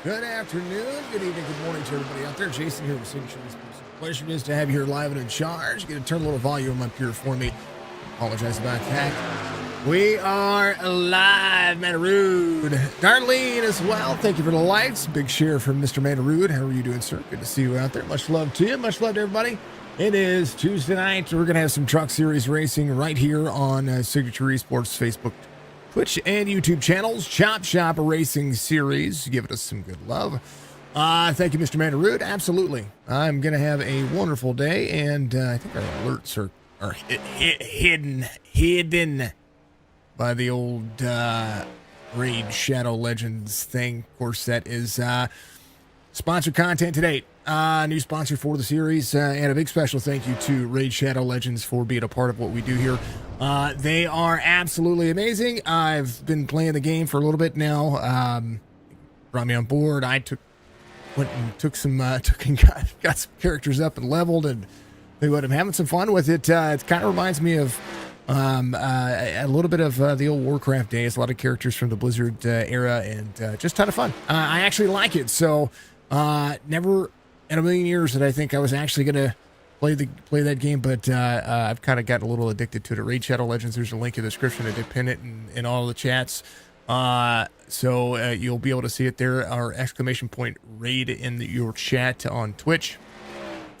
Good afternoon, good evening, good morning to everybody out there. Jason here with Signature eSports. Pleasure it is to have you here live and in charge. You're going to turn a little volume up here for me. Apologize about that. We are live, Manarood. Darlene as well. Thank you for the likes. Big share from Mr. Manarood. How are you doing, sir? Good to see you out there. Much love to you. Much love to everybody. It is Tuesday night. We're going to have some truck series racing right here on Signature eSports Facebook, Twitch, and YouTube channels. Chop Shop Racing Series. Giving us some good love. Thank you, Mr. Manarood. Absolutely. I'm going to have a wonderful day, and I think our alerts are hidden by the old Raid Shadow Legends thing. Of course, that is sponsored content today. New sponsor for the series, and a big special thank you to Raid Shadow Legends for being a part of what we do here. They are absolutely amazing. I've been playing the game for a little bit now. Brought me on board. I went and got some characters up and leveled, and I'm having some fun with it. It kind of reminds me of a little bit of the old Warcraft days. A lot of characters from the Blizzard era, and just a ton of fun. I actually like it. So never in a million years that I think I was actually going to play that game, but I've kind of gotten a little addicted to it. Raid Shadow Legends, there's a link in the description. I did pin it in all the chats. So you'll be able to see it there. Our exclamation point raid in your chat on Twitch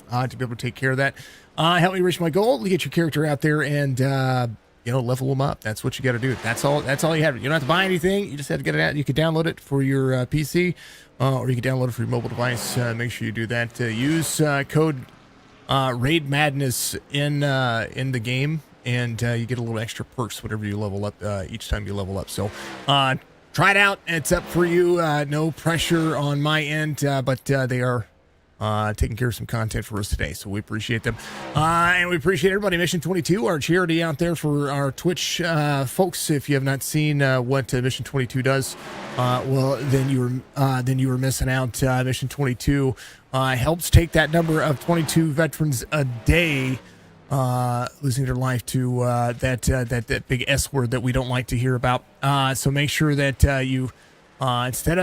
to be able to take care of that. Help me reach my goal. Get your character out there and level them up. That's what you got to do. That's all you have. You don't have to buy anything. You just have to get it out. You can download it for your PC, or you can download it for your mobile device. Make sure you do that. Use code Raid Madness in the game, and you get a little extra perks whenever you level up each time you level up. So try it out. It's up for you. No pressure on my end, but they are taking care of some content for us today, so we appreciate them. And we appreciate everybody. Mission 22, our charity out there for our Twitch folks. If you have not seen what Mission 22 does, well, then you were missing out. Mission 22 helps take that number of 22 veterans a day losing their life to that big S word that we don't like to hear about. So make sure that you instead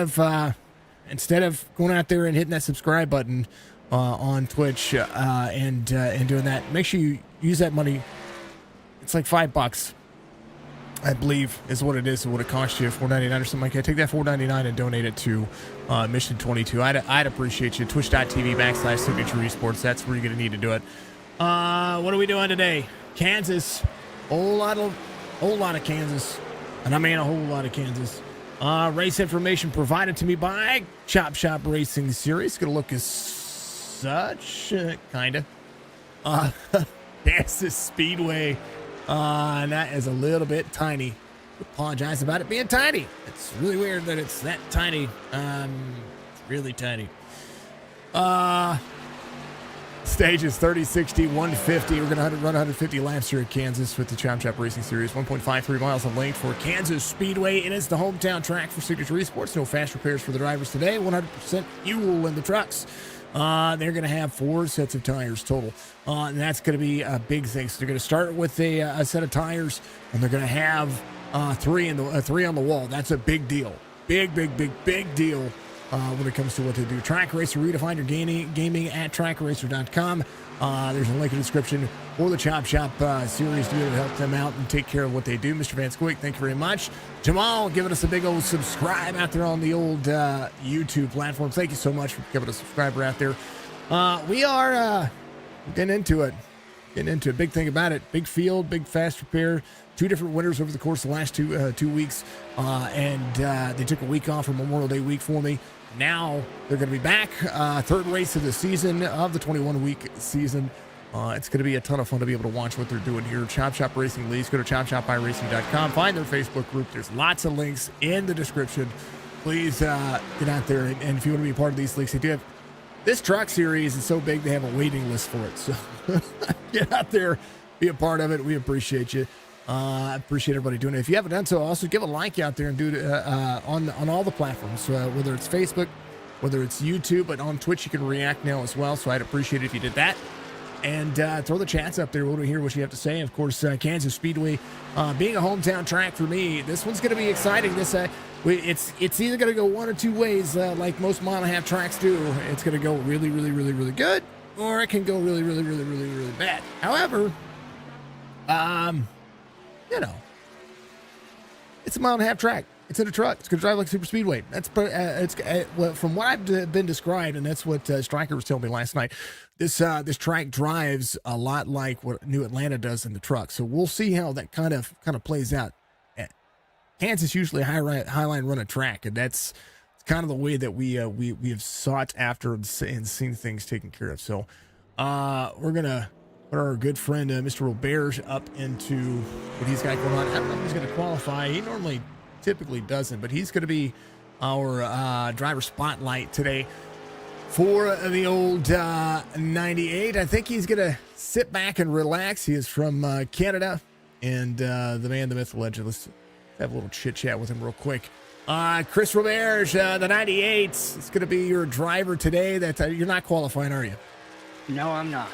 of going out there and hitting that subscribe button on Twitch and doing that, make sure you use that money. It's like $5, I believe, is what it is. What it costs you, $4.99 or something like that. Take that $4.99 and donate it to Mission 22. I'd appreciate you. Twitch.tv/Signature eSports. That's where you're going to need to do it. What are we doing today? Kansas. Whole lot of Kansas. And I mean a whole lot of Kansas. Race information provided to me by Chop Shop Racing Series. Gonna look as such, kinda. This is Speedway. And that is a little bit tiny. Apologize about it being tiny. It's really weird that it's that tiny. It's really tiny. Stage is 30, 60, 150. We're going to run 150 laps here at Kansas with the Chop Shop Racing Series. 1.53 miles in length for Kansas Speedway. It is the hometown track for Signature eSports. No fast repairs for the drivers today. 100% fuel in the trucks. They're going to have 4 sets of tires total. And that's going to be a big thing. So they're going to start with a set of tires, and they're going to have 3 on the wall. That's a big deal. Big deal. When it comes to what to do. Track Racer, redefine your gaming at trackracer.com. There's a link in the description for the Chop Shop series to be able to help them out and take care of what they do. Mr. Van Squick, thank you very much. Jamal, giving us a big old subscribe out there on the old YouTube platform. Thank you so much for giving us a subscriber out there. We are getting into it. Big thing about it. Big field, big fast repair. 2 different winners over the course of the last 2 weeks. And they took a week off for Memorial Day week for me. Now they're going to be back. 3rd race of the season, of the 21-week season. It's going to be a ton of fun to be able to watch what they're doing here. Chop Shop Racing Leagues. Go to chopshopiracing.com. Find their Facebook group. There's lots of links in the description. Please get out there. And if you want to be a part of these leagues, they do have this truck series is so big they have a waiting list for it. So get out there, be a part of it. We appreciate you. I appreciate everybody doing it. If you haven't done so, also give a like out there and do it on all the platforms, whether it's Facebook, whether it's YouTube, but on Twitch you can react now as well. So I'd appreciate it if you did that. And throw the chats up there. We want to hear what you have to say. Of course, Kansas Speedway being a hometown track for me, this one's going to be exciting. It's either going to go one or two ways, like most mile and a half tracks do. It's going to go really, really, really, really good, or it can go really, really, really, really, really bad. However, you know, it's a mile and a half track. It's in a truck. It's going to drive like super speedway. That's from what I've been described, and that's what Stryker was telling me last night. This track drives a lot like what New Atlanta does in the truck. So we'll see how that kind of plays out. Kansas usually a high line run a track, and that's kind of the way that we have sought after and seen things taken care of. So we're gonna put our good friend Mr. Roberge up into what he's got going on. I don't know if he's going to qualify. He typically doesn't, but he's going to be our driver spotlight today for the old 98. I think he's going to sit back and relax. He is from Canada, and the man, the myth, the legend. Let's have a little chit chat with him real quick. Chris Roberge, the 98. It's going to be your driver today. You're not qualifying, are you? No, I'm not.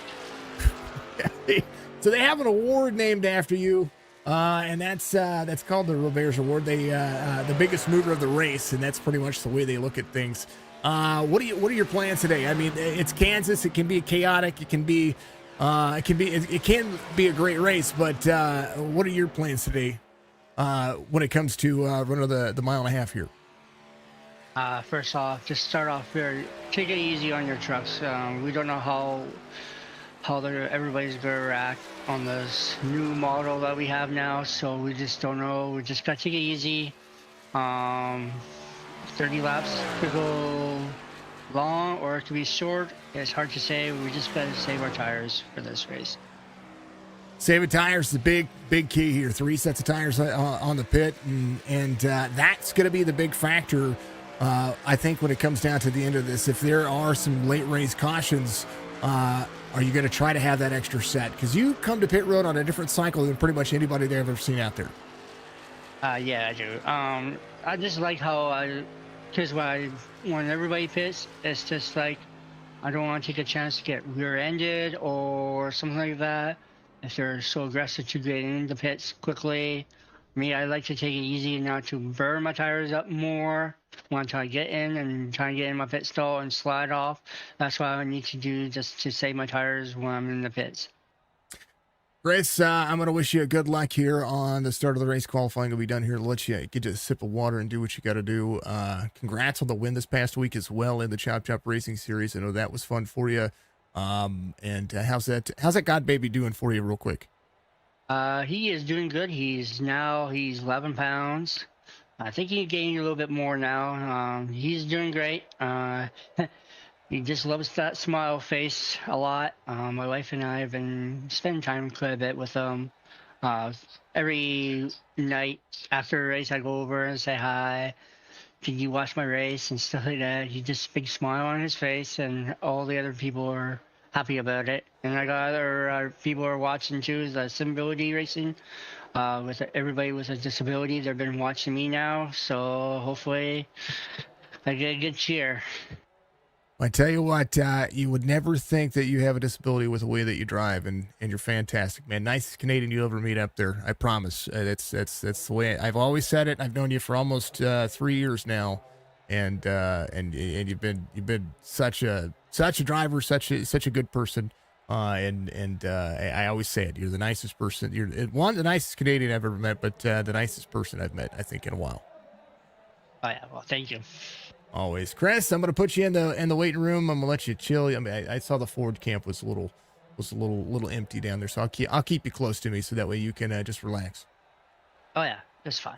So they have an award named after you, and that's called the Roberge Award. They the biggest mover of the race, and that's pretty much the way they look at things. What are your plans today? I mean, it's Kansas. It can be chaotic. It can be a great race. But what are your plans today when it comes to running the mile and a half here? First off, just start off here. Take it easy on your trucks. We don't know how everybody's gonna react on this new model that we have now, so we just don't know. We just gotta take it easy. 30 laps could go long or it could be short. It's hard to say. We just gotta save our tires for this race. Saving tires is the big key here. 3 sets of tires on the pit, and that's going to be the big factor. I think when it comes down to the end of this, if there are some late race cautions, are you going to try to have that extra set? Because you come to pit road on a different cycle than pretty much anybody they've ever seen out there. Yeah, I do. I just like how because when everybody pits, it's just like I don't want to take a chance to get rear-ended or something like that. If they're so aggressive to get in the pits quickly. Me, I like to take it easy now to burn my tires up more. Want to try to get in and try and get in my pit stall and slide off. That's what I need to do just to save my tires when I'm in the pits. Chris, I'm going to wish you good luck here on the start of the race. Qualifying will be done here. Let you get you a sip of water and do what you got to do. Congrats on the win this past week as well in the Chop Chop Racing Series. I know that was fun for you. And how's that God baby doing for you real quick? He is doing good. He's 11 pounds. I think he gained a little bit more now. He's doing great. He just loves that smile face a lot. My wife and I have been spending time quite a bit with him. Every night after a race, I go over and say hi. Did you watch my race and stuff like that? He just big smile on his face, and all the other people are happy about it. And I got other people are watching too. The Simbility Racing, with everybody with a disability, they've been watching me now. So hopefully, I get a good cheer. I tell you what, you would never think that you have a disability with the way that you drive, and you're fantastic, man. Nicest Canadian you'll ever meet up there. I promise. That's the way I've always said it. I've known you for almost 3 years now, and you've been such a driver, such a good person, and I always say it. You're the nicest person. You're the nicest Canadian I've ever met, but the nicest person I've met, I think, in a while. Oh yeah, well, thank you. Always. Chris, I'm going to put you in the waiting room. I'm going to let you chill. I mean, I saw the Ford camp was a little empty down there, so I'll keep you close to me so that way you can just relax. Oh yeah, that's fine.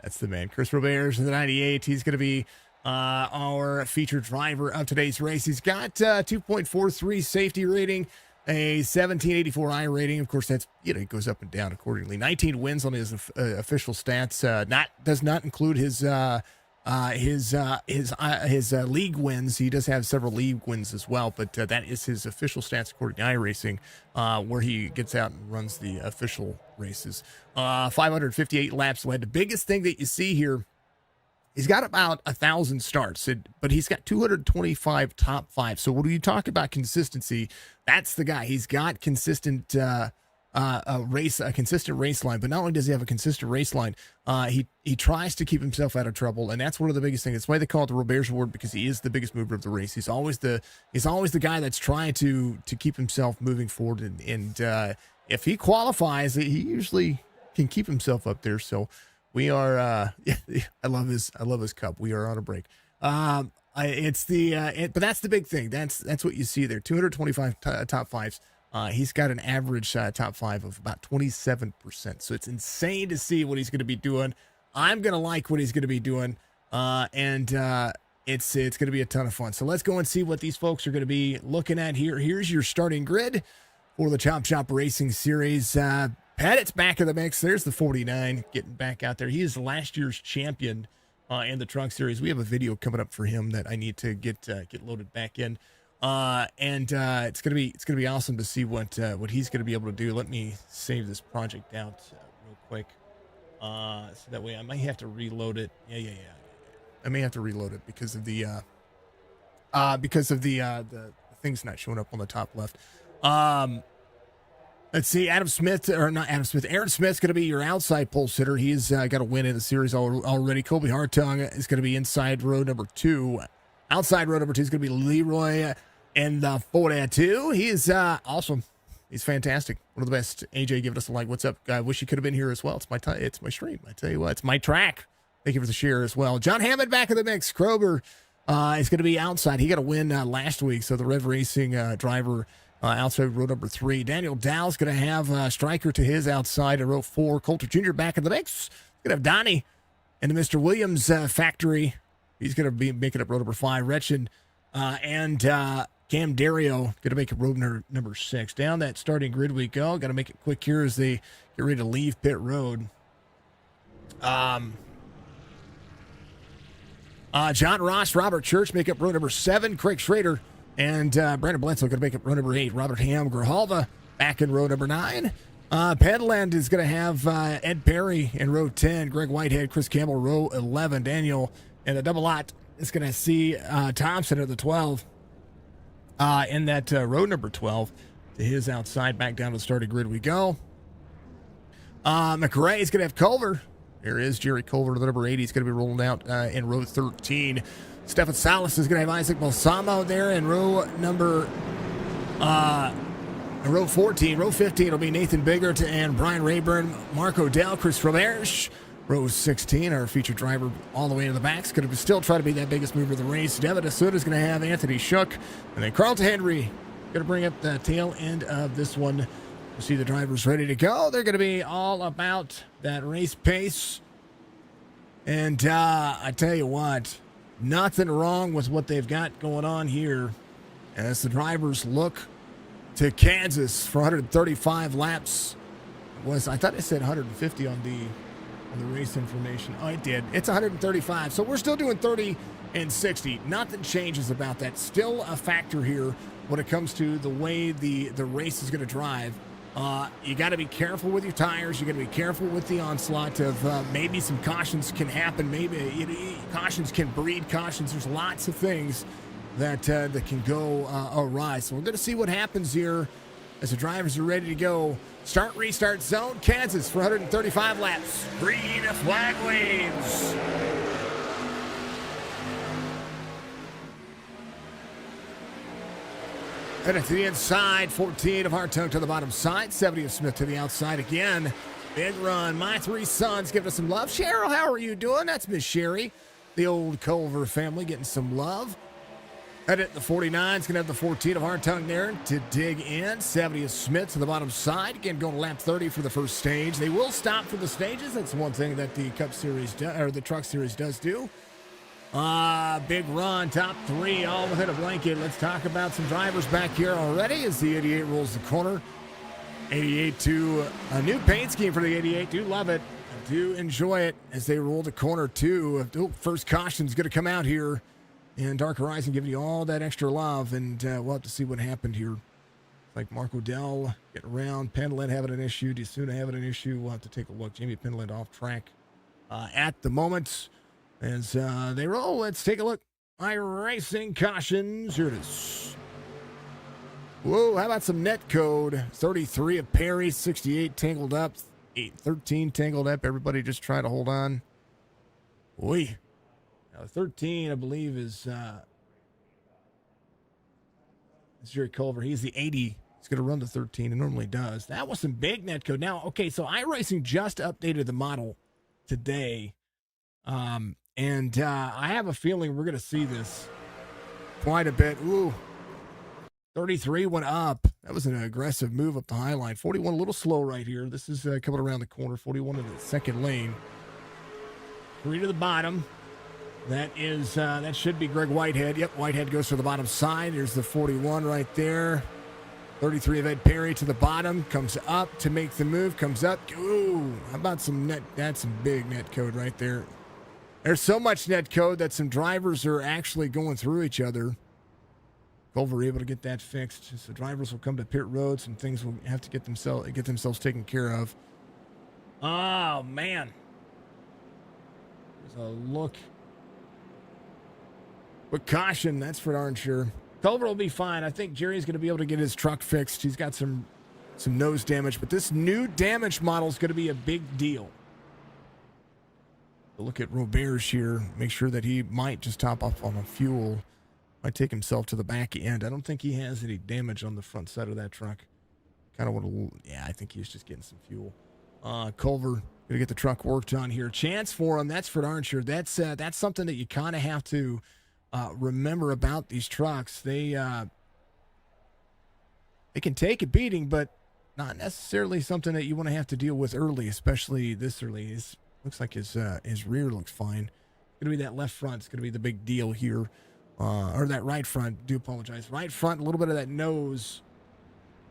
That's the man. Chris Roberge, the 98. He's going to be our featured driver of today's race. He's got 2.43 safety rating, a 1784 rating. Of course, that's it goes up and down accordingly. 19 wins on his official stats. Does not include his league wins. He does have several league wins as well, but that is his official stats according to iRacing, where he gets out and runs the official races. 558 laps led. The biggest thing that you see here, he's got about 1,000 starts, but he's got 225 top five. So when you talk about consistency, that's the guy. He's got consistent a consistent race line. But not only does he have a consistent race line, he tries to keep himself out of trouble, and that's one of the biggest things. That's why they call it the Roberge Award, because he is the biggest mover of the race. He's always the guy that's trying to keep himself moving forward, and if he qualifies, he usually can keep himself up there. So we are. I love his cup. We are on a break. But that's the big thing. That's what you see there. 225 top fives. He's got an average top five of about 27%. So it's insane to see what he's going to be doing. I'm going to like what he's going to be doing. And it's going to be a ton of fun. So let's go and see what these folks are going to be looking at here. Here's your starting grid for the Chop Chop Racing Series. Pettit's back in the mix. There's the 49 getting back out there. He is last year's champion in the Truck Series. We have a video coming up for him that I need to get loaded back in. And it's gonna be awesome to see what he's gonna be able to do. Let me save this project out real quick, so that way I might have to reload it. Yeah. I may have to reload it because of the things not showing up on the top left. Let's see, Aaron Smith's going to be your outside pole sitter. He's got a win in the series already. Colby Hartung is going to be inside row number 2. Outside row number 2 is going to be Leroy in the 42. He's awesome. He's fantastic. One of the best. AJ giving us a like. What's up? I wish you could have been here as well. It's my stream. I tell you what, it's my track. Thank you for the share as well. John Hammond back in the mix. Kroger is going to be outside. He got a win last week, so the Rev Racing driver outside row number 3. Daniel Dow's going to have Stryker to his outside in row 4. Coulter Jr. back in the mix. Going to have Donnie in the Mr. Williams factory. He's going to be making up row number 5. Retchen and Cam Dario going to make it row number 6. Down that starting grid we go. Got to make it quick here as they get ready to leave pit road. John Ross, Robert Church make up row number 7. Craig Schrader and Brandon Bledsoe going to make up row number 8. Robert Ham Grijalva back in row number 9. Pedland is going to have Ed Perry in row 10. Greg Whitehead, Chris Campbell, row 11. Daniel in the double lot is going to see Thompson at the 12. In that row number 12 to his outside. Back down to the starting grid we go. McRae is going to have Culver. There is Jerry Culver, the number 8. He's going to be rolling out in row 13. Stefan Salas is going to have Isaac Balsamo there in row number row 14. Row 15 will be Nathan Biggert and Brian Rayburn, Marco Dell, Chris Roberge. Row 16, our featured driver all the way to the back, is going to still try to be that biggest mover of the race. Devin Asuda is going to have Anthony Shook. And then Carlton Henry going to bring up the tail end of this one. You see the drivers ready to go. They're going to be all about that race pace. And I tell you what, nothing wrong with what they've got going on here as the drivers look to Kansas for 135 laps. I thought it said 150 on the race information. Oh, it did. It's 135. So we're still doing 30 and 60. Nothing changes about that. Still a factor here when it comes to the way the race is going to drive. You got to be careful with your tires. You got to be careful with the onslaught of maybe some cautions can happen. Maybe cautions can breed cautions. There's lots of things that can go awry. So we're going to see what happens here as the drivers are ready to go. Start, restart zone, Kansas for 135 laps. Green flag waves. Headed to the inside, 14 of Hartung to the bottom side, 70 of Smith to the outside again. Big run. My 3 sons giving us some love. Cheryl, how are you doing? That's Miss Sherry, the old Culver family getting some love. Headed the 49 is going to have the 14 of Hartung there to dig in. 70 of Smith to the bottom side. Again, going to lap 30 for the first stage. They will stop for the stages. That's one thing that the Cup Series or the Truck Series does do. Big run, top 3, all within a blanket. Let's talk about some drivers back here already as the 88 rolls the corner. 88 to a new paint scheme for the 88. Do love it. Do enjoy it as they roll the corner too. First caution's going to come out here. And Dark Horizon giving you all that extra love, and we'll have to see what happened here. Like Mark Odell getting around, Pendleton having an issue, D'Souza having an issue. We'll have to take a look. Jamie Pendleton off track at the moment as they roll. Let's take a look. Iracing cautions. Here it is. Whoa, how about some net code? 33 of Perry, 68 tangled up, 13 tangled up. Everybody just try to hold on. Oi. Now, 13, I believe, is Jerry Culver. He's the 80. He's going to run the 13. It normally does. That was some big net code. Now, okay, so Iracing just updated the model today. And I have a feeling we're going to see this quite a bit. Ooh. 33 went up. That was an aggressive move up the high line. 41 a little slow right here. This is coming around the corner. 41 in the second lane. 3 to the bottom. That is that should be Greg Whitehead. Yep, Whitehead goes to the bottom side. There's the 41 right there. 33 of Ed Perry to the bottom. Comes up to make the move. Comes up. Ooh, how about some net? That's some big net code right there. There's so much net code that some drivers are actually going through each other. Culver able to get that fixed. So drivers will come to pit road. Some things will have to get themselves taken care of. Oh, man. There's a look. But caution, that's for darn sure. Culver will be fine. I think Jerry's going to be able to get his truck fixed. He's got some nose damage. But this new damage model is going to be a big deal. Look at Roberge here. Make sure that he might just top off on a fuel. Might take himself to the back end. I don't think he has any damage on the front side of that truck. Kind of want to, yeah, I think he's just getting some fuel. Culver gonna get the truck worked on here. Chance for him. That's for darn sure. That's something that you kind of have to remember about these trucks. They can take a beating, but not necessarily something that you want to have to deal with early, especially this early. Looks like his rear looks fine. Gonna be that left front. It's gonna be the big deal here. Or that right front. Do apologize. Right front, a little bit of that nose.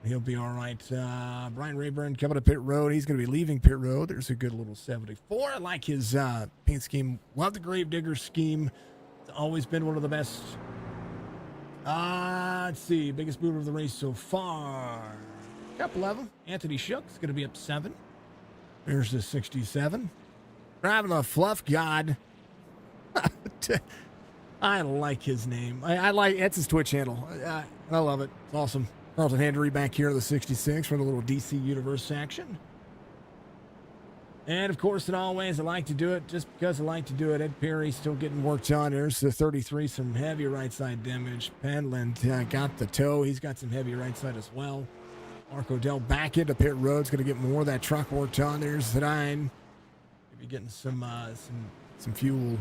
He'll be all right. Brian Rayburn coming to pit road. He's going to be leaving pit road. There's a good little 74. I like his paint scheme. Love the Gravedigger scheme. It's always been one of the best. Let's see. Biggest mover of the race so far. Couple of them. Anthony Shook's going to be up 7. There's the 67. Driving a Fluff God. I like his name. I like, that's his Twitch handle. I love it. It's awesome. Carlton Henry back here in the 66 for the little DC Universe action. And of course, in all ways, I like to do it just because I like to do it. Ed Perry still getting worked on. There's the 33, some heavy right side damage. Penland got the toe. He's got some heavy right side as well. Mark Odell back into pit road's going to get more of that truck worked on. There's the 9. Maybe getting some fuel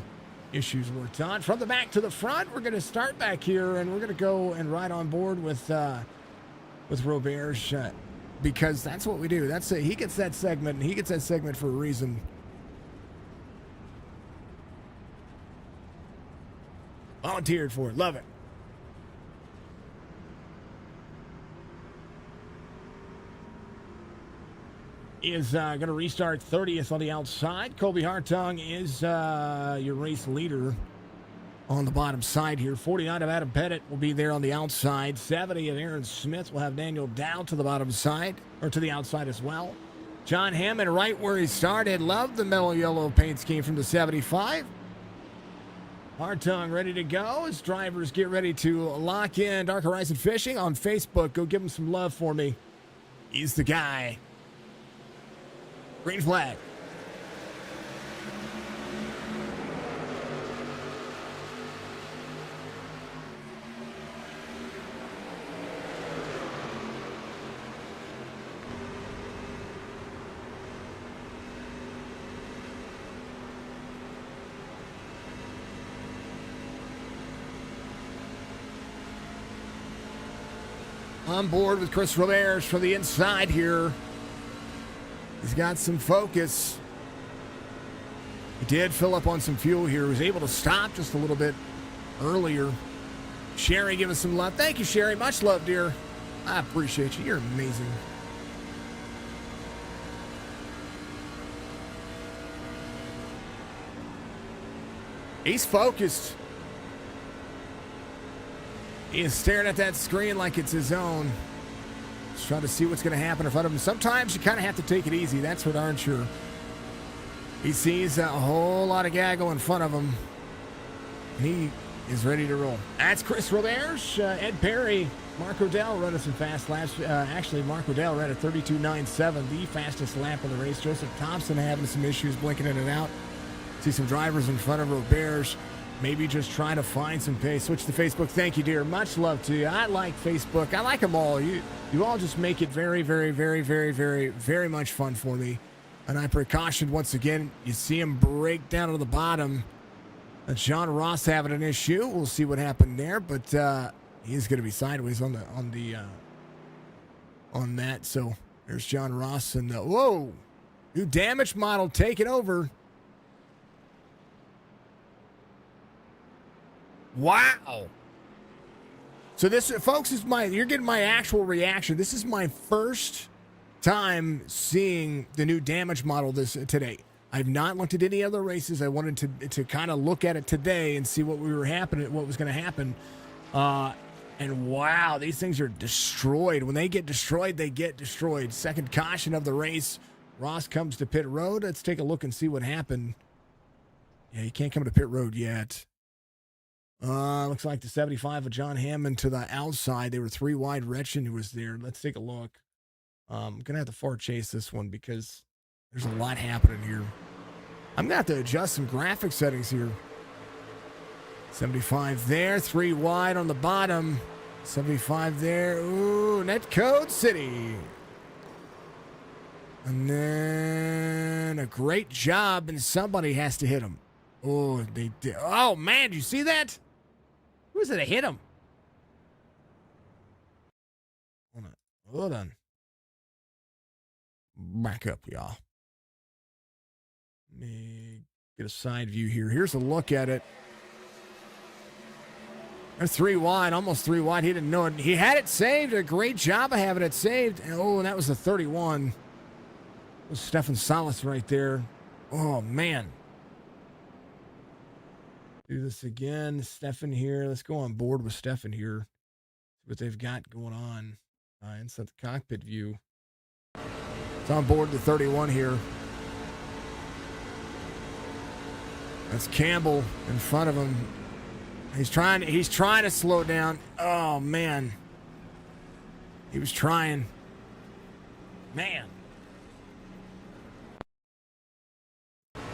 issues worked on. From the back to the front, we're going to start back here, and we're going to go and ride on board with Roberge, because that's what we do. He gets that segment, and he gets that segment for a reason. Volunteered for it. Love it. Is going to restart 30th on the outside. Colby Hartung is your race leader on the bottom side here. 49 of Adam Pettit will be there on the outside. 70 of Aaron Smith will have Daniel down to the bottom side, or to the outside as well. John Hammond right where he started. Love the mellow yellow paint scheme from the 75. Hartung ready to go as drivers get ready to lock in. Dark Horizon Fishing on Facebook. Go give him some love for me. He's the guy. Green flag. On board with Chris Roberge from the inside here. He's got some focus. He did fill up on some fuel here. He was able to stop just a little bit earlier. Sherry giving some love. Thank you, Sherry. Much love, dear. I appreciate you. You're amazing. He's focused. He is staring at that screen like it's his own. Just trying to see what's going to happen in front of him. Sometimes you kind of have to take it easy. That's for darn sure. He sees a whole lot of gaggle in front of him. He is ready to roll. That's Chris Roberge, Ed Perry, Mark Odell running some fast laps. Actually, Mark Odell ran a 32.97, the fastest lap of the race. Joseph Thompson having some issues blinking in and out. See some drivers in front of Roberge. Maybe just trying to find some pace. Switch to Facebook. Thank you, dear. Much love to you. I like Facebook. I like them all. You all just make it very, very, very, very, very, very much fun for me. And I precautioned once again. You see him break down to the bottom. John Ross having an issue. We'll see what happened there, but he's going to be sideways on that. So there's John Ross and whoa, new damage model taking over. Wow. So this, folks, is you're getting my actual reaction. This is my first time seeing the new damage model today. I've not looked at any other races. I wanted to kind of look at it today and see what was going to happen. And wow, these things are destroyed. When they get destroyed, they get destroyed. Second caution of the race. Ross comes to pit road. Let's take a look and see what happened. Yeah, you can't come to pit road yet. Looks like the 75 of John Hammond to the outside. They were 3 wide. Retchen, who was there. Let's take a look. I'm going to have to far chase this one because there's a lot happening here. I'm going to have to adjust some graphic settings here. 75 there, 3 wide on the bottom. 75 there. Ooh, Net Code City. And then a great job, and somebody has to hit him. Oh, they did. Oh, man, did you see that? Who was it that hit him? Hold on. Back up, y'all. Let me get a side view here. Here's a look at it. There's 3 wide, almost 3 wide. He didn't know it. He had it saved. A great job of having it saved. Oh, and that was the 31. It was Stefan Salas right there. Oh, man. Do this again. Stefan here. Let's go on board with Stefan here. See what they've got going on inside the cockpit view. It's on board the 31 here. That's Campbell in front of him. He's trying to slow down. Oh, man. He was trying. Man.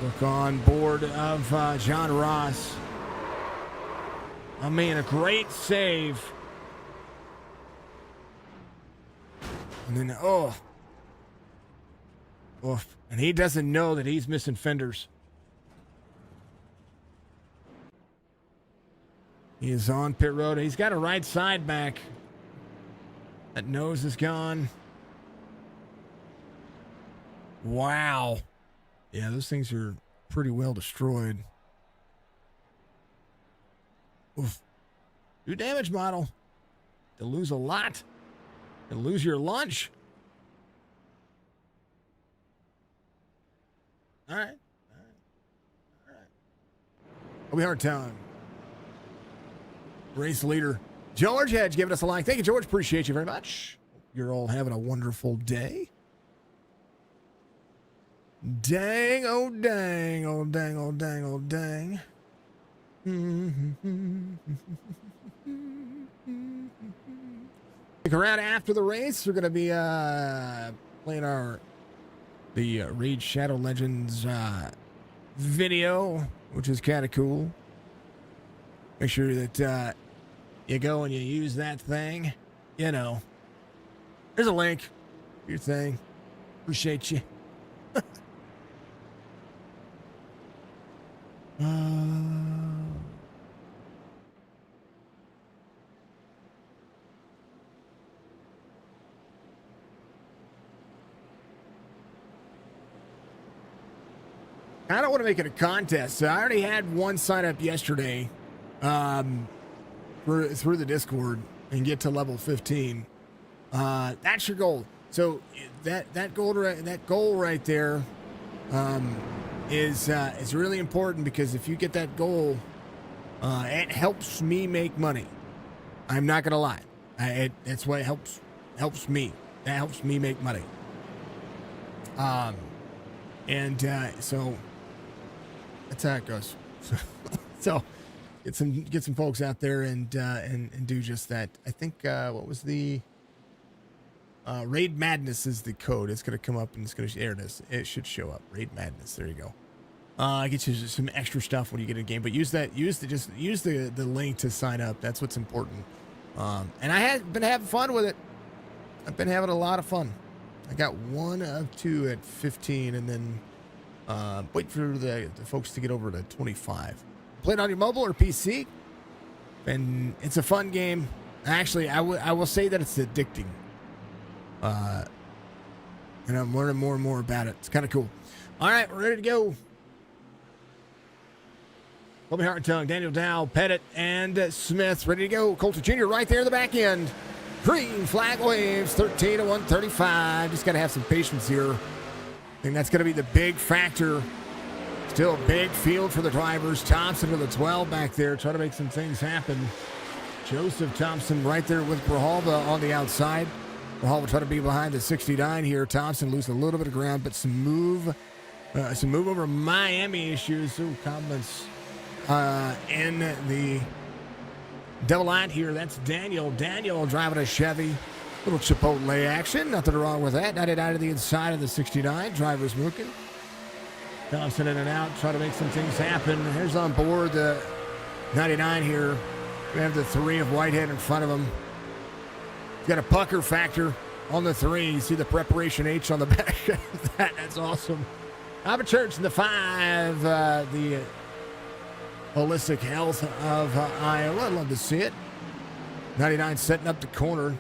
Look on board of John Ross. I mean, a great save. And then, and he doesn't know that he's missing fenders. He is on pit road. He's got a right side back. That nose is gone. Wow. Yeah, those things are pretty well destroyed. Oof. New damage model. To lose a lot. To lose your lunch. All right. It'll be hard time. Race leader George Hedge giving us a like. Thank you, George. Appreciate you very much. You're all having a wonderful day. Dang, oh dang, oh dang, oh dang, oh dang. Stick around after the race. We're going to be playing the Raid Shadow Legends video, which is kind of cool. Make sure that you go and you use that thing. You know, there's a link. Your thing. Appreciate you. I don't want to make it a contest. So I already had one sign up yesterday through the Discord and get to level 15. That's your goal. So that goal right there is really important, because if you get that goal, it helps me make money. I'm not gonna lie. That's what helps me. That helps me make money. So that's how it goes. So get some folks out there and do just that. I think what was the Raid Madness is the code. It's gonna come up and it's gonna there it is. It should show up. Raid Madness. There you go. Get you some extra stuff when you get in a game, but use the link to sign up. That's what's important. And I have been having fun with it. I've been having a lot of fun. I got 1 of 2 at 15, and then wait for the folks to get over to 25. Play it on your mobile or PC, and it's a fun game. Actually, I will say that it's addicting. And I'm learning more and more about it. It's kind of cool. All right, we're ready to go. Kobe Hartung, Daniel Dow, Pettit, and Smith ready to go. Coulter Jr. right there in the back end. Green flag waves, 13 to 135. Just got to have some patience here. I think that's going to be the big factor. Still a big field for the drivers. Thompson with a 12 back there, trying to make some things happen. Joseph Thompson right there with Grijalva on the outside. Grijalva trying to be behind the 69 here. Thompson losing a little bit of ground, but some move over Miami issues. Ooh, comments in the double line here. That's Daniel. Daniel driving a Chevy. Little Chipotle action. Nothing wrong with that. 99 to the inside of the 69. Driver's mooking. Thompson in and out. Trying to make some things happen. Here's on board the 99 here. We have the 3 of Whitehead in front of him. He's got a pucker factor on the 3. You see the preparation H on the back. That's awesome. Robert Church in the 5. The Holistic Health of Iowa. I'd love to see it. 99 setting up the corner.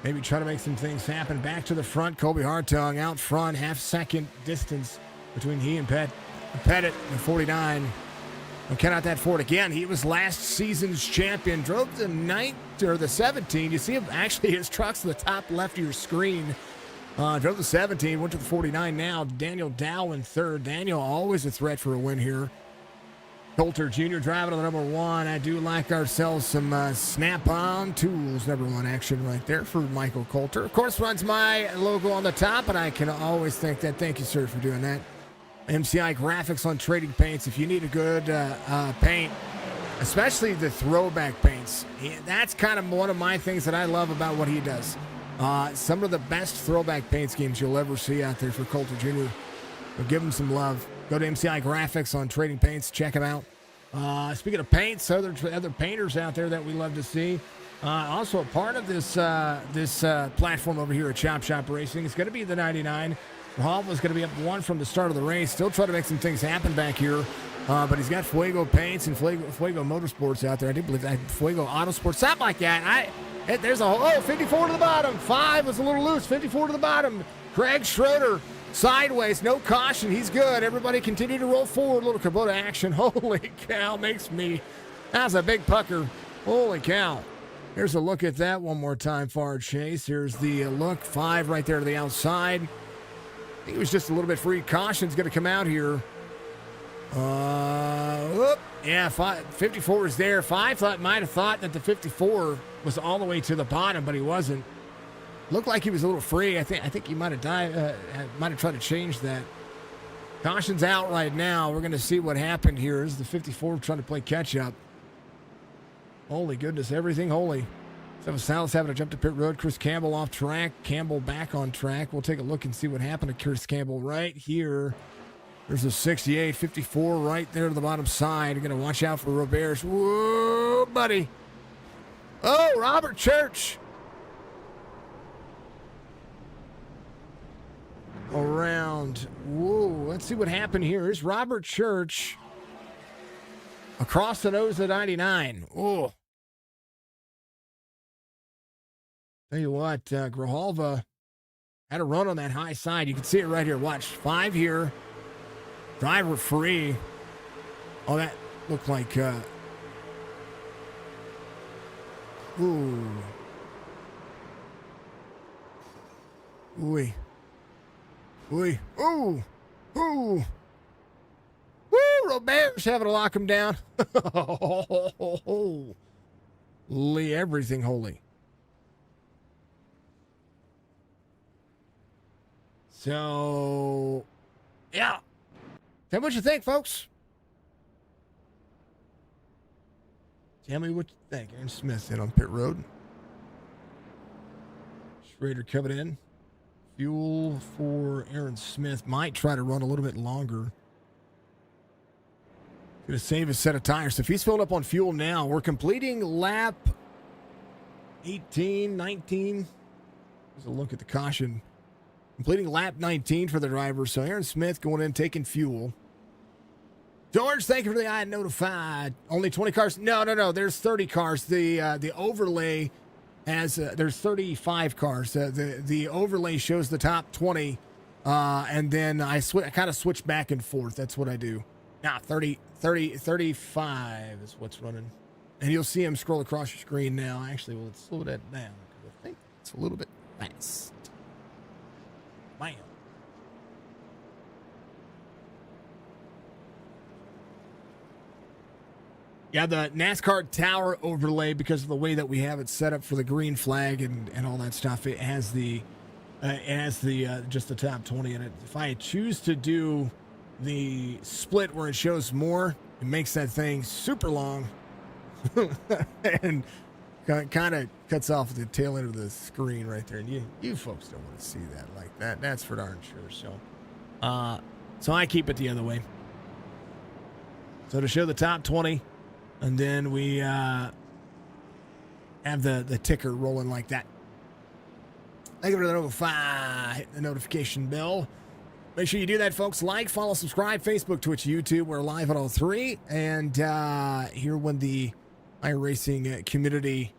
Maybe try to make some things happen. Back to the front. Kobe Hartung out front. Half-second distance between he and Pettit and 49. Don't count out that Ford again. He was last season's champion. Drove the 9 or the 17. You see him, actually, his truck's to the top left of your screen. Drove the 17. Went to the 49 now. Daniel Dow in third. Daniel always a threat for a win here. Coulter Jr. driving on the number 1. I do like ourselves some Snap-on Tools number 1 action right there for Michael Coulter. Of course, runs my logo on the top, and I can always thank that. Thank you, sir, for doing that. MCI Graphics on Trading Paints. If you need a good paint, especially the throwback paints, that's kind of one of my things that I love about what he does. Some of the best throwback paint schemes you'll ever see out there for Coulter Jr. We'll give him some love. Go to MCI Graphics on Trading Paints. Check them out. Speaking of paints, other painters out there that we love to see. Also a part of this platform over here at Chop Shop Racing is going to be the 99. Grijalva's going to be up 1 from the start of the race. Still trying to make some things happen back here. But he's got Fuego Paints and Fuego Motorsports out there. I do believe that Fuego Autosports, something like that. There's a 54 to the bottom. 5 was a little loose. 54 to the bottom. Craig Schroeder. Sideways, no caution. He's good. Everybody continue to roll forward. Little Kubota action. Holy cow, that's a big pucker. Holy cow. Here's a look at that one more time, Far Chase. Here's the look. 5 right there to the outside. I think it was just a little bit free. Caution's going to come out here. 54 is there. 5 might have thought that the 54 was all the way to the bottom, but he wasn't. Looked like he was a little free. I think he might have tried to change that. Caution's out right now. We're going to see what happened here. This is the 54 trying to play catch up. Holy goodness, everything holy. Seven Salas having to jump to pit road. Chris Campbell off track. Campbell back on track. We'll take a look and see what happened to Chris Campbell right here. There's a 68, 54 right there to the bottom side. You're going to watch out for Roberge. Whoa, buddy. Oh, Robert Church. Around. Whoa, let's see what happened here. Here's Robert Church across the nose of 99. Oh. Tell you what, Grijalva had a run on that high side. You can see it right here. Watch. 5 here. Driver free. Oh, that looked like... Ooh. Ooh. Ooh. Ooh. Ooh. Woo! Roberge having to lock him down. Holy everything holy. So, yeah. Tell me what you think, folks. Tell me what you think. Aaron Smith in on pit road. Schrader coming in. Fuel for Aaron Smith. Might try to run a little bit longer. Going to save a set of tires. So if he's filled up on fuel now, we're completing lap 18, 19. There's a look at the caution. Completing lap 19 for the driver. So Aaron Smith going in, taking fuel. George, thank you for the I notified. Only 20 cars. No. There's 30 cars. The overlay has there's 35 cars. The overlay shows the top 20, and then I kind of switch back and forth. That's what I do. Nah, 35 is what's running, and you'll see him scroll across your screen now. Actually, let's slow that down because I think it's a little bit fast. Bam. Yeah, the NASCAR tower overlay, because of the way that we have it set up for the green flag and all that stuff, it has the just the top 20 in it. If I choose to do the split where it shows more, it makes that thing super long and kind of cuts off the tail end of the screen right there. And you folks don't want to see that like that. That's for darn sure. So I keep it the other way. So to show the top 20. And then we have the ticker rolling like that. Thank you for the hit the notification bell. Make sure you do that, folks. Like, follow, subscribe, Facebook, Twitch, YouTube. We're live on all three. And here with the iRacing community,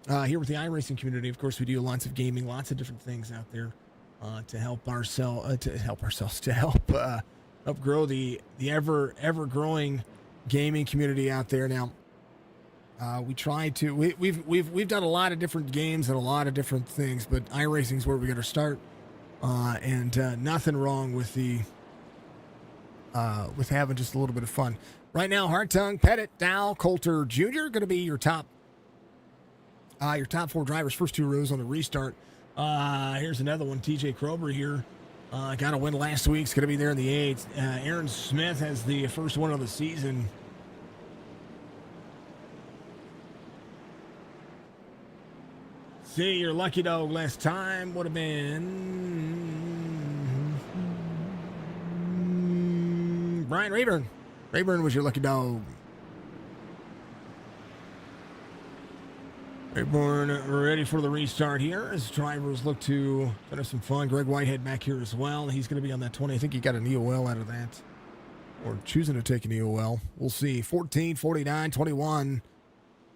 of course, we do lots of gaming, lots of different things out there to help help grow the ever growing gaming community out there. Now we've done a lot of different games and a lot of different things, but iRacing is where we're going to start, and nothing wrong with with having just a little bit of fun right now. Hartung, Pettit, Dow, Coulter Jr. going to be your top four drivers, first two rows on the restart. Here's another one. TJ Krober here got a win last week. It's going to be there in the 8th. Aaron Smith has the first one of the season. See, your lucky dog last time would have been Brian Rayburn. Rayburn was your lucky dog. Rayburn ready for the restart here as drivers look to have some fun. Greg Whitehead back here as well. He's going to be on that 20. I think he got an EOL out of that, or choosing to take an EOL. We'll see. 14, 49, 21,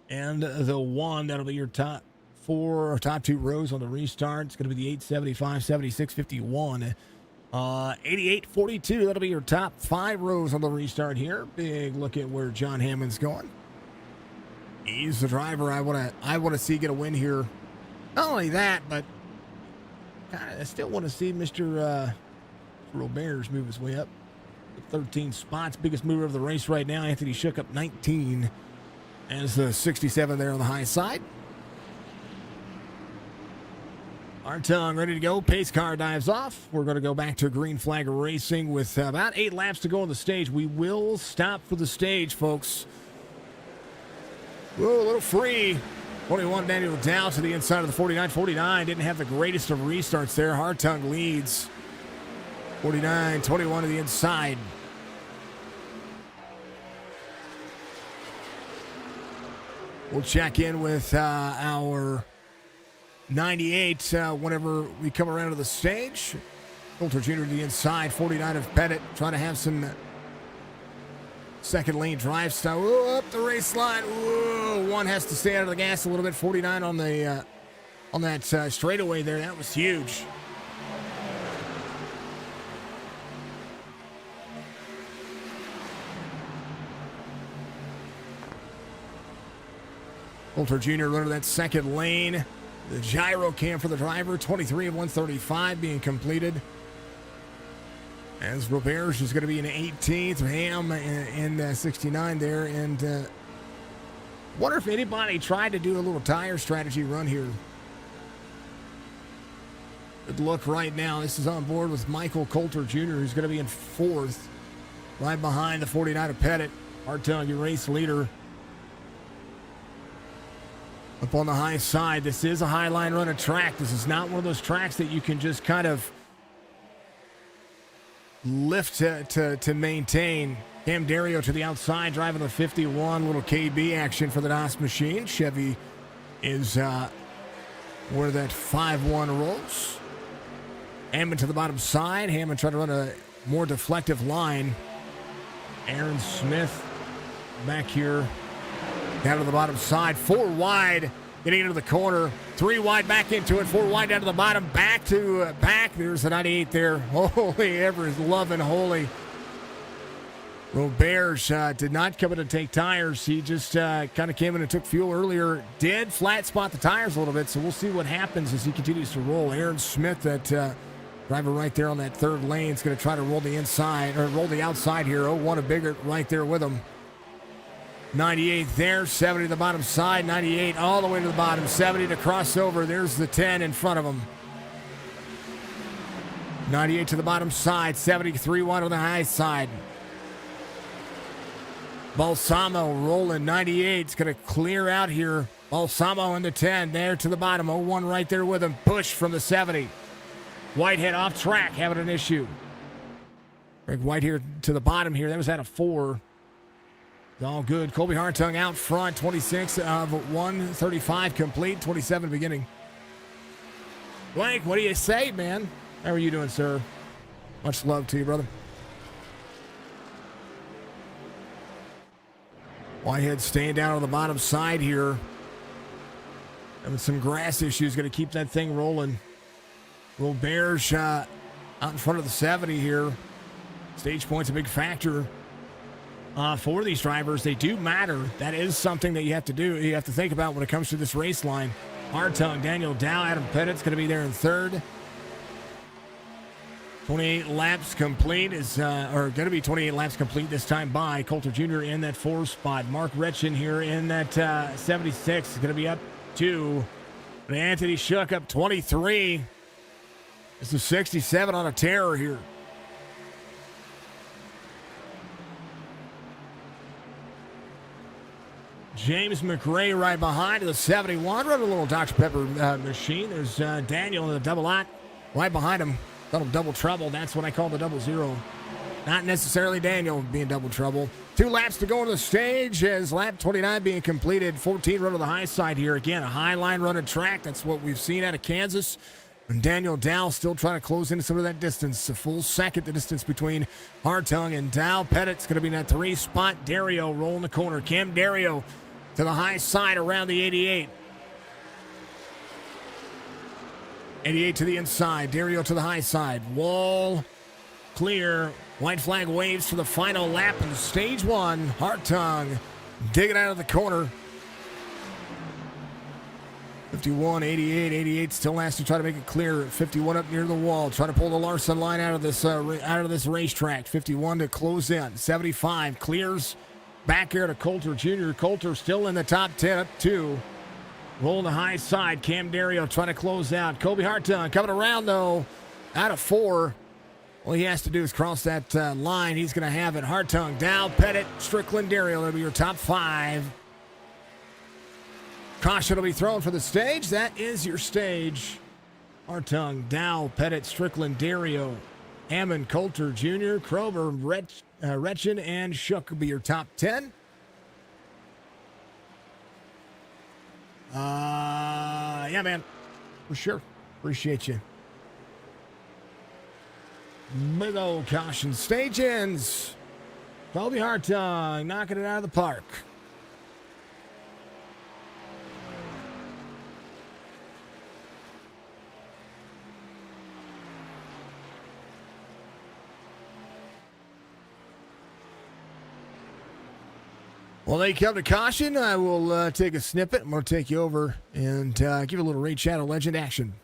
and the 1. That'll be your top two rows on the restart. It's going to be the 875, 76, 51, 88, 42. That'll be your top 5 rows on the restart here. Big look at where John Hammond's going. He's the driver I want to see get a win here. Not only that, but I still want to see Mr. Roberge move his way up. 13 spots, biggest mover of the race right now. Anthony Shook up 19 as the 67 there on the high side. Hartung ready to go. Pace car dives off. We're going to go back to green flag racing with about 8 laps to go on the stage. We will stop for the stage, folks. Whoa, a little free. 21 Daniel down to the inside of the 49. 49 didn't have the greatest of restarts there. Hartung leads. 49, 21 to the inside. We'll check in with our 98 whenever we come around to the stage. Coulter Jr. to the inside. 49 of Pettit trying to have some second lane drive style. Whoa, up the race line. Whoa, one has to stay out of the gas a little bit. 49 on the on that straightaway there. That was huge. Coulter Jr. running that second lane. The gyro cam for the driver. 23 of 135 being completed. As Roberge is going to be in 18th, Ham in 69 there, and wonder if anybody tried to do a little tire strategy run here. Good look right now. This is on board with Michael Coulter Jr., who's going to be in 4th, right behind the 49 of Pettit. Hartung, your race leader. up on the high side. This is a high line running track. This is not one of those tracks that you can just kind of lift to maintain. Cam Dario to the outside, driving the 51. Little KB action for the DOS machine. Chevy is where that 5-1 rolls. Hammond to the bottom side. Hammond trying to run a more deflective line. Aaron Smith back here down to the bottom side. 4 wide getting into the corner. 3 wide back into it. 4 wide down to the bottom. Back to back. There's the 98 there. Holy ever loving holy. Roberge did not come in to take tires. He just kind of came in and took fuel earlier. Did flat spot the tires a little bit, so we'll see what happens as he continues to roll. Aaron Smith, that driver right there on that third lane, is going to try to roll the inside, or roll the outside here. 0-1 a Biggert right there with him. 98 there, 70 to the bottom side, 98 all the way to the bottom, 70 to crossover. There's the 10 in front of him. 98 to the bottom side, 73 wide on the high side. Balsamo rolling 98. It's going to clear out here. Balsamo in the 10 there to the bottom. 0-1 right there with him. Bush from the 70. Whitehead off track having an issue. Greg White here to the bottom here. That was at a 4. It's all good. Colby Hartung out front. 26 of 135 complete. 27 beginning. Blake, what do you say, man? How are you doing, sir? Much love to you, brother. Whitehead staying down on the bottom side here. Having some grass issues. Going to keep that thing rolling. Roberge out in front of the 70 here. Stage point's a big factor for these drivers. They do matter. That is something that you have to do. You have to think about when it comes to this race line. Hartung, Daniel Dow, Adam Pettit's going to be there in third. 28 laps complete is, or going to be 28 laps complete this time by Coulter Jr. in that 4 spot. Mark Retchin here in that 76 is going to be up 2. But Anthony Shook up 23. This is 67 on a tear here. James McRae right behind the 71. Running a little Dr. Pepper machine. There's Daniel in the double out right behind him. Little double trouble. That's what I call the 00. Not necessarily Daniel being double trouble. 2 laps to go on the stage as lap 29 being completed. 14 run to the high side here. Again, a high line running track. That's what we've seen out of Kansas. And Daniel Dow still trying to close into some of that distance. A full second, the distance between Hartung and Dow. Pettit's going to be in that 3 spot. Dario rolling the corner. Cam Dario to the high side around the 88. 88 to the inside. Dario to the high side. Wall clear. White flag waves for the final lap in stage 1. Hartung digging out of the corner. 51, 88. 88 still has to try to make it clear. 51 up near the wall. Trying to pull the Larson line out of this racetrack. 51 to close in. 75 clears back here to Coulter Jr. Coulter still in the top 10 up 2. Rolling the high side. Cam Dario trying to close out. Colby Hartung coming around, though, out of 4. All he has to do is cross that line. He's going to have it. Hartung, Dow, Pettit, Strickland, Dario. That'll be your top 5. Caution will be thrown for the stage. That is your stage. Hartung, Dow, Pettit, Strickland, Dario, Hammond, Coulter Jr., Krober, Retchin, and Shook will be your top 10. Yeah, man, for sure. Appreciate you. Big old caution. Stage ends. Colby Hartung knocking it out of the park. Well, they come to caution. I will take a snippet. I'm going to take you over and give a little Raid Shadow Legend action.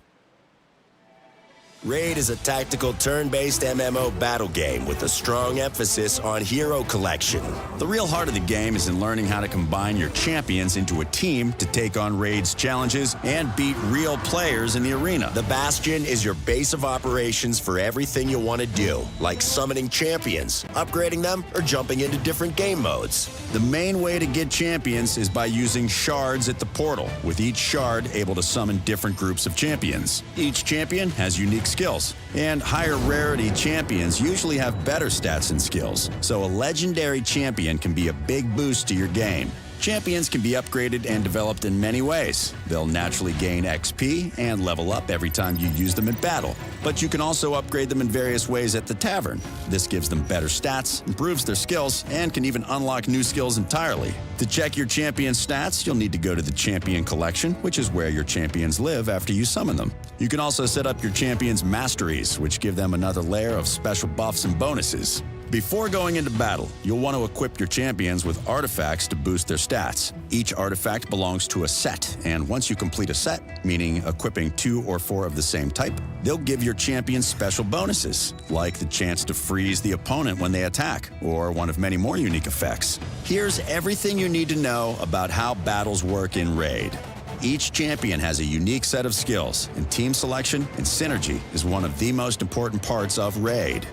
Raid is a tactical turn-based MMO battle game with a strong emphasis on hero collection. The real heart of the game is in learning how to combine your champions into a team to take on Raid's challenges and beat real players in the arena. The Bastion is your base of operations for everything you want to do, like summoning champions, upgrading them, or jumping into different game modes. The main way to get champions is by using shards at the portal, with each shard able to summon different groups of champions. Each champion has unique skills, and higher rarity champions usually have better stats and skills, so a legendary champion can be a big boost to your game. Champions can be upgraded and developed in many ways. They'll naturally gain XP and level up every time you use them in battle, but you can also upgrade them in various ways at the tavern. This gives them better stats, improves their skills, and can even unlock new skills entirely. To check your champion stats, you'll need to go to the Champion Collection, which is where your champions live after you summon them. You can also set up your champions' masteries, which give them another layer of special buffs and bonuses. Before going into battle, you'll want to equip your champions with artifacts to boost their stats. Each artifact belongs to a set, and once you complete a set, meaning equipping 2 or 4 of the same type, they'll give your champions special bonuses, like the chance to freeze the opponent when they attack, or one of many more unique effects. Here's everything you need to know about how battles work in Raid. Each champion has a unique set of skills, and team selection and synergy is one of the most important parts of Raid.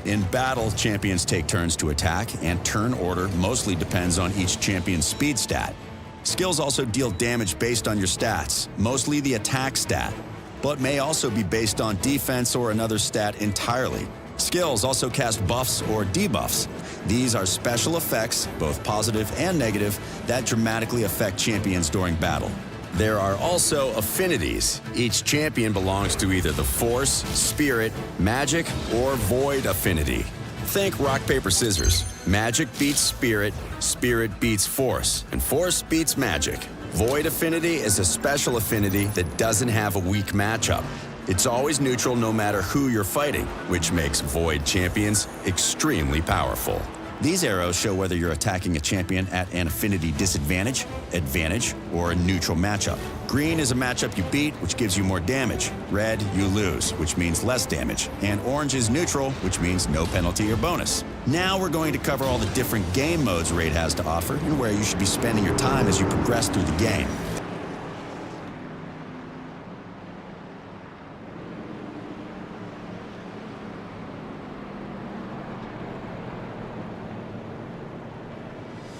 In battle, champions take turns to attack, and turn order mostly depends on each champion's speed stat. Skills also deal damage based on your stats, mostly the attack stat, but may also be based on defense or another stat entirely. Skills also cast buffs or debuffs. These are special effects, both positive and negative, that dramatically affect champions during battle. There are also affinities. Each champion belongs to either the Force, Spirit, Magic, or Void affinity. Think rock, paper, scissors. Magic beats Spirit, Spirit beats Force, and Force beats Magic. Void affinity is a special affinity that doesn't have a weak matchup. It's always neutral no matter who you're fighting, which makes Void champions extremely powerful. These arrows show whether you're attacking a champion at an affinity disadvantage, advantage, or a neutral matchup. Green is a matchup you beat, which gives you more damage. Red, you lose, which means less damage. And orange is neutral, which means no penalty or bonus. Now we're going to cover all the different game modes Raid has to offer and where you should be spending your time as you progress through the game.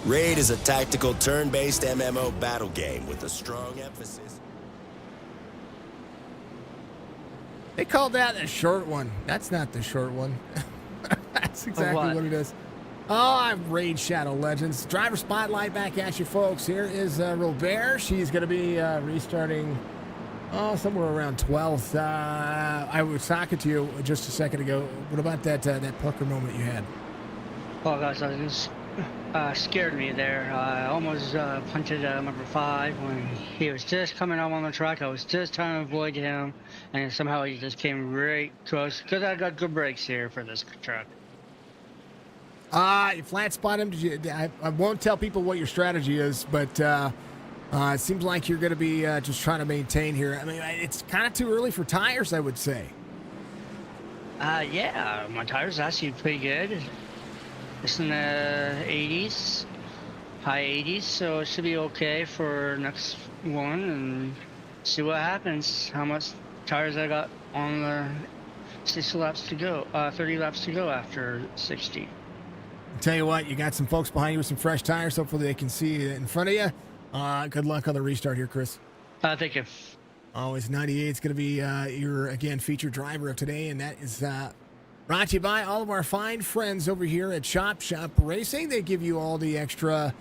Raid is a tactical turn-based MMO battle game with a strong emphasis. They called that a short one. That's not the short one. That's exactly what it is. Oh, I'm Raid Shadow Legends. Driver Spotlight back at you, folks. Here is Roberge. She's going to be restarting somewhere around 12th. I was talking to you just a second ago. What about that pucker moment you had? Oh, gosh, I just scared me there. I almost punted number 5 when he was just coming up on the track. I was just trying to avoid him, and somehow he just came right close because I got good brakes here for this truck. You flat spot him. I won't tell people what your strategy is, but it seems like you're going to be just trying to maintain here. I mean, it's kind of too early for tires, I would say. Yeah, my tires are actually pretty good. It's in the 80s, high 80s, so it should be okay for next one, and see what happens. How much tires I got on the 60 laps to go, 30 laps to go after 60. I'll tell you what, you got some folks behind you with some fresh tires. Hopefully they can see in front of you. Good luck on the restart here, Chris. Thank you. Always 98 is going to be your, again, featured driver of today, and that is brought to you by all of our fine friends over here at Shop Racing. They give you all the extra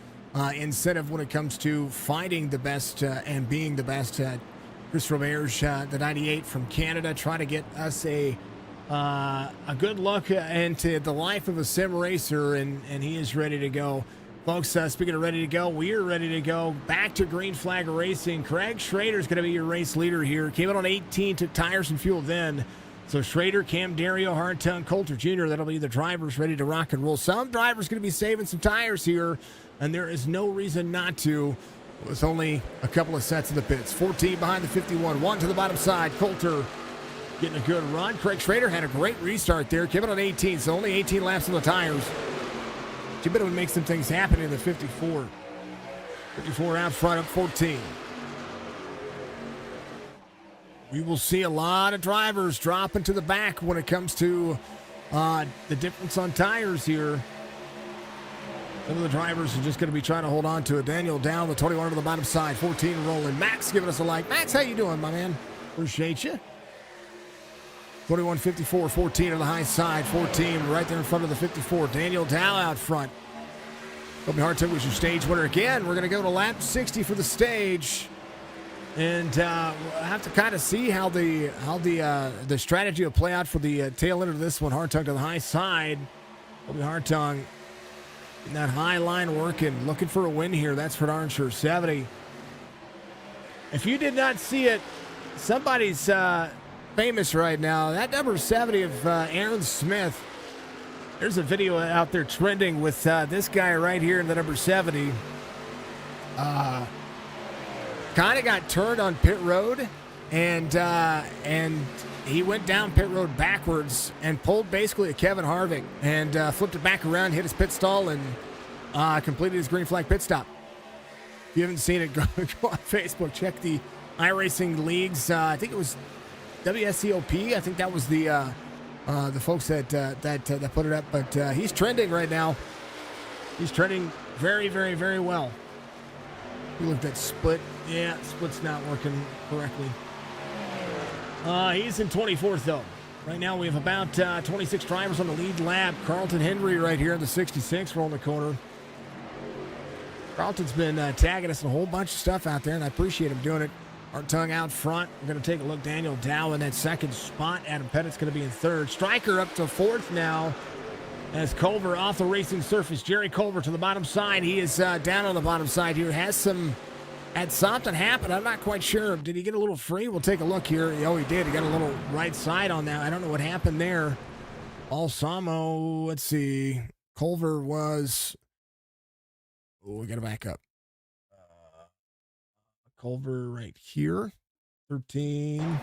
incentive when it comes to finding the best and being the best. Chris Roberge, the 98 from Canada, trying to get us a good look into the life of a sim racer, and he is ready to go. Folks, speaking of ready to go, we are ready to go. Back to Green Flag Racing. Craig Schrader is going to be your race leader here. Came out on 18, took tires and fuel then. So Schrader, Cam Dario, Hardtongue, Coulter Jr., that'll be the drivers ready to rock and roll. Some drivers going to be saving some tires here, and there is no reason not to. It was only a couple of sets in the pits. 14 behind the 51, 1 to the bottom side. Coulter getting a good run. Craig Schrader had a great restart there. Came in on 18, so only 18 laps on the tires. Jimmy would make some things happen in the 54. 54 out front of 14. We will see a lot of drivers drop into the back when it comes to the difference on tires here. Some of the drivers are just going to be trying to hold on to it. Daniel down the 21 to the bottom side. 14 rolling. Max giving us a like. Max, how you doing, my man? Appreciate you. 21.54, 14 on the high side. 14 right there in front of the 54. Daniel Dow out front. Kobe Hartung was your stage winner again. We're going to go to lap 60 for the stage. And we'll have to kind of see how the strategy will play out for the tail end of this one. Hartung to the high side. Kobe Hartung in that high line working, looking for a win here. That's for darn sure. 70. If you did not see it, somebody's famous right now. That number 70 of Aaron Smith. There's a video out there trending with this guy right here in the number 70. Kind of got turned on pit road, and he went down pit road backwards and pulled basically a Kevin Harvick and flipped it back around, hit his pit stall, and completed his green flag pit stop. If you haven't seen it, go on Facebook, check the iRacing leagues. I think it was WSCOP. I think that was the folks that put it up. But he's trending right now. He's trending very, very, very well. You looked at split. Yeah, split's not working correctly. He's in 24th, though. Right now we have about 26 drivers on the lead lap. Carlton Henry right here in the 66 rolling the corner. Carlton's been tagging us in a whole bunch of stuff out there, and I appreciate him doing it. Hartung out front. We're going to take a look. Daniel Dow in that second spot. Adam Pettit's going to be in third. Stryker up to fourth now as Culver off the racing surface. Jerry Culver to the bottom side. He is down on the bottom side here. Had something happen. I'm not quite sure. Did he get a little free? We'll take a look here. Oh, he did. He got a little right side on that. I don't know what happened there. Balsamo, let's see. Culver was... Oh, we got to back up. Culver right here. 13.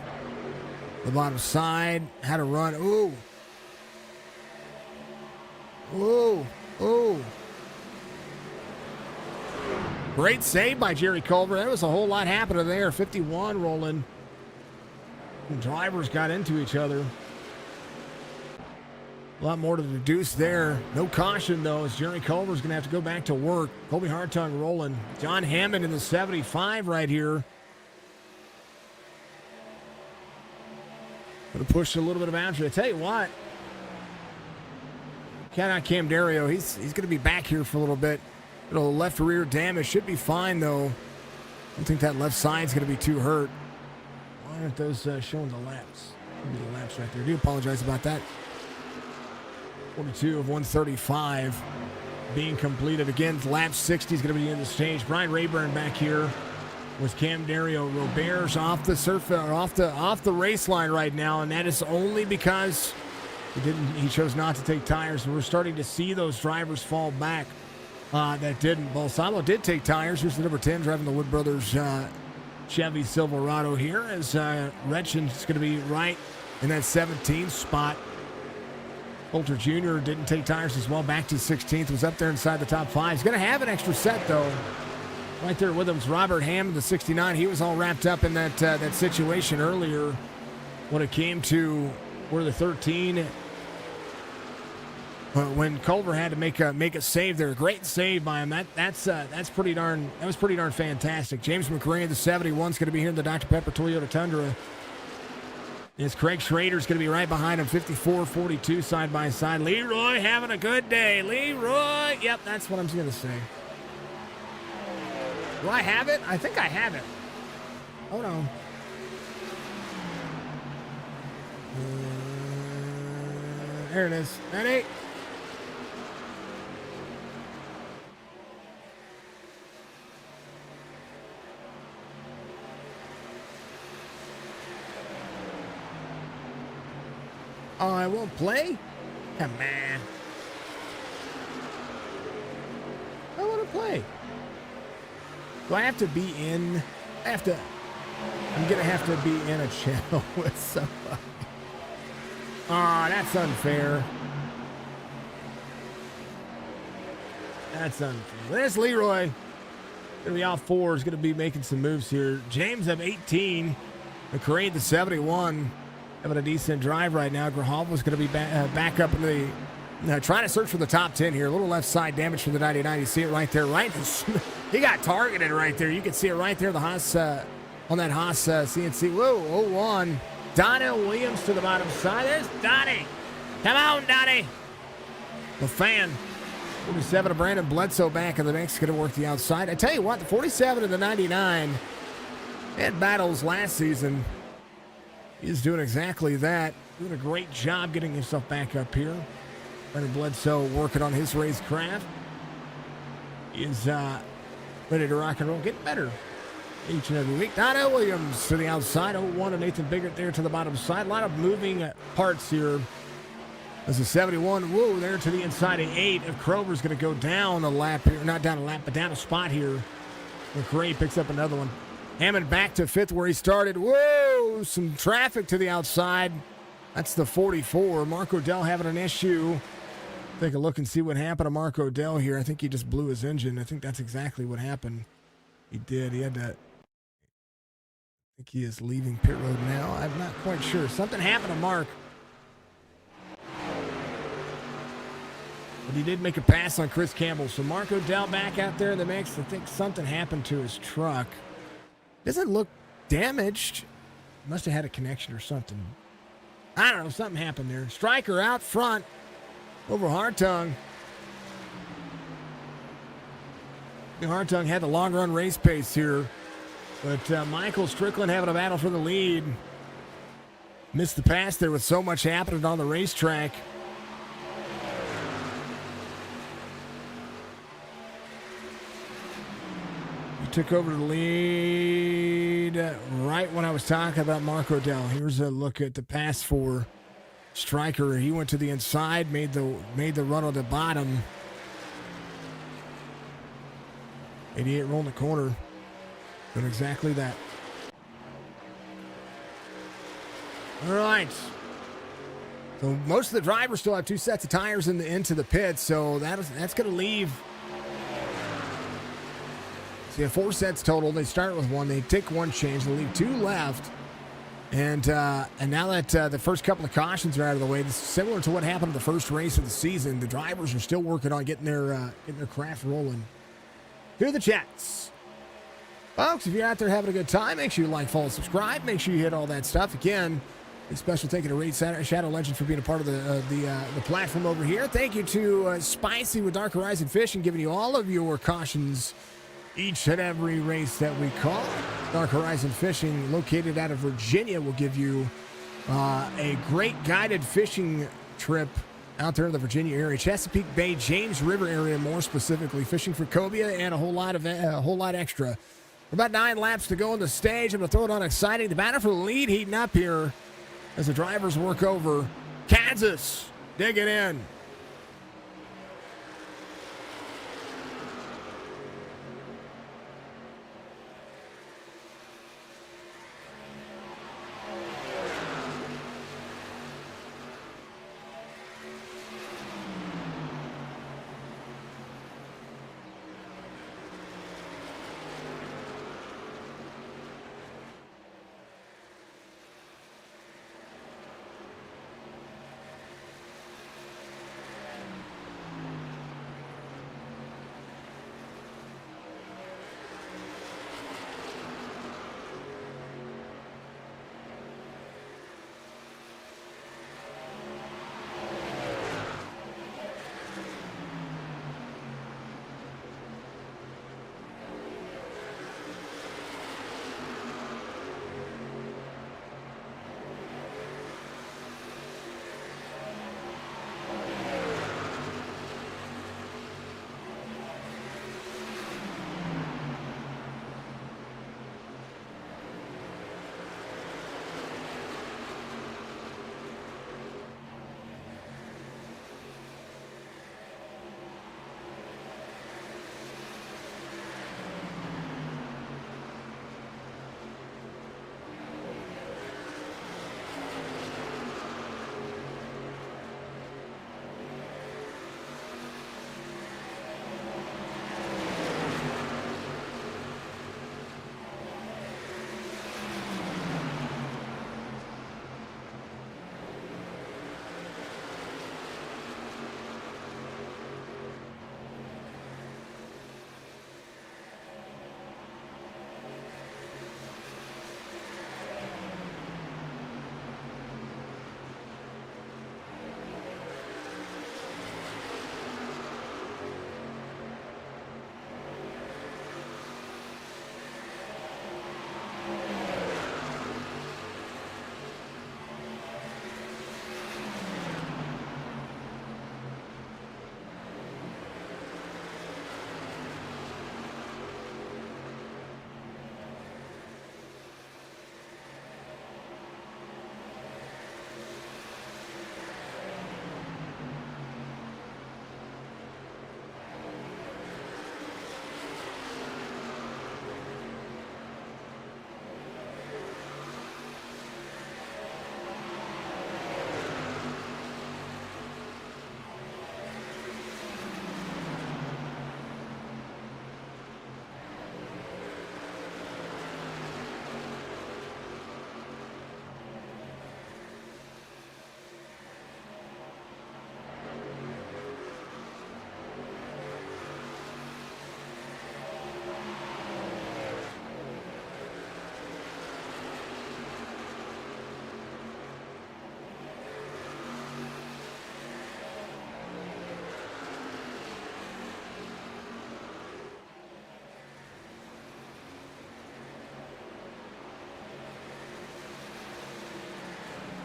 The bottom side. Had a run. Ooh. Ooh. Ooh. Great save by Jerry Culver. There was a whole lot happening there. 51 rolling. The drivers got into each other. A lot more to deduce there. No caution, though, as Jerry Culver's going to have to go back to work. Kobe Hartung rolling. John Hammond in the 75 right here. Going to push a little bit of boundary. I tell you what. Cam Dario, he's going to be back here for a little bit. Little left rear damage. Should be fine, though. I don't think that left side's going to be too hurt. Why aren't those showing the laps? Maybe the laps right there. I do apologize about that. 42 of 135 being completed. Again, lap 60 is going to be in the stage. Brian Rayburn back here with Cam Dario. Roberge off the surface, or off the race line right now, and that is only because he chose not to take tires. And we're starting to see those drivers fall back that didn't. Balsamo did take tires. Here's the number 10 driving the Wood Brothers Chevy Silverado here, as Retchen's going to be right in that 17th spot. Coulter Jr. didn't take tires as well. Back to 16th. Was up there inside the top 5. He's going to have an extra set, though. Right there with him is Robert Hammond, the 69. He was all wrapped up in that situation earlier when it came to where the 13. When Culver had to make a save there. Great save by him. That was pretty darn fantastic. James McRae, the 71, is going to be here in the Dr. Pepper Toyota Tundra. As Craig Schrader's going to be right behind him, 54-42 side by side. Leroy having a good day. Leroy. Yep, that's what I'm going to say. Do I have it? I think I have it. Hold on. There it is. Ready? Oh, I won't play? Come on. I want to play. Do I have to be in? I'm going to have to be in a channel with somebody. Aw, that's unfair. That's unfair. There's Leroy. Gonna be off 4. Is gonna be making some moves here. James up 18. McCrane the 71. Having a decent drive right now. Grijalva's gonna be back up in the trying to search for the top 10 here. A little left side damage from the 99. You see it right there, right? He got targeted right there. You can see it right there. The Haas on that Haas CNC. Whoa, 0-1. Donnell Williams to the bottom side. There's Donnie. Come on, Donnie. The fan. 47 of Brandon Bledsoe back in the mix. Going to work the outside. I tell you what, the 47 and the 99 had battles last season. He's doing exactly that. Doing a great job getting himself back up here. Brandon Bledsoe working on his racecraft. He is ready to rock and roll. Getting better each and every week. Donnell Williams to the outside. 0-1 and Nathan Biggert there to the bottom side. A lot of moving parts here. As a 71, whoa, there to the inside of 8. If Kroger's going to go down a lap here, not down a lap, but down a spot here. McRae picks up another one. Hammond back to 5th where he started. Whoa, some traffic to the outside. That's the 44. Mark Odell having an issue. Take a look and see what happened to Mark Odell here. I think he just blew his engine. I think that's exactly what happened. He did. He had to. I think he is leaving pit road now. I'm not quite sure. Something happened to Mark. But he did make a pass on Chris Campbell. So Mark Odell back out there in the mix. I think something happened to his truck. Doesn't look damaged. Must have had a connection or something. I don't know. Something happened there. Striker out front over Hartung. Hartung had the long run race pace here. But Michael Strickland having a battle for the lead. Missed the pass there with so much happening on the racetrack. Took over the lead right when I was talking about Mark Odell. Here's a look at the pass for Stryker. He went to the inside, made the run on the bottom. 88 rolling the corner. Doing exactly that. All right. So most of the drivers still have 2 sets of tires into the pit, so that's going to leave. So you have 4 sets total. They start with 1. They take 1 change. They leave 2 left. And now that the first couple of cautions are out of the way, this is similar to what happened in the first race of the season. The drivers are still working on getting their craft rolling. Through the chats. Folks, if you're out there having a good time, make sure you like, follow, subscribe. Make sure you hit all that stuff. Again, a special thank you to Raid Shadow Legend for being a part of the platform over here. Thank you to Spicy with Dark Horizon Fishing, giving you all of your cautions each and every race that we call. Dark Horizon Fishing, located out of Virginia, will give you a great guided fishing trip out there in the Virginia area, Chesapeake Bay, James River area, more specifically, fishing for cobia and a whole lot extra. About 9 laps to go on the stage. I'm going to throw it on exciting. The battle for the lead heating up here as the drivers work over. Kansas digging in.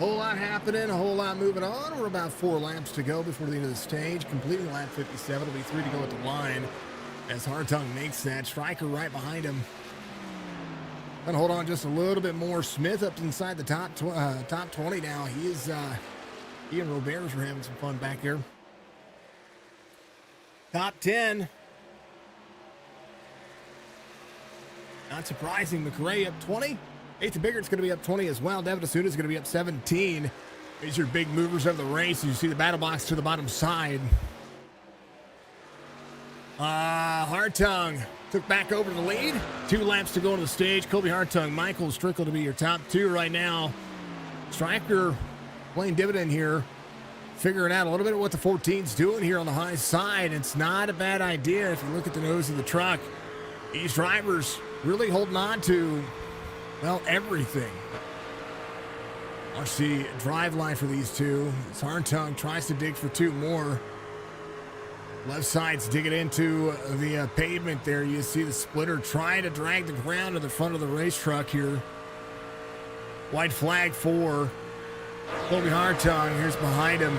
Whole lot happening, a whole lot moving on. We're about 4 laps to go before the end of the stage. Completing lap 57. It'll be 3 to go at the line as Hartung makes that. Striker right behind him. Gonna hold on just a little bit more. Smith up inside the top 20 now. He and Roberge are having some fun back here. Top 10. Not surprising. McRae up 20. Nathan Biggart's going to be up 20 as well. Devin Asuda is going to be up 17. These are big movers of the race. You see the battle box to the bottom side. Hartung took back over the lead. 2 laps to go on the stage. Kobe Hartung, Michael Strickle to be your top 2 right now. Striker playing dividend here. Figuring out a little bit of what the 14's doing here on the high side. It's not a bad idea if you look at the nose of the truck. These drivers really holding on to, well, everything. Watch the drive line for these two. As Hartung tries to dig for 2 more. Left side's digging into the pavement there. You see the splitter trying to drag the ground to the front of the race truck here. White flag for Kobe Hartung. Here's behind him.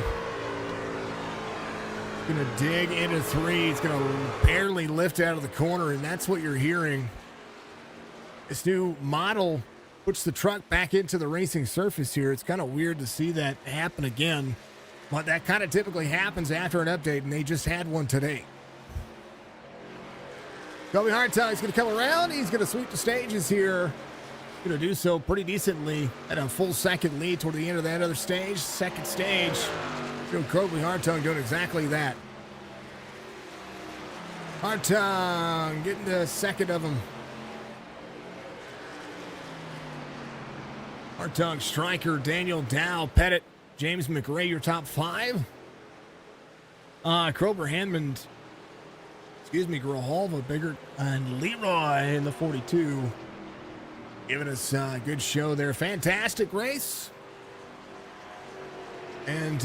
Gonna dig into 3. He's gonna barely lift out of the corner, and that's what you're hearing. This new model puts the truck back into the racing surface here. It's kind of weird to see that happen again, but that kind of typically happens after an update, and they just had one today. Kobe Hartung is going to come around. He's going to sweep the stages here. Going to do so pretty decently at a full second lead toward the end of that other stage. Second stage. So Kobe Hartung doing exactly that. Hartung getting the second of them. Hartung, Striker, Daniel Dow, Pettit, James McRae, your top 5. Krober, Hammond, Grijalva, Biggart, and Leroy in the 42. Giving us a good show there. Fantastic race. And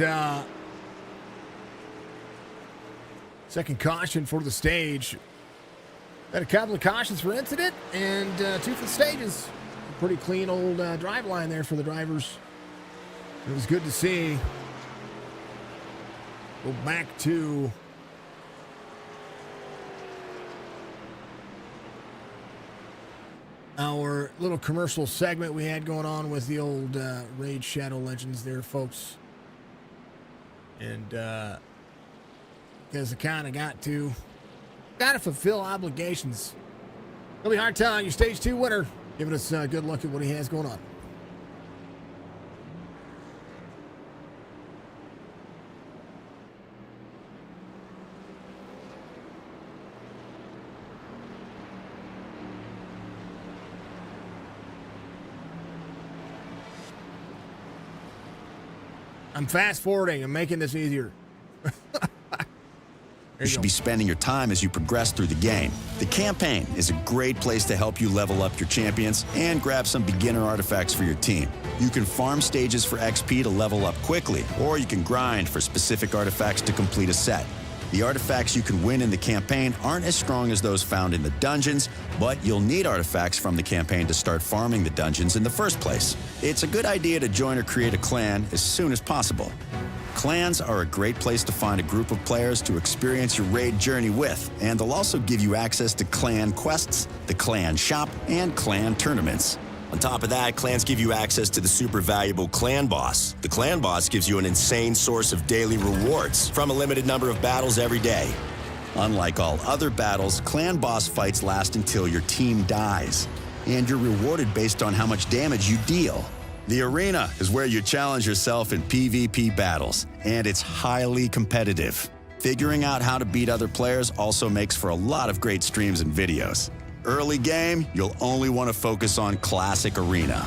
second caution for the stage. Got a couple of cautions for incident and 2 for the stages. Pretty clean old drive line there for the drivers. It was good to see. Go back to our little commercial segment we had going on with the old Raid Shadow Legends there, folks. And because I kind of got to fulfill obligations. It'll be Hartung, your stage 2 winner. Giving us a good look at what he has going on. I'm fast forwarding. I'm making this easier. You should be spending your time as you progress through the game. The campaign is a great place to help you level up your champions and grab some beginner artifacts for your team. You can farm stages for XP to level up quickly, or you can grind for specific artifacts to complete a set. The artifacts you can win in the campaign aren't as strong as those found in the dungeons, but you'll need artifacts from the campaign to start farming the dungeons in the first place. It's a good idea to join or create a clan as soon as possible. Clans are a great place to find a group of players to experience your raid journey with, and they'll also give you access to clan quests, the clan shop, and clan tournaments. On top of that, clans give you access to the super valuable Clan Boss. The Clan Boss gives you an insane source of daily rewards from a limited number of battles every day. Unlike all other battles, Clan Boss fights last until your team dies, and you're rewarded based on how much damage you deal. The arena is where you challenge yourself in PvP battles, and it's highly competitive. Figuring out how to beat other players also makes for a lot of great streams and videos. Early game, you'll only want to focus on Classic Arena.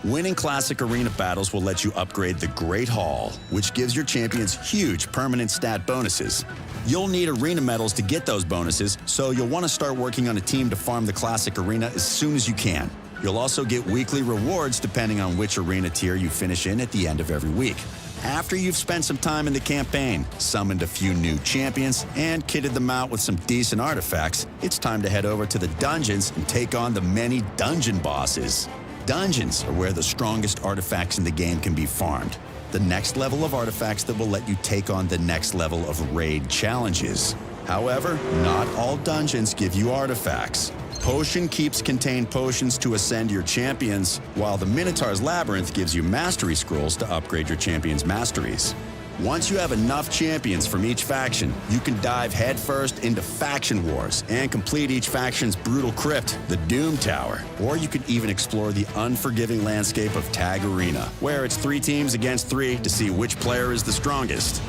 Winning Classic Arena battles will let you upgrade the Great Hall, which gives your champions huge permanent stat bonuses. You'll need arena medals to get those bonuses, so you'll want to start working on a team to farm the Classic Arena as soon as you can. You'll also get weekly rewards depending on which arena tier you finish in at the end of every week. After you've spent some time in the campaign, summoned a few new champions, and kitted them out with some decent artifacts, it's time to head over to the dungeons and take on the many dungeon bosses. dungeons are where the strongest artifacts in the game can be farmed. The next level of artifacts that will let you take on the next level of raid challenges. However, not all dungeons give you artifacts. Potion Keeps contain potions to ascend your champions, while the Minotaur's Labyrinth gives you mastery scrolls to upgrade your champion's masteries. Once you have enough champions from each faction, you can dive headfirst into faction wars and complete each faction's brutal crypt, the Doom Tower. Or you could even explore the unforgiving landscape of Tag Arena, where it's 3 teams against 3 to see which player is the strongest.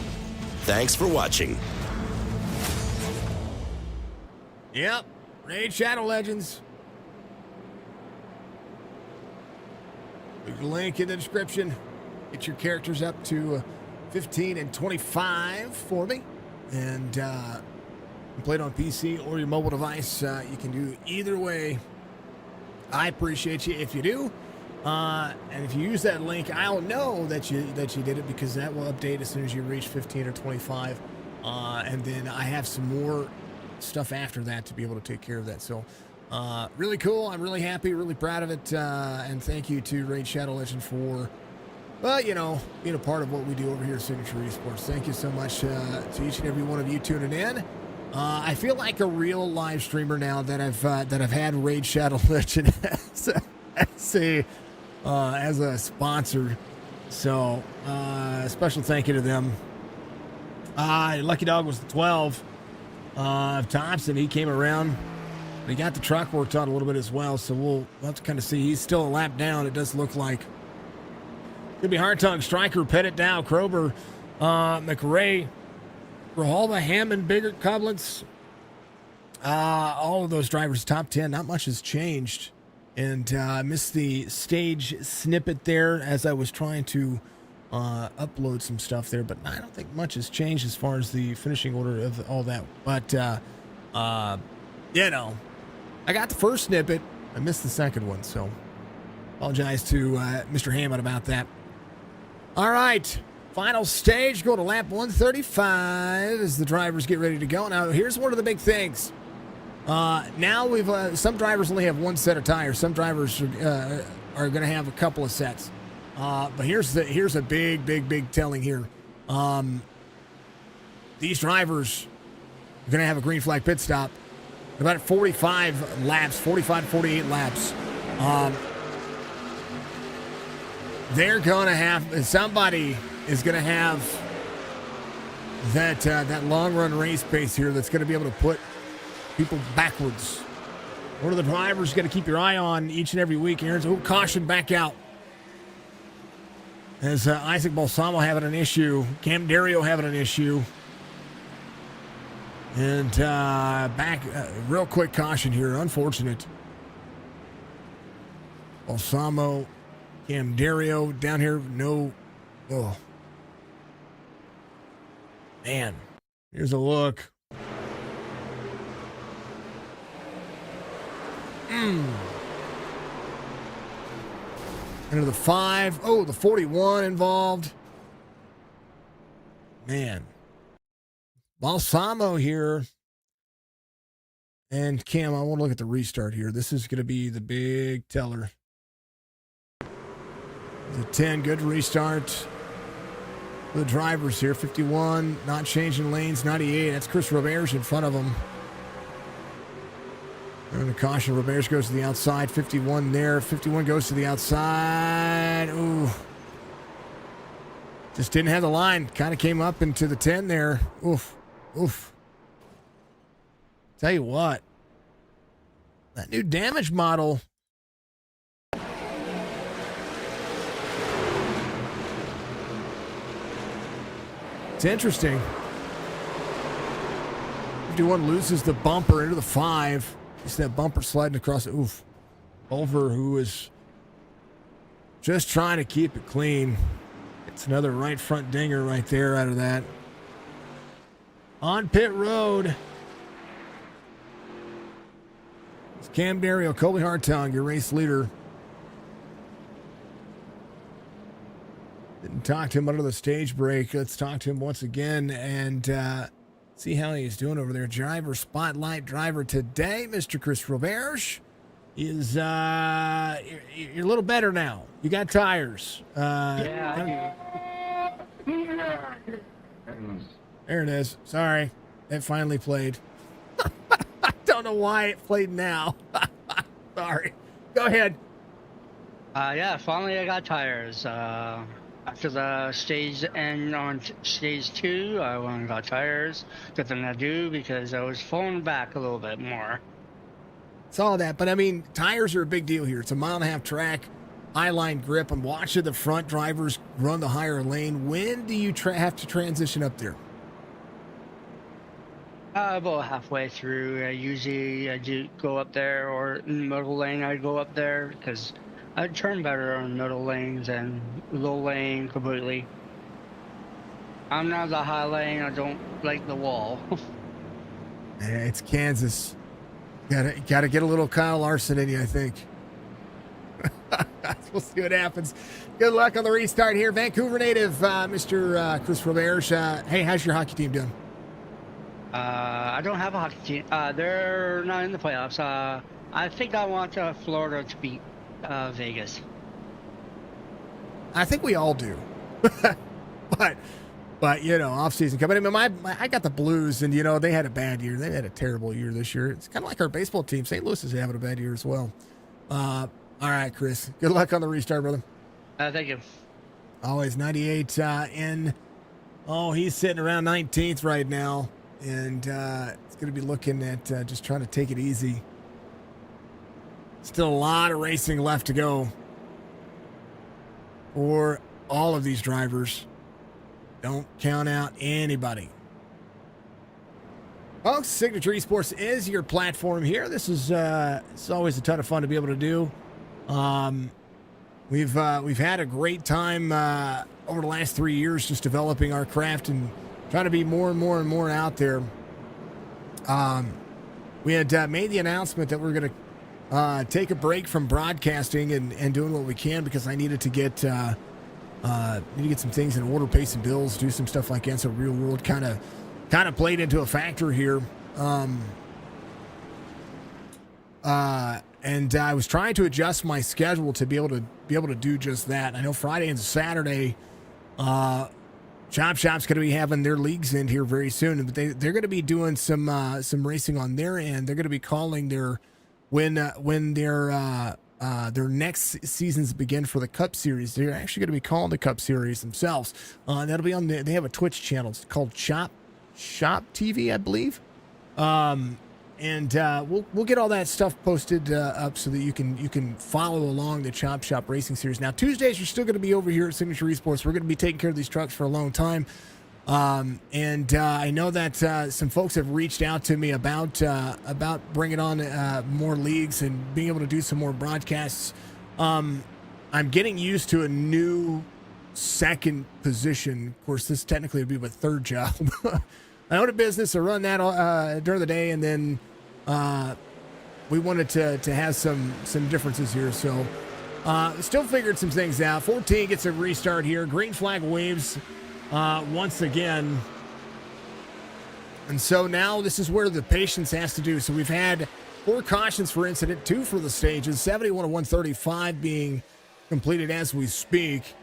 Thanks for watching. Yep. Raid Shadow Legends. Leave the link in the description. Get your characters up to 15 and 25 for me. And play it on PC or your mobile device. You can do either way. I appreciate you if you do. And if you use that link, I'll know that you did it, because that will update as soon as you reach 15 or 25. And then I have some more stuff after that to be able to take care of that. So really cool. I'm really happy, really proud of it. And thank you to Raid Shadow Legend for, well, you know, being a part of what we do over here at Signature Esports. Thank you so much to each and every one of you tuning in. I feel like a real live streamer now that I've had Raid Shadow Legend as a sponsor. So special thank you to them. Lucky Dog was the 12 of Thompson. He came around. He got the truck worked on a little bit as well. So we'll have to kind of see. He's still a lap down. It does look like. Could be Hard Tongue, Stryker, Pettit, Dow, Krober, McRae, Rahalva, Hammond, Biggert, Coblentz. All of those drivers, top 10. Not much has changed. And I missed the stage snippet there as I was trying to upload some stuff there. But I don't think much has changed as far as the finishing order of all that. But, you know, I got the first snippet. I missed the second one. So apologize to Mr. Hammond about that. All right. Final stage, go to lap 135 as the drivers get ready to go. Now, here's one of the big things. Now we've some drivers only have one set of tires. Some drivers are going to have a couple of sets. But here's a big telling here. These drivers are going to have a green flag pit stop about 45 laps, 45 to 48 laps. They're going to have, somebody is going to have that long run race pace here that's going to be able to put people backwards. One of the drivers you got to keep your eye on each and every week. Aaron's caution back out. As Isaac Balsamo having an issue, Cam Dario having an issue. And back, real quick caution here, unfortunate. Balsamo, Cam Dario down here, no, oh. Man, here's a look. Into the 5. Oh, the 41 involved. Man. Balsamo here. And Cam, I want to look at the restart here. This is going to be the big teller. The 10, good restart. The drivers here, 51, not changing lanes, 98. That's Chris Roberge in front of him. And the caution, Roberge goes to the outside, 51 there. 51 goes to the outside. Ooh. Just didn't have the line. Kind of came up into the 10 there. Oof. Oof. Tell you what. That new damage model. It's interesting. 51 loses the bumper into the 5. You see that bumper sliding across. Oof. Ulver, who is just trying to keep it clean. It's another right front dinger right there out of that. On pit road. It's Cam Dario, Colby Hartung, your race leader. Didn't talk to him under the stage break. Let's talk to him once again and see how he's doing over there. Driver spotlight driver today, Mr. Chris Roberge. is you're a little better now. You got tires. Yeah, There it is. Sorry, it finally played. I don't know why it played now. Sorry. Go ahead. yeah, finally I got tires. After the stage end on stage 2, I went and got tires. Good thing I do because I was falling back a little bit more. Saw that, but I mean, tires are a big deal here. It's a 1.5 mile track, high-line grip. I'm watching the front drivers run the higher lane. When do you have to transition up there? About halfway through. Usually I do go up there, or in the middle lane I go up there because I turn better on middle lanes and low lane completely. I'm not the high lane. I don't like the wall. It's Kansas. Gotta get a little Kyle Larson in you, I think. We'll see what happens. Good luck on the restart here. Vancouver native, Mr. Chris Roberge. Hey, how's your hockey team doing? I don't have a hockey team. They're not in the playoffs. I think I want Florida to beat Vegas. I think we all do. But you know, off season coming. I mean, I got the Blues, and you know they had a bad year. They had a terrible year this year. It's kind of like our baseball team. St. Louis is having a bad year as well. All right, Chris. Good luck on the restart, brother. Thank you. Always 98 in. Oh, he's sitting around 19th right now, and it's going to be looking at just trying to take it easy. Still a lot of racing left to go for all of these drivers. Don't count out anybody. Folks, Signature Esports is your platform here. This is it's always a ton of fun to be able to do. We've had a great time over the last 3 years just developing our craft and trying to be more and more and more out there. We had made the announcement that we're going to take a break from broadcasting and doing what we can because I needed to get some things in order, pay some bills, do some stuff like that. So real world kind of played into a factor here. And I was trying to adjust my schedule to be able to do just that. I know Friday and Saturday, Chop Shop's going to be having their leagues in here very soon, but they're going to be doing some racing on their end. They're going to be calling their when their next seasons begin for the Cup Series. They're actually going to be calling the Cup Series themselves. That'll be on they have a Twitch channel. It's called Shop TV, I believe. And we'll get all that stuff posted up so that you can follow along the Chop Shop Racing Series. Now, Tuesdays are still going to be over here at Signature Esports. We're going to be taking care of these trucks for a long time. And I know that some folks have reached out to me about bringing on more leagues and being able to do some more broadcasts. I'm getting used to a new second position. Of course, this technically would be my third job. I own a business. I run that during the day, and then we wanted to have some differences here. So still figured some things out. 14 gets a restart here. Green flag waves once again. And so now this is where the patience has to do. So we've had 4 cautions for incident, 2 for the stages, 71 to 135 being completed as we speak.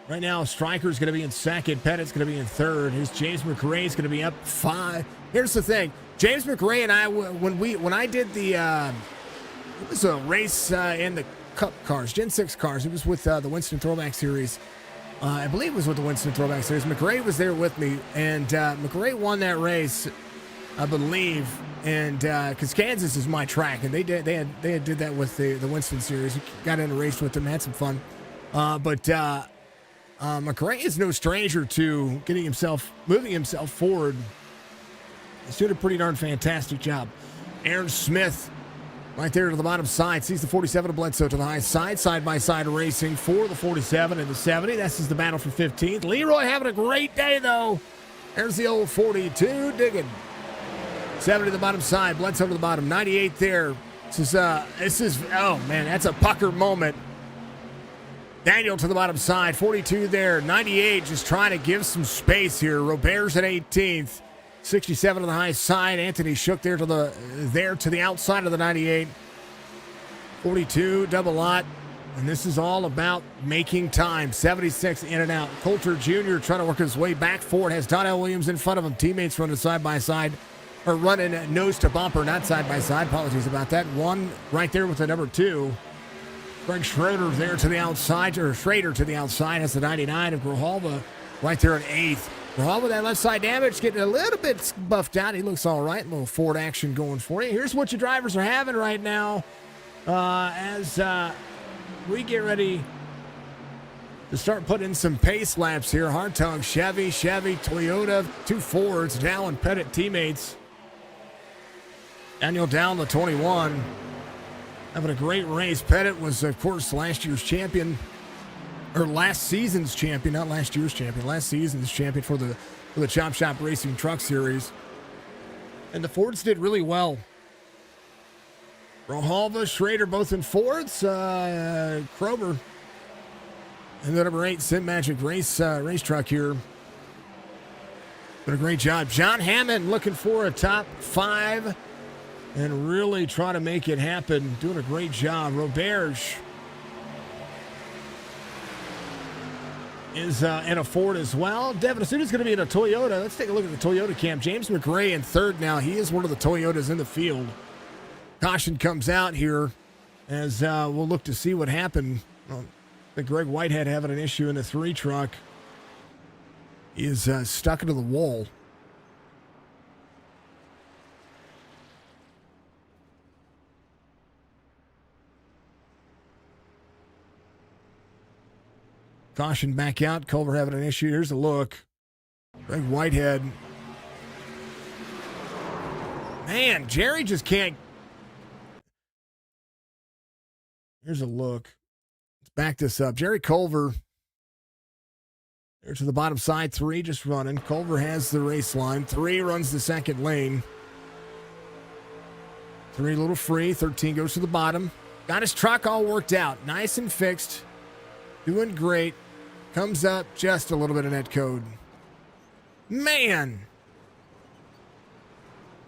Right now, Stryker's going to be in second. Pettit's going to be in third. Here's James McRae is going to be up 5. Here's the thing. James McRae and I, when I did the, it was a race in the Cup cars, Gen 6 cars. It was with the Winston Throwback Series. I believe it was with the Winston Throwback Series. McRae was there with me, and McRae won that race, I believe. And because Kansas is my track, and they did that with the Winston Series. Got in a race with them, had some fun. But McRae is no stranger to moving himself forward. He's doing a pretty darn fantastic job. Aaron Smith, right there to the bottom side, sees the 47 of Bledsoe to the high side by side racing for the 47 and the 70. This is the battle for 15th. Leroy having a great day though. There's the old 42 digging. 70 to the bottom side, Bledsoe to the bottom, 98 there. This is oh man, that's a pucker moment. Daniel to the bottom side, 42 there, 98 just trying to give some space here. Roberge at 18th, 67 to the high side. Anthony Shook there to the outside of the 98. 42, double lot. And this is all about making time. 76 in and out. Coulter Jr. trying to work his way back forward. Has Donnell Williams in front of him. Teammates running side by side. Or running nose to bumper, not side by side. Apologies about that. One right there with the number 2. Greg Schrader there to the outside. Or Schrader to the outside. Has the 99 of Grijalva right there in 8th. Grijalva, that left side damage, getting a little bit buffed out. He looks all right. A little forward action going for you. Here's what your drivers are having right now. As we get ready to start putting in some pace laps here. Hartog, Chevy, Toyota, 2 Fords, Dow and Pettit teammates. Daniel Dow, the 21, having a great race. Pettit was, of course, last year's champion, or last season's champion, not last year's champion, last season's champion for the Chop Shop Racing Truck Series. And the Fords did really well. Grijalva, Schrader, both in Fords. Krober and the number 8 Sim Magic race truck here. Did a great job. John Hammond looking for a top 5 and really trying to make it happen. Doing a great job. Roberge is in a Ford as well. Devin Asuda's going to be in a Toyota. Let's take a look at the Toyota camp. James McRae in 3rd now. He is one of the Toyotas in the field. Caution comes out here as we'll look to see what happened. The Greg Whitehead having an issue in the 3 truck. He is stuck into the wall. Caution back out. Culver having an issue. Here's a look. Greg Whitehead. Man, Jerry just can't. Here's a look. Let's back this up. Jerry Culver. There to the bottom side. 3 just running. Culver has the race line. 3 runs the second lane. 3 a little free. 13 goes to the bottom. Got his truck all worked out. Nice and fixed. Doing great. Comes up just a little bit of net code. Man.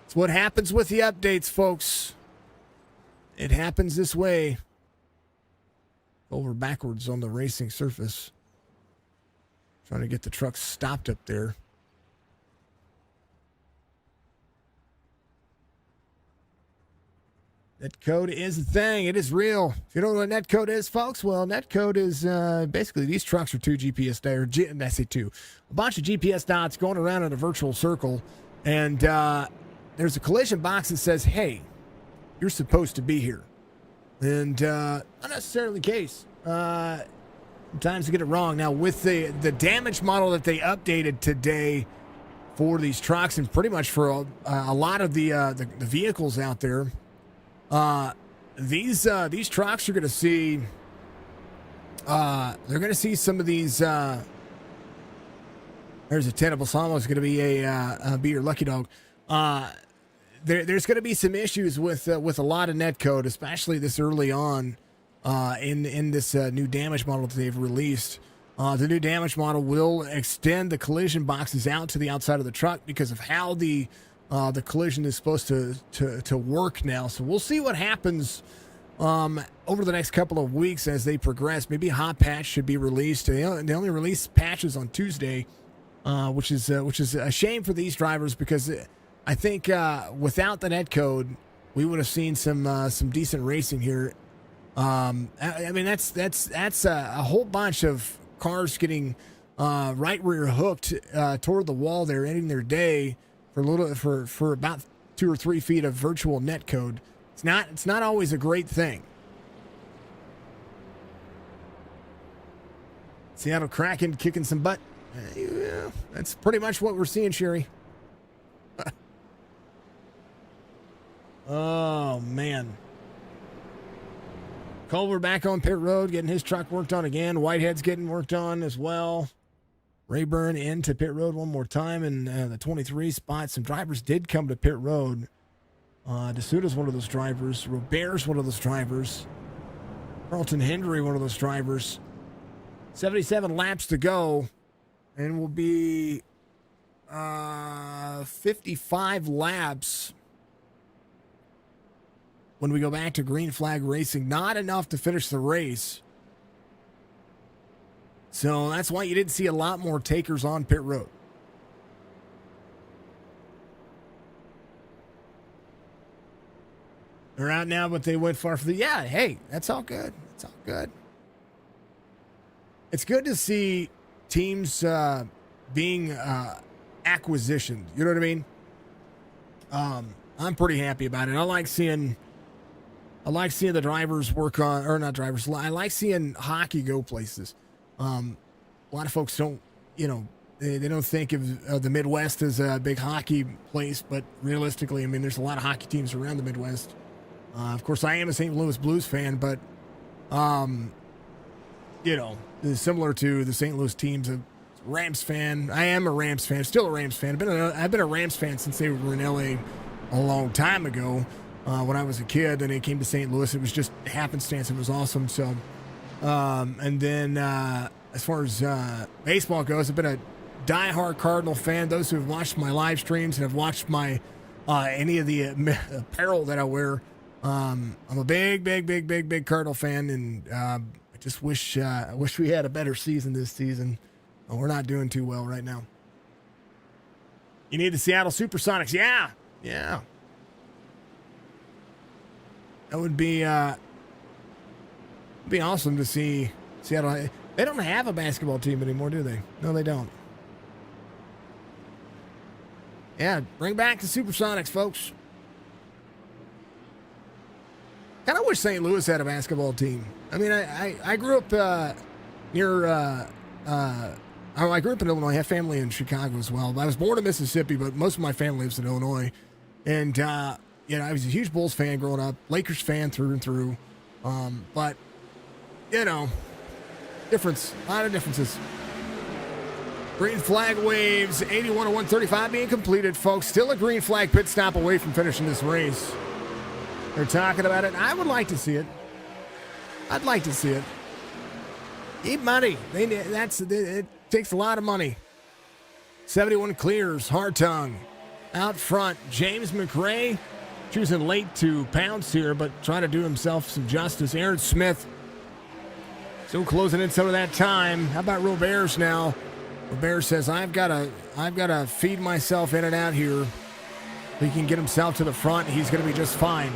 It's what happens with the updates, folks. It happens this way. Over backwards on the racing surface. Trying to get the truck stopped up there. Netcode is a thing. It is real. If you don't know what netcode is, folks, well, netcode is basically these trucks are 2 GPS dots. I say 2. A bunch of GPS dots going around in a virtual circle. And there's a collision box that says, hey, you're supposed to be here. And not necessarily the case. Sometimes you get it wrong. Now, with the damage model that they updated today for these trucks and pretty much for a lot of the vehicles out there, these trucks are going to see they're going to see some of these. There's a 10 of Balsamo. It's going to be a be your lucky dog. There's going to be some issues with a lot of netcode, especially this early on in this new damage model that they've released. The new damage model will extend the collision boxes out to the outside of the truck because of how the collision is supposed to work now. So we'll see what happens over the next couple of weeks as they progress. Maybe a hot patch should be released. They only release patches on Tuesday, which is a shame for these drivers because I think without the netcode, we would have seen some decent racing here. I mean, that's a whole bunch of cars getting right rear hooked toward the wall there, ending their day for about 2 or 3 feet of virtual netcode. It's not always a great thing. Seattle Kraken kicking some butt. Yeah, that's pretty much what we're seeing, Sherry. Oh, man. Culver back on pit road, getting his truck worked on again. Whitehead's getting worked on as well. Rayburn into pit road one more time in the 23 spot. Some drivers did come to pit road. D'Souda's one of those drivers. Robert's one of those drivers. Carlton Hendry, one of those drivers. 77 laps to go. And will be 55 laps. when we go back to green flag racing. Not enough to finish the race. So that's why you didn't see a lot more takers on pit road. They're out now, but they went far for the... Yeah, hey, that's all good. It's all good. It's good to see teams being acquisitioned. You know what I mean? I'm pretty happy about it. I like seeing the drivers work on... Or not drivers. I like seeing hockey go places. A lot of folks don't, they don't think of the Midwest as a big hockey place, but realistically, I mean, there's a lot of hockey teams around the Midwest. Of course, I am a St. Louis Blues fan, but, similar to the St. Louis teams, a Rams fan. I am a Rams fan, still a Rams fan. I've been a Rams fan since they were in LA a long time ago. When I was a kid, and it came to St. Louis, it was just happenstance. It was awesome. So, and then as far as baseball goes, I've been a diehard Cardinal fan. Those who have watched my live streams and have watched my any of the apparel that I wear, I'm a big Cardinal fan, and I just wish we had a better season this season. We're not doing too well right now. You need the Seattle Supersonics, yeah. That would be awesome to see Seattle. They don't have a basketball team anymore, do they? No, they don't. Yeah, bring back the Supersonics, folks. Kind of wish St. Louis had a basketball team. I mean, I grew up near. I grew up in Illinois. I have family in Chicago as well. I was born in Mississippi, but most of my family lives in Illinois. And I was a huge Bulls fan growing up, Lakers fan through and through. But difference, a lot of differences. Green flag waves, 81 to 135 being completed, folks. Still a green flag pit stop away from finishing this race. They're talking about it. I would like to see it. I'd like to see it. Need money. It takes a lot of money. 71 clears, Hartung. Out front, James McRae choosing late to pounce here, but trying to do himself some justice. Aaron Smith still closing in some of that time. How about Roberge now? Roberge says, I've got to feed myself in and out here. If he can get himself to the front, he's going to be just fine.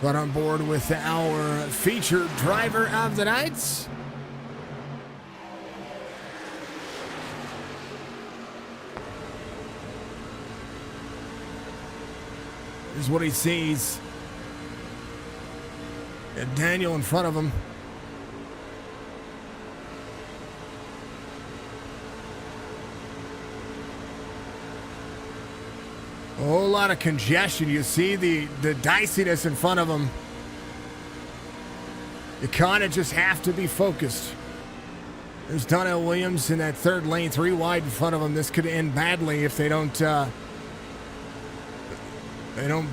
But on board with our featured driver of the night. Here's what he sees. And Daniel in front of him. A whole lot of congestion. You see the diciness in front of him. You kind of just have to be focused. There's Donnell Williams in that third lane, 3 wide in front of him. This could end badly if they don't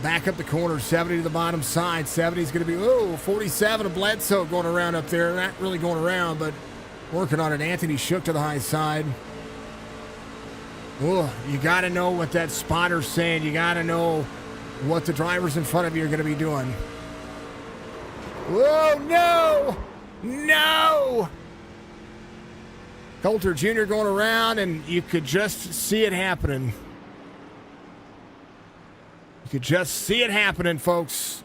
back up the corner. 70 to the bottom side. 70's going to be, 47 of Bledsoe going around up there. Not really going around, but working on it. Anthony Shook to the high side. Oh, you got to know what that spotter's saying. You got to know what the drivers in front of you are going to be doing. Whoa, no! No! Coulter Jr. going around, and you could just see it happening. You could just see it happening, folks.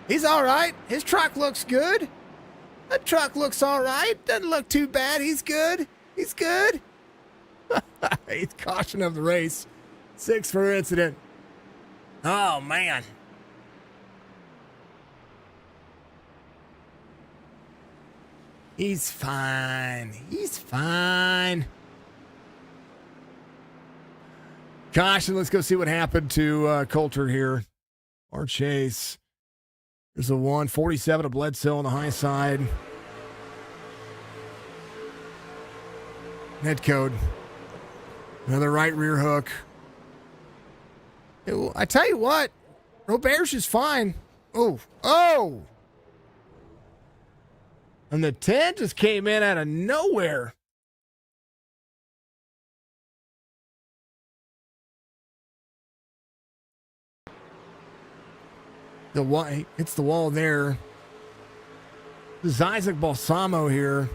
He's all right. His truck looks good. That truck looks all right. Doesn't look too bad. He's good. He's good. 8th caution of the race. 6th for incident. Oh, man. He's fine. He's fine. Caution. Let's go see what happened to Coulter here. Or Chase. There's a 147 of Bledsoe on the high side. Net code. Another right rear hook. I tell you what, Roberge is fine. Oh! And the 10 just came in out of nowhere. hits the wall there. This is Isaac Balsamo here.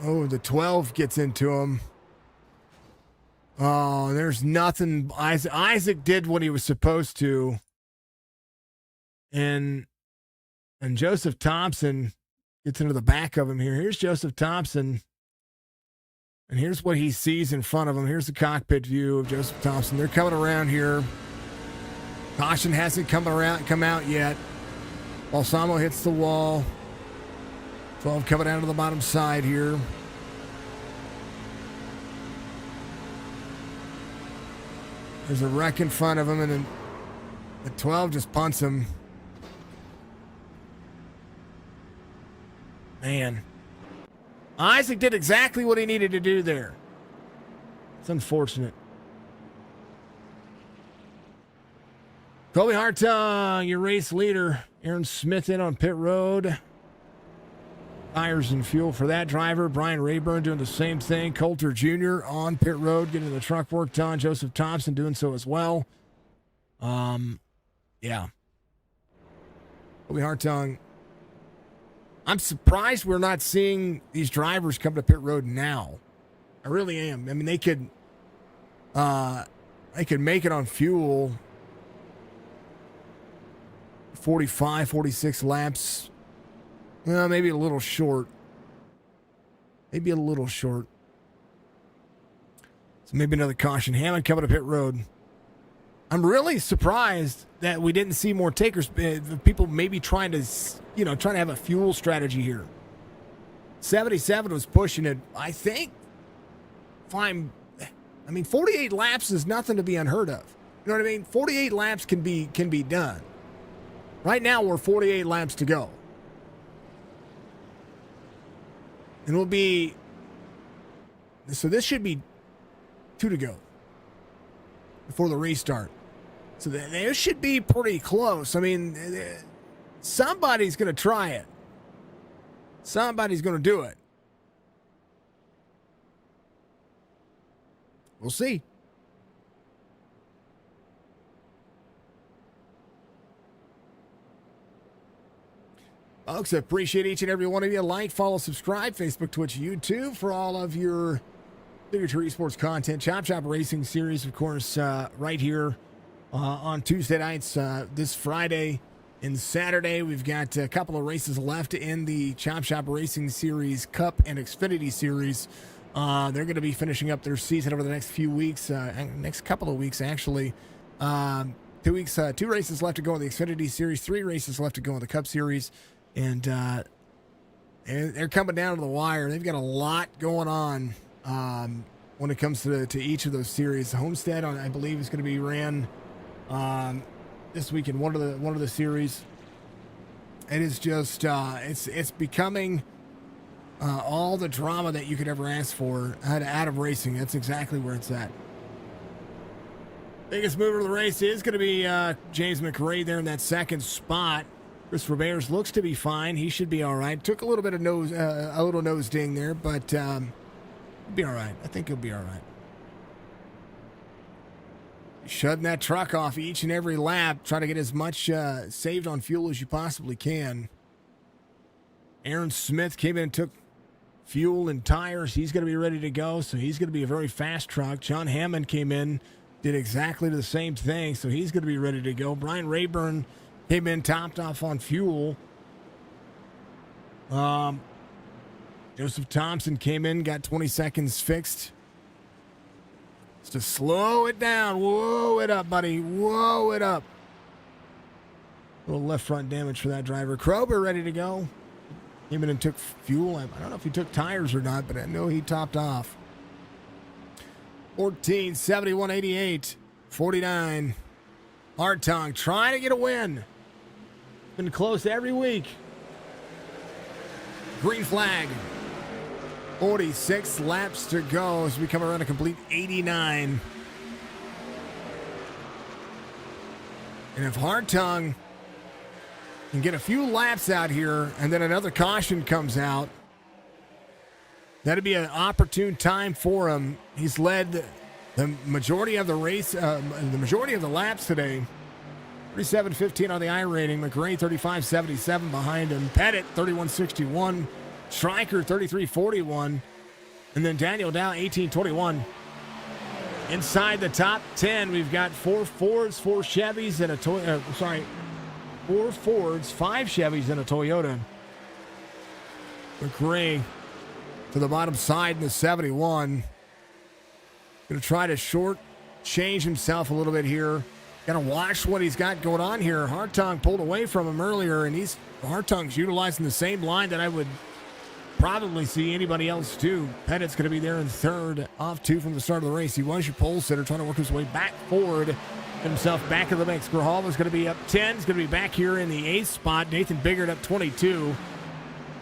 Oh, the 12 gets into him. Oh, there's nothing. Isaac did what he was supposed to. And Joseph Thompson gets into the back of him here. Here's Joseph Thompson. And here's what he sees in front of him. Here's the cockpit view of Joseph Thompson. They're coming around here. Caution hasn't come out yet. Balsamo hits the wall. 12 coming out of the bottom side here. There's a wreck in front of him, and then the 12 just punts him. Man. Isaac did exactly what he needed to do there. It's unfortunate. Kobe Hartung, your race leader. Aaron Smith in on pit road. Tires and fuel for that driver. Brian Rayburn doing the same thing. Coulter Jr. on pit road, getting the truck work done. Joseph Thompson doing so as well. Yeah. Kobe Hartung. I'm surprised we're not seeing these drivers come to pit road now. I really am. I mean, they could make it on fuel. 45, 46 laps. Well, maybe a little short. Maybe a little short. So maybe another caution. Hammond coming to pit road. I'm really surprised that we didn't see more takers. People maybe trying to have a fuel strategy here. 77 was pushing it. I think. I mean, 48 laps is nothing to be unheard of. You know what I mean? 48 laps can be done. Right now, we're 48 laps to go. And we'll be... So this should be 2 to go before the restart. So they should be pretty close. I mean, somebody's going to try it. Somebody's going to do it. We'll see. Folks, I appreciate each and every one of you. Like, follow, subscribe, Facebook, Twitch, YouTube for all of your signature esports content. Chop Chop Racing Series, of course, right here on Tuesday nights. This Friday and Saturday, we've got a couple of races left in the Chop Chop Racing Series Cup and Xfinity Series. They're going to be finishing up their season over the next few weeks, next couple of weeks, actually. 2 weeks, 2 races left to go in the Xfinity Series, 3 races left to go in the Cup Series. And they're coming down to the wire. They've got a lot going on when it comes to each of those series. The Homestead, I believe, is going to be ran this week in one of the series. It is just it's becoming all the drama that you could ever ask for out of racing. That's exactly where it's at. Biggest mover of the race is going to be James McRae there in that second spot. Chris Roberge looks to be fine. He should be all right. Took a little bit of a little nose ding there, but he'll be all right. I think he'll be all right. Shutting that truck off each and every lap, trying to get as much saved on fuel as you possibly can. Aaron Smith came in and took fuel and tires. He's going to be ready to go, so he's going to be a very fast truck. John Hammond came in, did exactly the same thing, so he's going to be ready to go. Brian Rayburn came in, topped off on fuel. Joseph Thompson came in, got 20 seconds fixed. Just to slow it down. Whoa it up, buddy. Whoa it up. A little left front damage for that driver. Krober ready to go. Came in and took fuel. I don't know if he took tires or not, but I know he topped off. 14, 71, 88, 49. Hartung trying to get a win. Been close every week. Green flag. 46 laps to go as we come around a complete 89. And if Hartung can get a few laps out here and then another caution comes out, that'd be an opportune time for him. He's led The majority of the race, the majority of the laps today, 37.15 on the iRating. McRae 35.77 behind him. Pettit 31.61. Stryker 33.41. And then Daniel Dow 18.21. Inside the top 10, we've got 4 Fords, 4 Chevys, and a Toyota. 4 Fords, 5 Chevys, and a Toyota. McRae to the bottom side in the 71. Going to try to short change himself a little bit here. Got to watch what he's got going on here. Hartung pulled away from him earlier, and Hartung's utilizing the same line that I would probably see anybody else do. Pettit's going to be there in third, off 2 from the start of the race. He was your pole sitter, trying to work his way back forward, get himself back in the mix. Grijalva's going to be up 10. He's going to be back here in the 8th spot. Nathan Biggert up 22.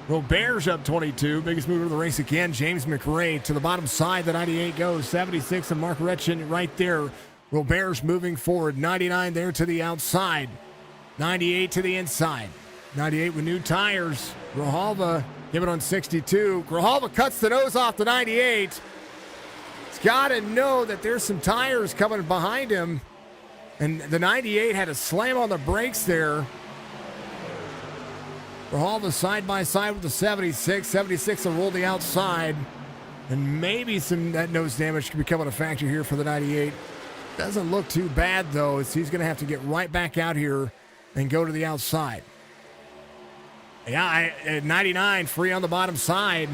Roberge up 22. Biggest mover of the race again. James McRae to the bottom side. The 98 goes. 76 and Mark Retchin right there. Roberge moving forward. 99 there to the outside. 98 to the inside. 98 with new tires. Grijalva give it on 62. Grijalva cuts the nose off the 98. He's got to know that there's some tires coming behind him. And the 98 had a slam on the brakes there. Grijalva side by side with the 76. 76 will roll the outside. And maybe some that nose damage could be coming a factor here for the 98. Doesn't look too bad, though, as he's going to have to get right back out here and go to the outside. Yeah, at 99, free on the bottom side.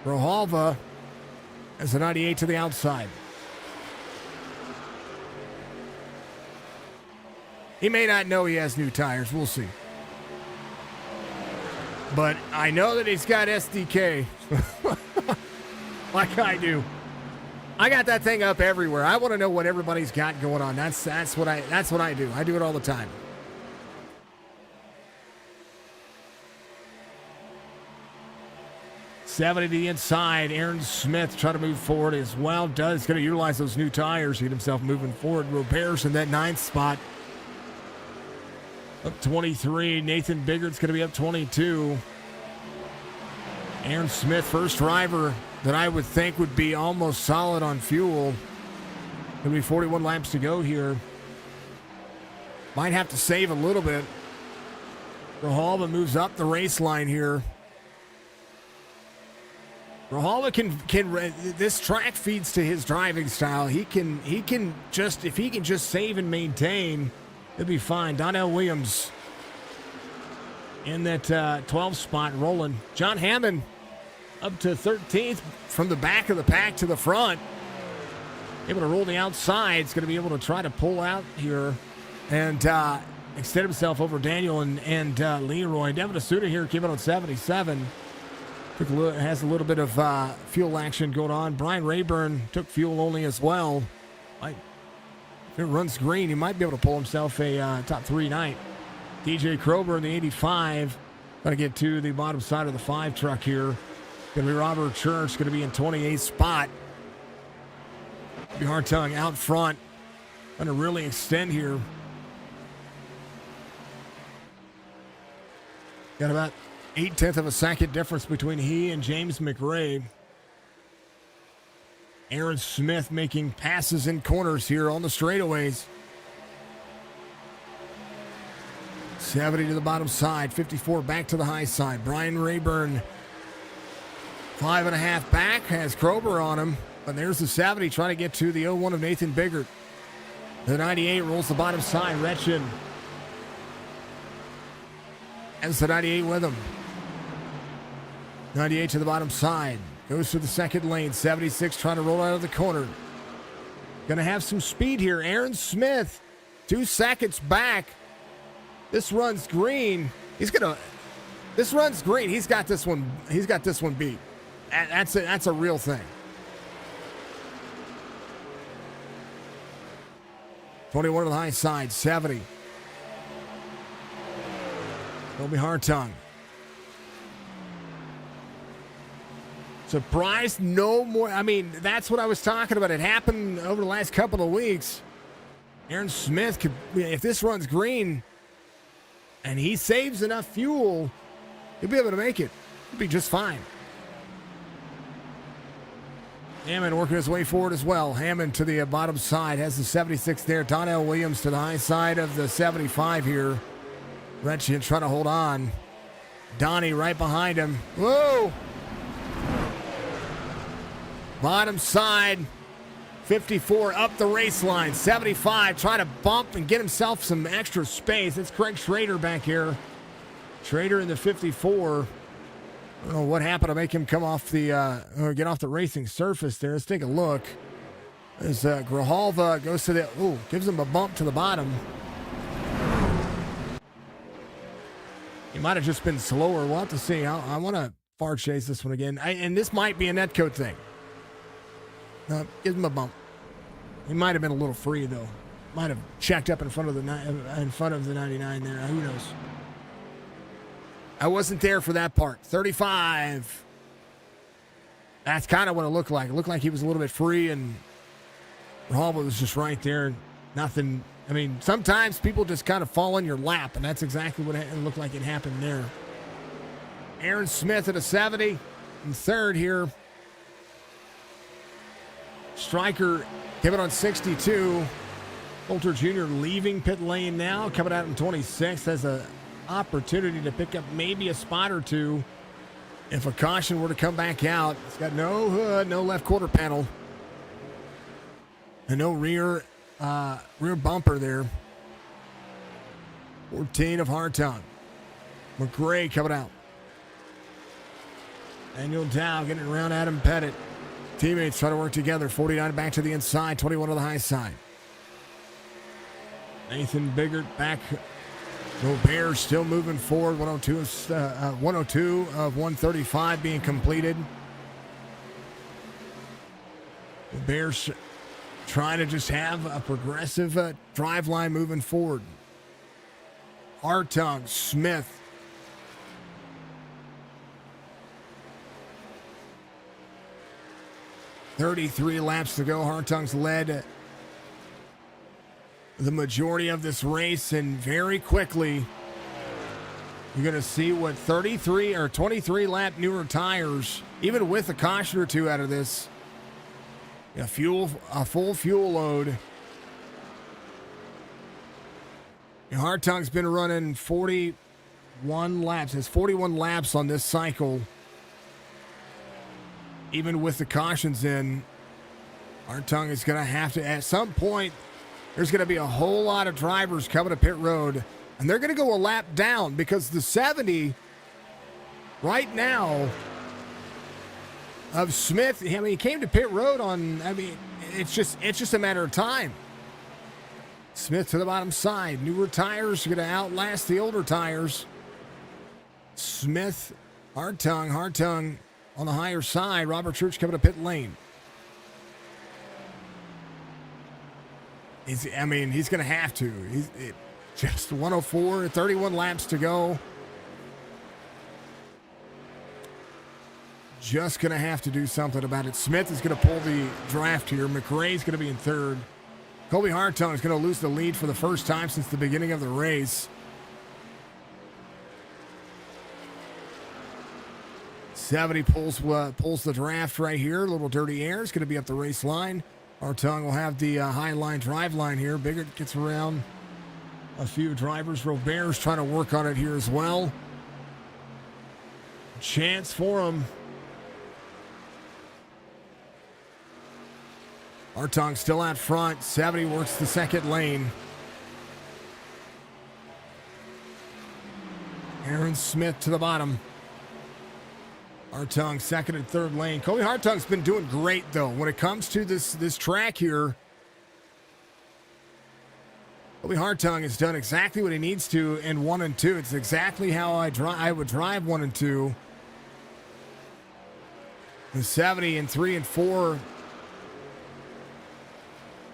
Grijalva as the 98 to the outside. He may not know he has new tires. We'll see. But I know that he's got SDK. Like I do. I got that thing up everywhere. I want to know what everybody's got going on. That's what I do. I do it all the time. '70 to the inside. Aaron Smith trying to move forward as well. Does going to utilize those new tires. Get himself moving forward. Roberge in that 9th spot. Up 23. Nathan Biggert's going to be up 22. Aaron Smith, first driver that I would think would be almost solid on fuel. Going to be 41 laps to go here. Might have to save a little bit. Grijalva moves up the race line here. Grijalva can this track feeds to his driving style. He can just, if he can just save and maintain, it'll be fine. Donnell Williams in that 12th spot rolling. John Hammond up to 13th from the back of the pack to the front. Able to roll the outside. He's going to be able to try to pull out here and extend himself over Daniel and Leroy. Devin Asuda here came in on 77. Has a little bit of fuel action going on. Brian Rayburn took fuel only as well. If it runs green, he might be able to pull himself a top 3 night. DJ Krober in the 85. Going to get to the bottom side of the 5 truck here. Going to be Robert Church. Going to be in 28th spot. Be Hartung out front. Going to really extend here. Got about 0.8 of a second difference between he and James McRae. Aaron Smith making passes in corners here on the straightaways. 70 to the bottom side, 54 back to the high side. Brian Rayburn, 5.5 back, has Krober on him. But there's the 70 trying to get to the 01 of Nathan Biggert. The 98 rolls the bottom side. Retchin has the 98 with him. 98 to the bottom side. Goes to the second lane. 76 trying to roll out of the corner. Going to have some speed here. Aaron Smith, 2 seconds back. This runs green. This runs green. He's got this one. He's got this one beat. That's a real thing. 21 to the high side. 70. Toby Hartung. Surprised no more. I mean, that's what I was talking about. It happened over the last couple of weeks. Aaron Smith could, if this runs green and he saves enough fuel, he'll be able to make it. He'll be just fine. Hammond working his way forward as well. Hammond to the bottom side has the 76 there. Donnell Williams to the high side of the 75 here. Retchian trying to hold on. Donnie right behind him. Whoa! Bottom side. 54 up the race line. 75 trying to bump and get himself some extra space. It's Craig Schrader back here. Schrader in the 54. I don't know what happened to make him come off the, or get off the racing surface there. Let's take a look. As Grijalva goes to the, gives him a bump to the bottom. He might have just been slower. We'll have to see. I want to far chase this one again. And this might be a netcode thing. Gives him a bump. He might have been a little free though. Might have checked up in front of the 99 there. Who knows? I wasn't there for that part. 35. That's kind of what it looked like. It looked like he was a little bit free, and Grijalva was just right there. Nothing. I mean, sometimes people just kind of fall in your lap, and that's exactly what it looked like it happened there. Aaron Smith at a 70 in third here. Stryker coming on 62. Coulter Jr. leaving pit lane now, coming out in 26th, has a opportunity to pick up maybe a spot or two if a caution were to come back out. It's got no hood, no left quarter panel, and no rear bumper there. 14 of Hartung. McRae coming out. Daniel Dow getting around Adam Pettit. Teammates trying to work together. 49 back to the inside, 21 on the high side. Nathan Biggert back. Roberge still moving forward. 102 of 135 being completed. Roberge trying to just have a progressive drive line moving forward. Hartung, Smith. $33 laps to go. Hartung's led the majority of this race, and very quickly you're going to see what 33 or 23 lap newer tires, even with a caution or two out of this, a full fuel load. Hartung's been running 41 laps. It's 41 laps on this cycle, even with the cautions in. Hartung is going to have to, at some point, there's going to be a whole lot of drivers coming to pit road, and they're going to go a lap down because the 70 right now of Smith, I mean, he came to pit road on, I mean, it's just a matter of time. Smith to the bottom side. Newer tires are going to outlast the older tires. Smith, Hartung on the higher side. Robert Church coming to pit lane. He's going to have to. Just 104, 31 laps to go. Just going to have to do something about it. Smith is going to pull the draft here. McRae's going to be in third. Colby Hartung is going to lose the lead for the first time since the beginning of the race. 70 pulls the draft right here. A little dirty air is going to be up the race line. Hartung will have the high line drive line here. Biggert gets around a few drivers. Roberge trying to work on it here as well. Chance for him. Hartung still out front. 70 works the second lane. Aaron Smith to the bottom. Hartung second and third lane. Colby Hartung's been doing great though when it comes to this track here. Colby Hartung has done exactly what he needs to in 1 and 2. It's exactly how I would drive 1 and 2. The 70 and 3 and 4.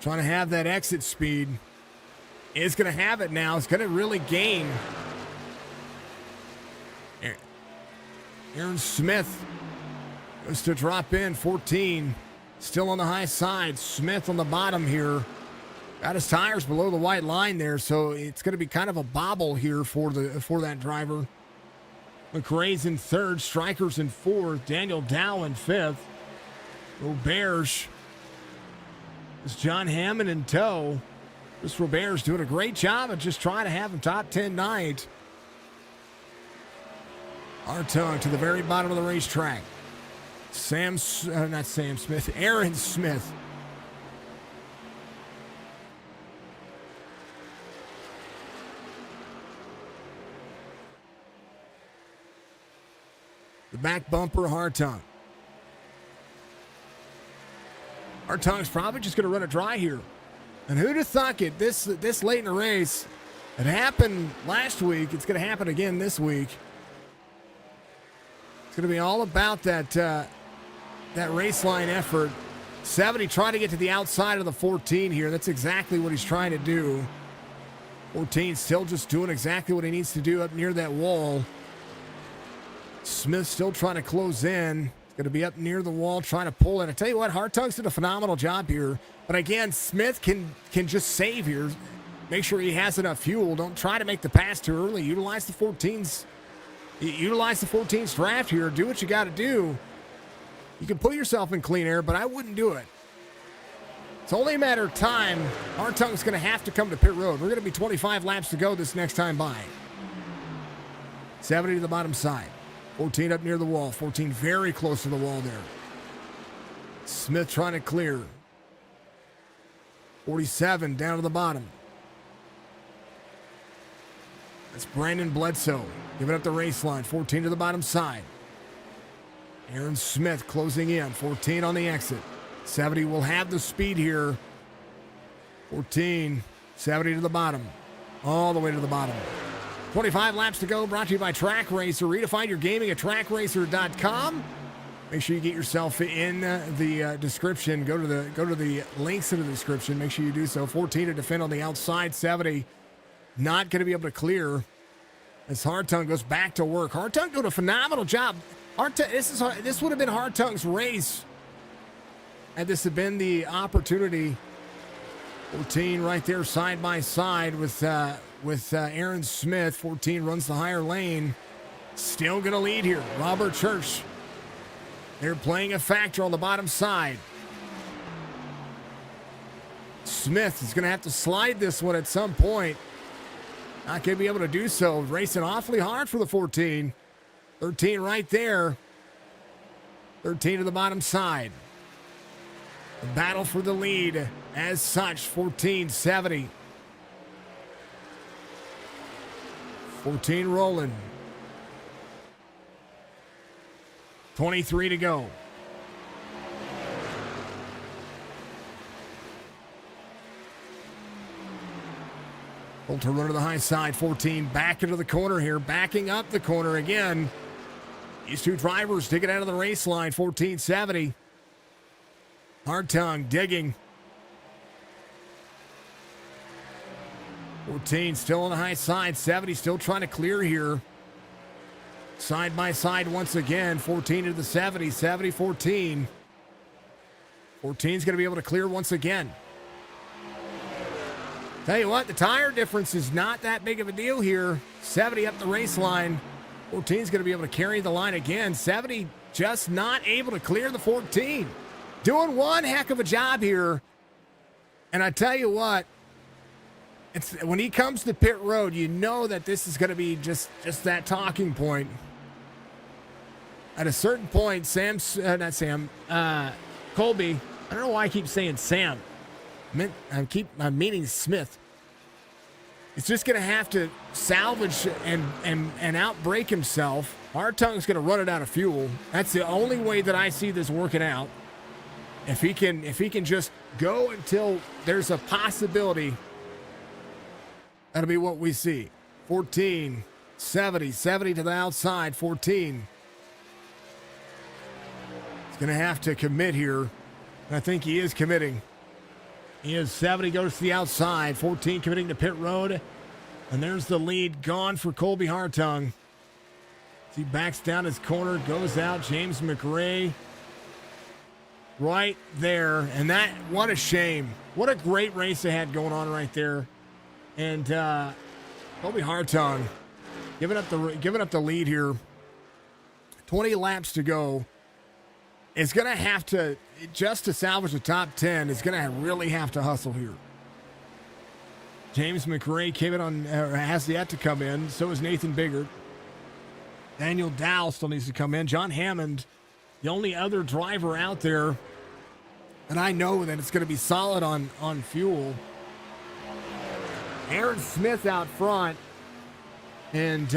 Trying to have that exit speed. Is going to have it now. It's going to really gain. Aaron Smith goes to drop in 14. Still on the high side. Smith on the bottom here. Got his tires below the white line there, so it's going to be kind of a bobble here for that driver. McRae's in third. Stryker's in fourth. Daniel Dow in fifth. Roberge. It's John Hammond in tow. This Roberge doing a great job of just trying to have him top 10 night. Hartung to the very bottom of the racetrack. Aaron Smith. The back bumper, Hartung. Hartung's probably just going to run it dry here. And who'd have thought it this late in the race? It happened last week. It's going to happen again this week. It's going to be all about that race line effort. 70 trying to get to the outside of the 14 here. That's exactly what he's trying to do. 14 still just doing exactly what he needs to do up near that wall. Smith still trying to close in. Going to be up near the wall trying to pull it. I tell you what, Hartung's did a phenomenal job here. But again, Smith can just save here. Make sure he has enough fuel. Don't try to make the pass too early. Utilize the 14's draft here. Do what you got to do. You can put yourself in clean air, but I wouldn't do it. It's only a matter of time. Hartung's going to have to come to pit road. We're going to be 25 laps to go this next time by. 70 to the bottom side. 14 up near the wall. 14 very close to the wall there. Smith trying to clear. 47 down to the bottom. That's Brandon Bledsoe giving up the race line. 14 to the bottom side. Aaron Smith closing in. 14 on the exit. 70 will have the speed here. 14, 70 to the bottom. All the way to the bottom. 25 laps to go, brought to you by Track Racer. Redefine your gaming at trackracer.com. Make sure you get yourself in the description. Go to the links in the description. Make sure you do so. 14 to defend on the outside. 70 not going to be able to clear as Hartung goes back to work. Hartung doing a phenomenal job. This would have been Hartung's race had this have been the opportunity. 14 right there side by side with Aaron Smith. 14 runs the higher lane. Still going to lead here. Robert Church. They're playing a factor on the bottom side. Smith is going to have to slide this one at some point. Not going to be able to do so. Racing awfully hard for the 14. 13 right there. 13 to the bottom side. The battle for the lead as such. 14, 70. 14 rolling. 23 to go. Bolter run to the high side. 14 back into the corner here. Backing up the corner again. These two drivers dig it out of the race line. 14, 70. Hartung digging. 14 still on the high side. 70 still trying to clear here. Side by side once again. 14 to the 70. 70, 14. 14's going to be able to clear once again. Tell you what, the tire difference is not that big of a deal here. 70 up the race line. 14's going to be able to carry the line again. 70 just not able to clear the 14. Doing one heck of a job here. And I tell you what, it's when he comes to pit road, you know that this is going to be just that talking point. At a certain point, Colby, I don't know why I keep saying Sam. I'm meaning Smith. He's just going to have to salvage and outbrake himself. Hartung's going to run it out of fuel. That's the only way that I see this working out. If he can just go until there's a possibility, that'll be what we see. 14, 70 to the outside, 14. He's going to have to commit here. And I think he is committing. He is. 70 goes to the outside, 14 committing to pit road. And there's the lead gone for Colby Hartung. As he backs down his corner, goes out. James McRae right there. And that, what a shame. What a great race they had going on right there. And Colby Hartung giving up the lead here. 20 laps to go. is going to have to, just to salvage the top 10, is going to really have to hustle here. James McRae came in on, has yet to come in. So is Nathan Biggert. Daniel Dow still needs to come in. John Hammond, the only other driver out there, and I know that it's going to be solid on fuel. Aaron Smith out front. And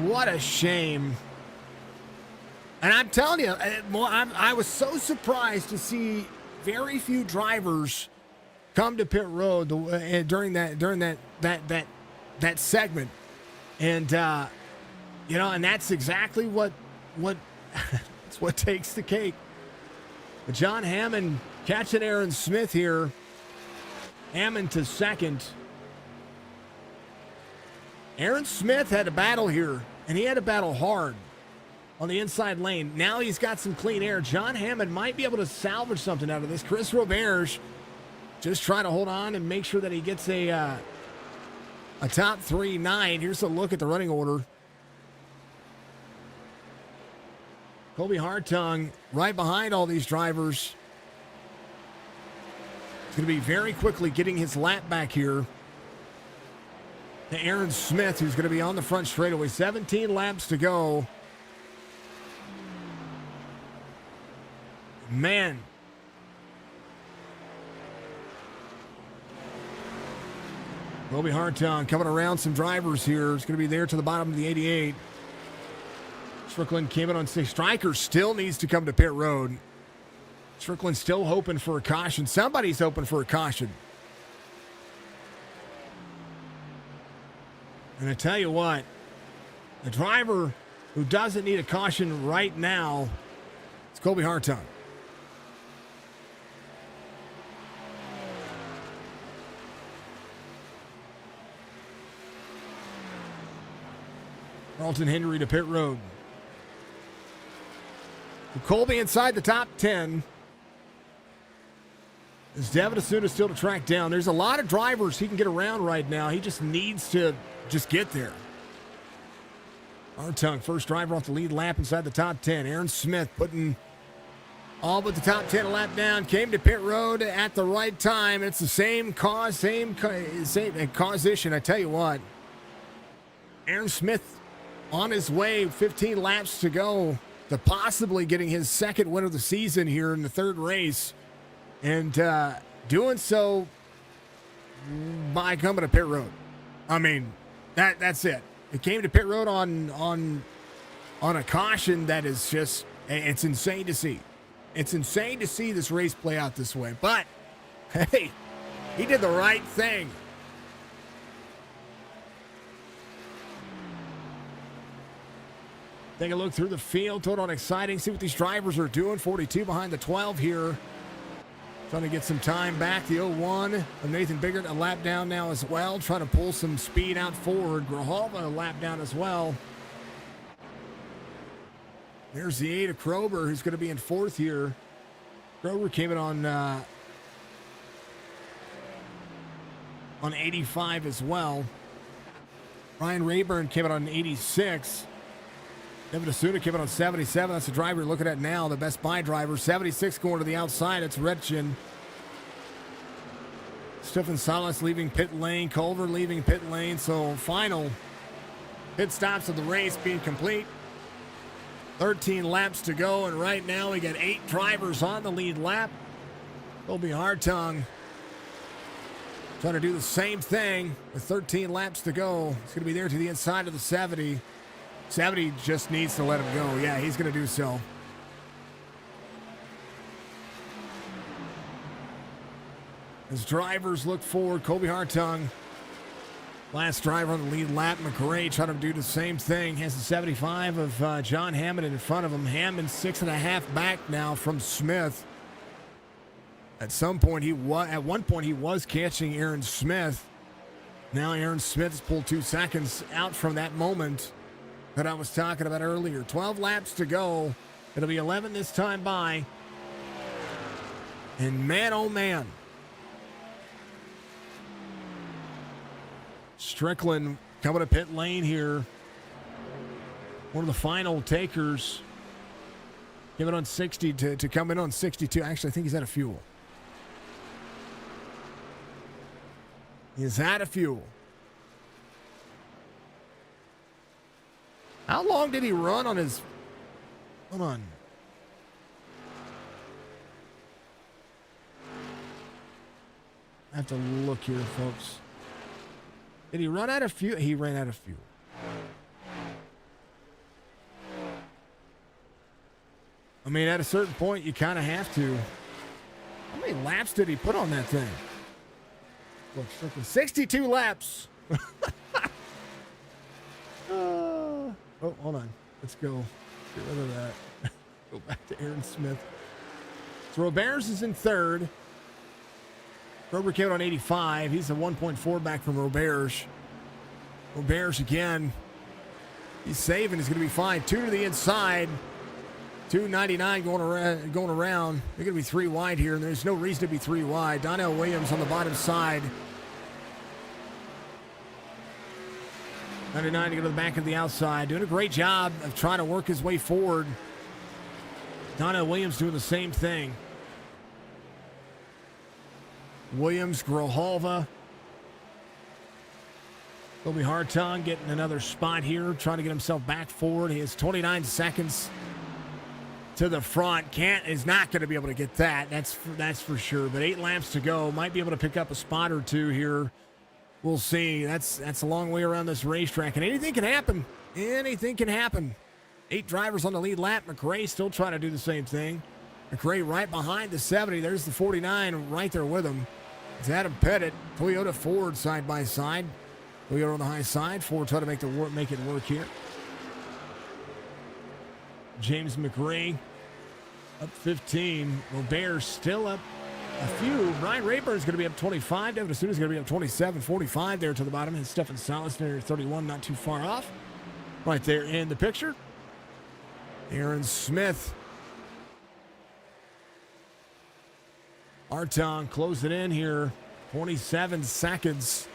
what a shame. And I'm telling you, I was so surprised to see very few drivers come to pit road during that segment, and and that's exactly what it's what takes the cake. But John Hammond catching Aaron Smith here. Hammond to second. Aaron Smith had a battle here, and he had to battle hard on the inside lane. Now he's got some clean air. John Hammond might be able to salvage something out of this. Chris Roberge just trying to hold on and make sure that he gets a top 3-9. Here's a look at the running order. Colby Hartung right behind all these drivers. He's going to be very quickly getting his lap back here to Aaron Smith, who's going to be on the front straightaway. 17 laps to go. Man. Colby Hartung coming around some drivers here. It's going to be there to the bottom of the 88. Strickland came in on 6. Stryker still needs to come to pit road. Strickland still hoping for a caution. Somebody's hoping for a caution. And I tell you what, the driver who doesn't need a caution right now is Colby Hartung. Carlton Henry to pit road. Colby inside the top 10. Is Devin Asuda still to track down? There's a lot of drivers he can get around right now. He just needs to just get there. Hartung, first driver off the lead lap inside the top 10. Aaron Smith putting all but the top 10 a lap down. Came to pit road at the right time. It's the same causation. I tell you what. Aaron Smith on his way, 15 laps to go to possibly getting his second win of the season here in the third race. And doing so by coming to pit road. I mean, that's it. It came to pit road on a caution that is just, it's insane to see. It's insane to see this race play out this way. But, hey, he did the right thing. Take a look through the field. Total on exciting. See what these drivers are doing. 42 behind the 12 here. Trying to get some time back. The 01 of Nathan Biggert a lap down now as well. Trying to pull some speed out forward. Grijalva a lap down as well. There's the 8 of Krober, who's going to be in fourth here. Krober came in on 85 as well. Ryan Rayburn came in on 86. Devin Asuda came in on 77. That's the driver you're looking at now, the Best Buy driver. 76 going to the outside. It's Retchin. Stephen Salas leaving pit lane. Culver leaving pit lane. So final pit stops of the race being complete. 13 laps to go. And right now we got 8 drivers on the lead lap. Colby Hartung trying to do the same thing with 13 laps to go. It's going to be there to the inside of the 70. 70 just needs to let him go. Yeah, he's going to do so. As drivers look forward, Colby Hartung, last driver on the lead lap. McRae trying to do the same thing. Has the 75 of John Hammond in front of him. Hammond 6.5 back now from Smith. At one point he was catching Aaron Smith. Now Aaron Smith has pulled 2 seconds out from that moment that I was talking about earlier. 12 laps to go. It'll be 11 this time by. And man, oh man. Strickland coming to pit lane here. One of the final takers. Came in on 60 to come in on 62. Actually, I think he's out of fuel. He's out of fuel. How long did he run on his... Hold on. I have to look here, folks. Did he run out of fuel? He ran out of fuel. I mean, at a certain point, you kind of have to. How many laps did he put on that thing? Look, freaking 62 laps. Oh, hold on. Let's go. Get rid of that. Go back to Aaron Smith. So Roberge is in third. Roberge came out on 85. He's a 1.4 back from Roberge. Roberge again. He's saving. He's going to be fine. 2 to the inside. 299 going around. They're going to be 3 wide here, and there's no reason to be 3 wide. Donnell Williams on the bottom side. 99 to go to the back of the outside. Doing a great job of trying to work his way forward. Donnell Williams doing the same thing. Williams, Grijalva. Kobe Hartung getting another spot here, trying to get himself back forward. He has 29 seconds to the front. Is not going to be able to get that. That's for sure. But 8 laps to go. Might be able to pick up a spot or 2 here. We'll see. That's a long way around this racetrack, and anything can happen. Anything can happen. 8 drivers on the lead lap. McRae still trying to do the same thing. McRae right behind the 70. There's the 49 right there with him. It's Adam Pettit. Toyota Ford side by side. Toyota on the high side. Ford trying to make it work here. James McRae up 15. Roberge still up a few. Ryan Rayburn's going to be up 25. Devin Asuda's going to be up 27. 45 there to the bottom. And Stefan Salas there 31, not too far off. Right there in the picture. Aaron Smith. Hartung close it in here. 27 seconds.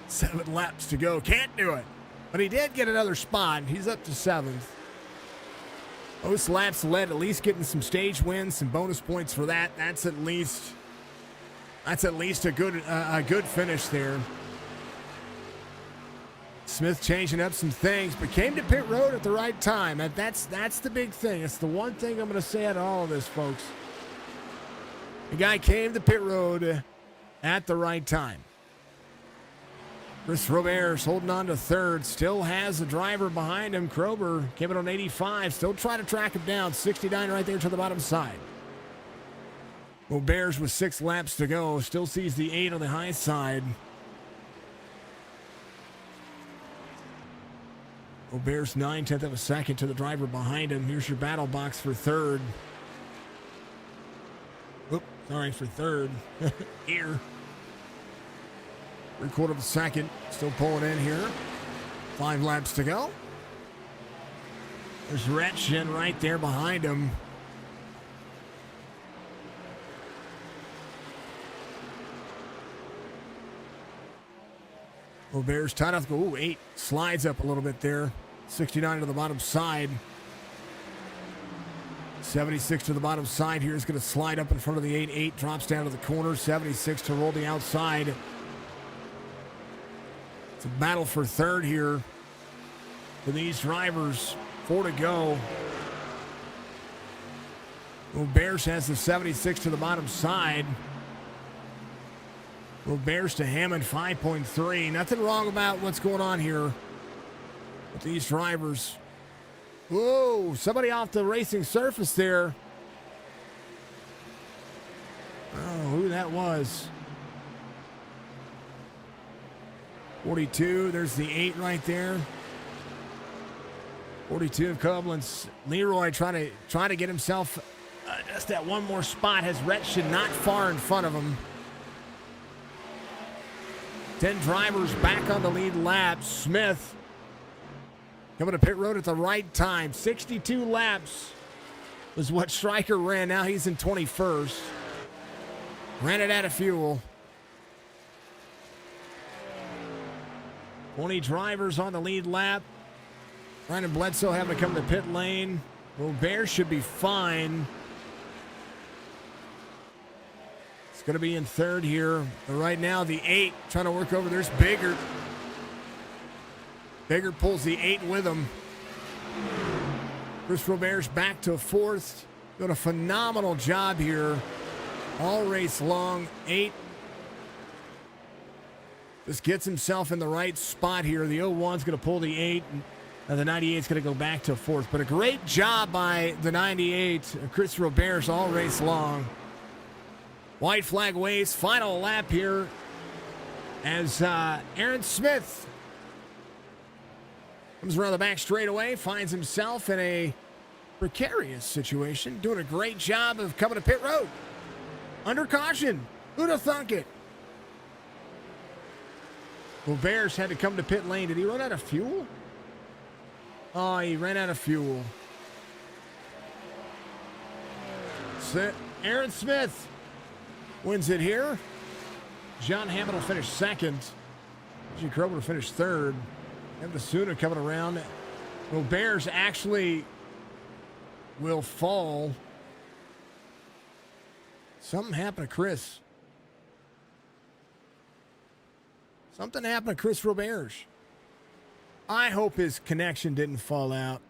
7 laps to go. Can't do it. But he did get another spot. He's up to 7th. Those laps led, at least getting some stage wins, some bonus points for that. That's at least a good finish there. Smith changing up some things, but came to pit road at the right time. That's the big thing. It's the one thing I'm going to say out of all of this, folks. The guy came to pit road at the right time. Chris Roberge holding on to third. Still has a driver behind him. Krober came in on 85. Still trying to track him down. 69 right there to the bottom side. Roberge with 6 laps to go. Still sees the 8 on the high side. Roberge 9/10 of a second to the driver behind him. Here's your battle box for third. Oop, sorry, for third. Here. 3/4 of a second. Still pulling in here. 5 laps to go. There's Retchen right there behind him. Roberge tied off. Ooh, 8 slides up a little bit there. 69 to the bottom side. 76 to the bottom side here is going to slide up in front of the 8. 8 drops down to the corner. 76 to roll the outside. It's a battle for third here for these drivers. 4 to go. Roberge has the 76 to the bottom side. Roberge to Hammond 5.3. Nothing wrong about what's going on here with these drivers. Whoa, somebody off the racing surface there. Oh, who that was. 42, there's the 8 right there. 42 of Koblenz. Leroy trying to get himself just that one more spot. Has Retchen not far in front of him. 10 drivers back on the lead lap. Smith coming to pit road at the right time. 62 laps was what Stryker ran. Now he's in 21st. Ran it out of fuel. 20 drivers on the lead lap. Brandon Bledsoe having to come to pit lane. Roberge should be fine. It's going to be in third here. But right now, the 8 trying to work over. There's Bigger. Bigger pulls the 8 with him. Chris Roberge back to fourth. Doing a phenomenal job here. All race long. 8 just gets himself in the right spot here. The 01's going to pull the 8. And the 98's going to go back to fourth. But a great job by the 98. Chris Roberge all race long. White flag waves. Final lap here as Aaron Smith comes around the back straightaway, finds himself in a precarious situation, doing a great job of coming to pit road. Under caution. Who'd have thunk it? Roberge had to come to pit lane. Did he run out of fuel? Oh, he ran out of fuel. Aaron Smith wins it here. John Hammond will finish second. G. Krober will finish third. And Basuna coming around. Roberge actually will fall. Something happened to Chris. Something happened to Chris Roberge. I hope his connection didn't fall out.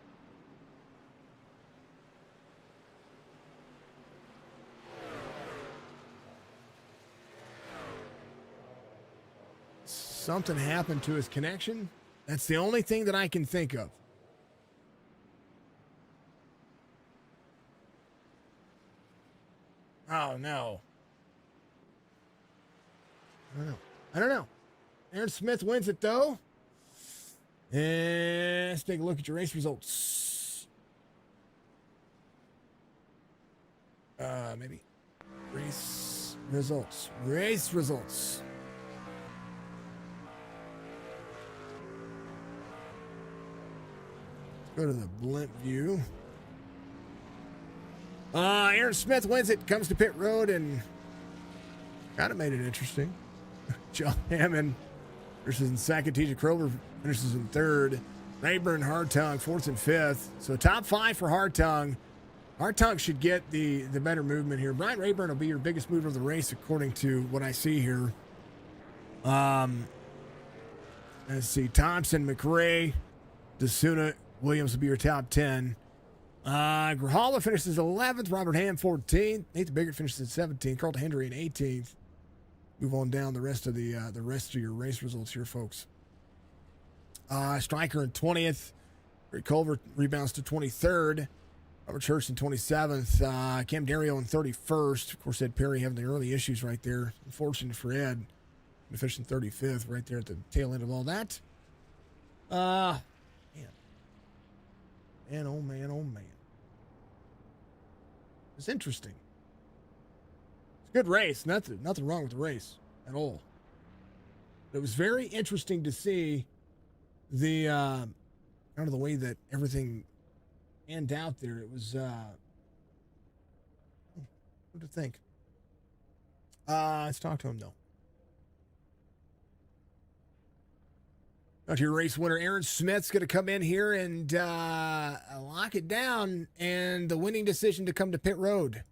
Something happened to his connection. That's the only thing that I can think of. Oh, no. I don't know. Aaron Smith wins it, though. And let's take a look at your race results. Maybe. Race results. Race results. Let's go to the blimp view. Aaron Smith wins it, comes to pit road, and kind of made it interesting. John Hammond versus in second. TJ Krober finishes in third. Rayburn, Hartung, fourth and fifth. So top 5 for Hartung. Hartung should get the better movement here. Brian Rayburn will be your biggest mover of the race, according to what I see here. Let's see. Thompson, McRae, DeSuna, Williams will be your top 10. Grijalva finishes 11th. Robert Ham 14th. Nathan Biggert finishes 17th. Carlton Hendry in 18th. Move on down the rest of your race results here, folks. Stryker in 20th. Rick Culver rebounds to 23rd. Robert Church in 27th. Cam Dario in 31st. Of course, Ed Perry having the early issues right there. Unfortunate for Ed. Finishing 35th right there at the tail end of all that. Man. Man, oh man, oh man. It's interesting. It's a good race. Nothing wrong with the race at all. It was very interesting to see the kind of the way that everything panned out there. It was what to think. Let's talk to him though. Now to your race winner, Aaron Smith's going to come in here and lock it down, and the winning decision to come to pit road.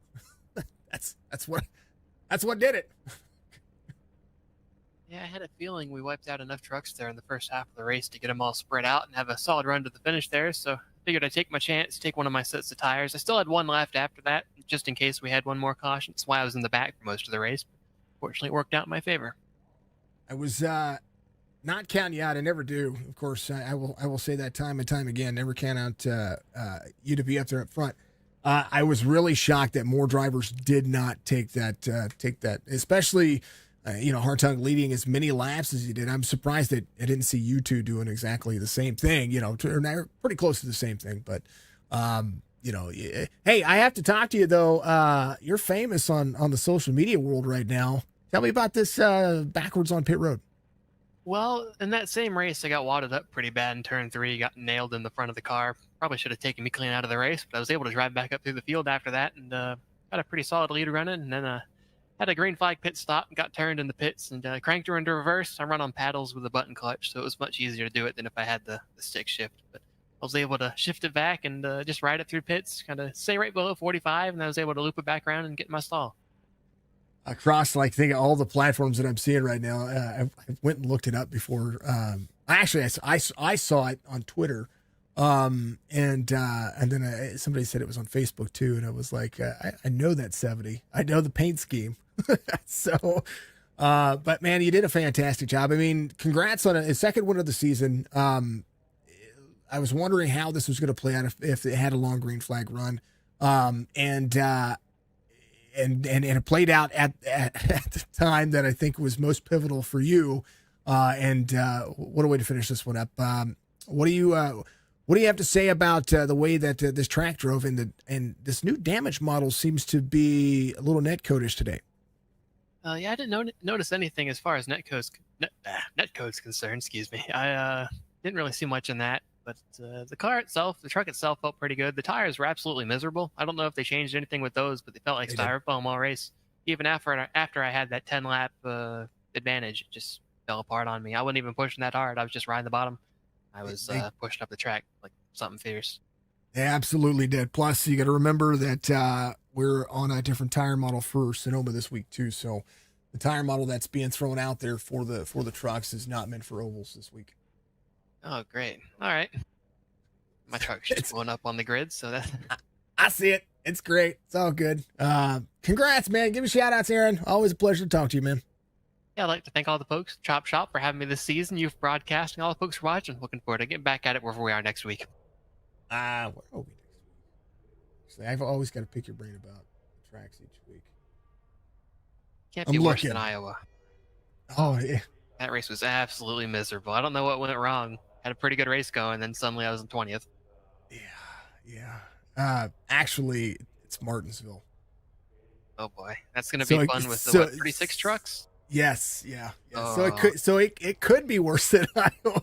that's what did it. Yeah, I had a feeling we wiped out enough trucks there in the first half of the race to get them all spread out and have a solid run to the finish there. So I figured I'd take my chance, take one of my sets of tires. I still had one left after that, just in case we had one more caution. That's why I was in the back for most of the race. Fortunately, it worked out in my favor. I was not counting you out. I never do. Of course, I will say that time and time again. Never count out you to be up there up front. I was really shocked that more drivers did not take that, especially. Hartung leading as many laps as he did. I'm surprised that I didn't see you two doing exactly the same thing, pretty close to the same thing. But, hey, I have to talk to you, though. You're famous on the social media world right now. Tell me about this backwards on pit road. Well, in that same race, I got wadded up pretty bad in turn 3, got nailed in the front of the car. Probably should have taken me clean out of the race, but I was able to drive back up through the field after that and got a pretty solid lead running, and then had a green flag pit stop, got turned in the pits, and cranked her into reverse. I run on paddles with a button clutch, so it was much easier to do it than if I had the stick shift. But I was able to shift it back and just ride it through pits, kind of stay right below 45, and I was able to loop it back around and get my stall. Across, like, think of all the platforms that I'm seeing right now. I went and looked it up before. I saw it on Twitter, and then somebody said it was on Facebook too, and I was like, I know that 70. I know the paint scheme. So, but man, you did a fantastic job. I mean, congrats on a second win of the season. I was wondering how this was going to play out if it had a long green flag run, and it played out at the time that I think was most pivotal for you. And what a way to finish this one up. What do you have to say about the way that this track drove and this new damage model seems to be a little netcode-ish today? Yeah, I didn't notice anything as far as netcode's concerned. Excuse me. I didn't really see much in that. But the truck itself felt pretty good. The tires were absolutely miserable. I don't know if they changed anything with those, but they felt like styrofoam all race. Even after I had that 10-lap advantage, it just fell apart on me. I wasn't even pushing that hard. I was just riding the bottom. I was pushing up the track like something fierce. They absolutely did. Plus, you got to remember that we're on a different tire model for Sonoma this week too. So the tire model that's being thrown out there for the trucks is not meant for ovals this week. Oh, great. All right. My truck's just going up on the grid, so that I see it. It's great. It's all good. Congrats, man. Give me shout outs, Aaron. Always a pleasure to talk to you, man. Yeah, I'd like to thank all the folks, Chop Shop, for having me this season. Youth Broadcasting, all the folks for watching. Looking forward to getting back at it wherever we are next week. Where are we next week? See, I've always got to pick your brain about the tracks each week. Can't be worse than Iowa. Oh, yeah. That race was absolutely miserable. I don't know what went wrong. Had a pretty good race going, then suddenly I was in 20th. Yeah. Actually, it's Martinsville. Oh boy, that's gonna be fun with the 36 trucks. Yes, yeah. So it could be worse than Iowa.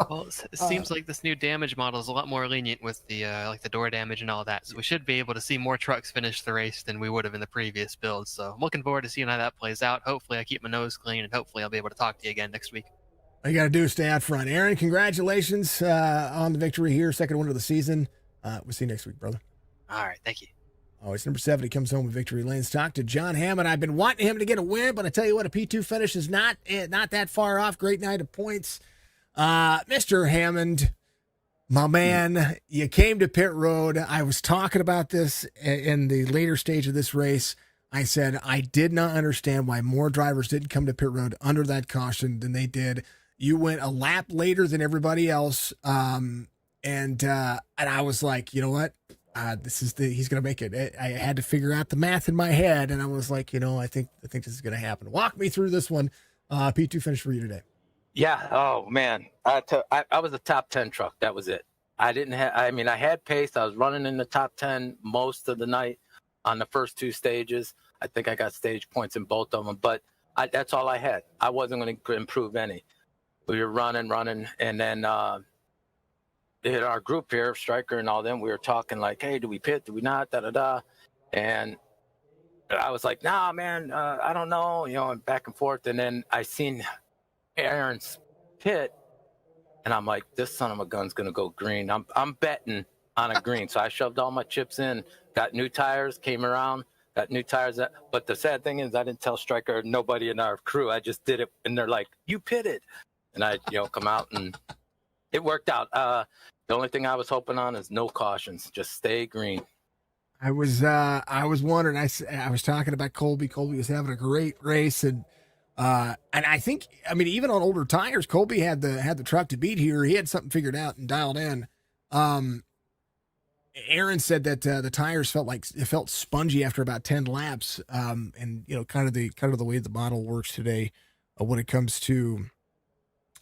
Well, it seems like this new damage model is a lot more lenient with the like the door damage and all that. So we should be able to see more trucks finish the race than we would have in the previous build. So I'm looking forward to seeing how that plays out. Hopefully I keep my nose clean, and hopefully I'll be able to talk to you again next week. All you got to do is stay out front. Aaron, congratulations on the victory here. Second win of the season. We'll see you next week, brother. All right. Thank you. Oh, it's number 70 comes home with victory lanes. Talk to John Hammond. I've been wanting him to get a win, but I tell you what, a P2 finish is not that far off. Great night of points. Mr. Hammond, my man, you came to pit road. I was talking about this in the later stage of this race. I said I did not understand why more drivers didn't come to pit road under that caution than they did. You went a lap later than everybody else. And I was like, you know what? He's going to make it. I had to figure out the math in my head. And I was like, I think this is going to happen. Walk me through this one. P2 finish for you today. Yeah. Oh man. I was a top 10 truck. That was it. I had pace. I was running in the top 10 most of the night on the first two stages. I think I got stage points in both of them, but that's all I had. I wasn't going to improve any. We were running. And then, in our group here, Stryker and all them, we were talking like, hey, do we pit? Do we not? And I was like, nah, man, I don't know, and back and forth. And then I seen Aaron's pit, and I'm like, this son of a gun's going to go green. I'm betting on a green. So I shoved all my chips in, got new tires, came around, got new tires. But the sad thing is I didn't tell Stryker or nobody in our crew. I just did it, and they're like, you pitted. And I, come out, and it worked out. The only thing I was hoping on is no cautions. Just stay green. I was wondering. I was talking about Colby. Colby was having a great race, and I think, even on older tires, Colby had the truck to beat here. He had something figured out and dialed in. Aaron said that the tires felt spongy after about 10 laps. And kind of the way the model works today when it comes to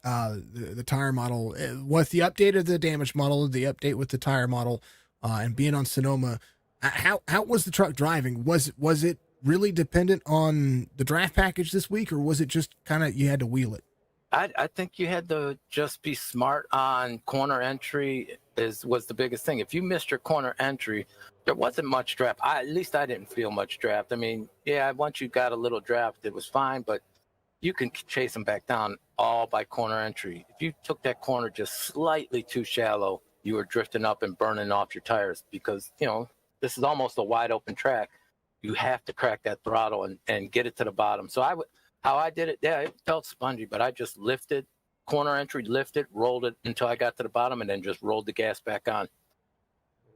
the tire model, with the update of the damage model, the update with the tire model, and being on Sonoma, how was the truck driving? Was it really dependent on the draft package this week, or was it just kind of you had to wheel it? I think you had to just be smart on corner entry was the biggest thing. If you missed your corner entry, there wasn't much draft. At least I didn't feel much draft. Once you got a little draft, it was fine, but you can chase them back down all by corner entry. If you took that corner just slightly too shallow, you were drifting up and burning off your tires because, this is almost a wide open track. You have to crack that throttle and get it to the bottom. So how I did it, yeah, it felt spongy, but I just lifted, corner entry, lifted, rolled it until I got to the bottom and then just rolled the gas back on.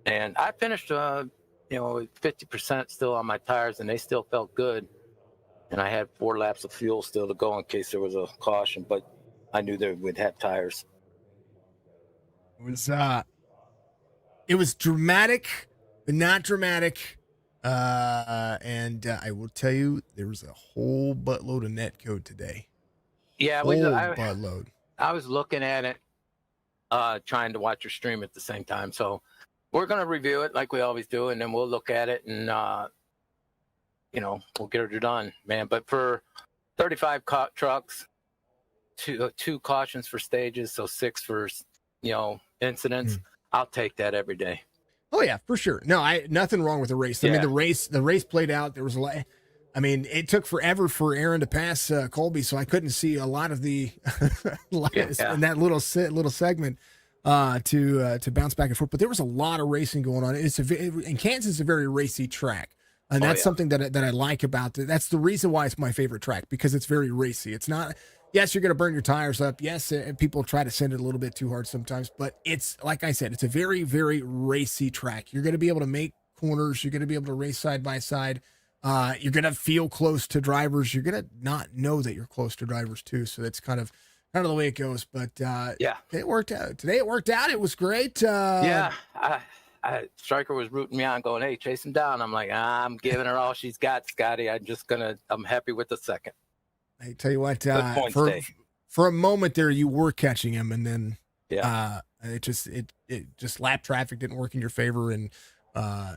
And I finished, 50% still on my tires and they still felt good. And I had 4 laps of fuel still to go in case there was a caution, but I knew they would have tires. It was dramatic, but not dramatic. And I will tell you, there was a whole buttload of net code today. Yeah, buttload. I was looking at it, trying to watch your stream at the same time. So we're going to review it like we always do, and then we'll look at it and, we'll get it done, man. But for 35 trucks, two cautions for stages, so 6 for, incidents, I'll take that every day. Oh yeah, for sure. No, nothing wrong with the race. I mean, the race played out. There was it took forever for Aaron to pass Colby, so I couldn't see a lot of the in that little segment to bounce back and forth. But there was a lot of racing going on. And Kansas is a very racy track, and that's something that I like about it. That's the reason why it's my favorite track, because it's very racy. It's not. Yes, you're going to burn your tires up. Yes, people try to send it a little bit too hard sometimes, but it's, like I said, it's a very, very racy track. You're going to be able to make corners. You're going to be able to race side by side. You're going to feel close to drivers. You're going to not know that you're close to drivers too. So that's kind of the way it goes. But it worked out. Today it worked out. It was great. Stryker was rooting me on, going, "Hey, chase him down." I'm like, I'm giving her all she's got, Scotty. I'm happy with the second. I tell you what, for a moment there, you were catching him, and then it just lap traffic didn't work in your favor, and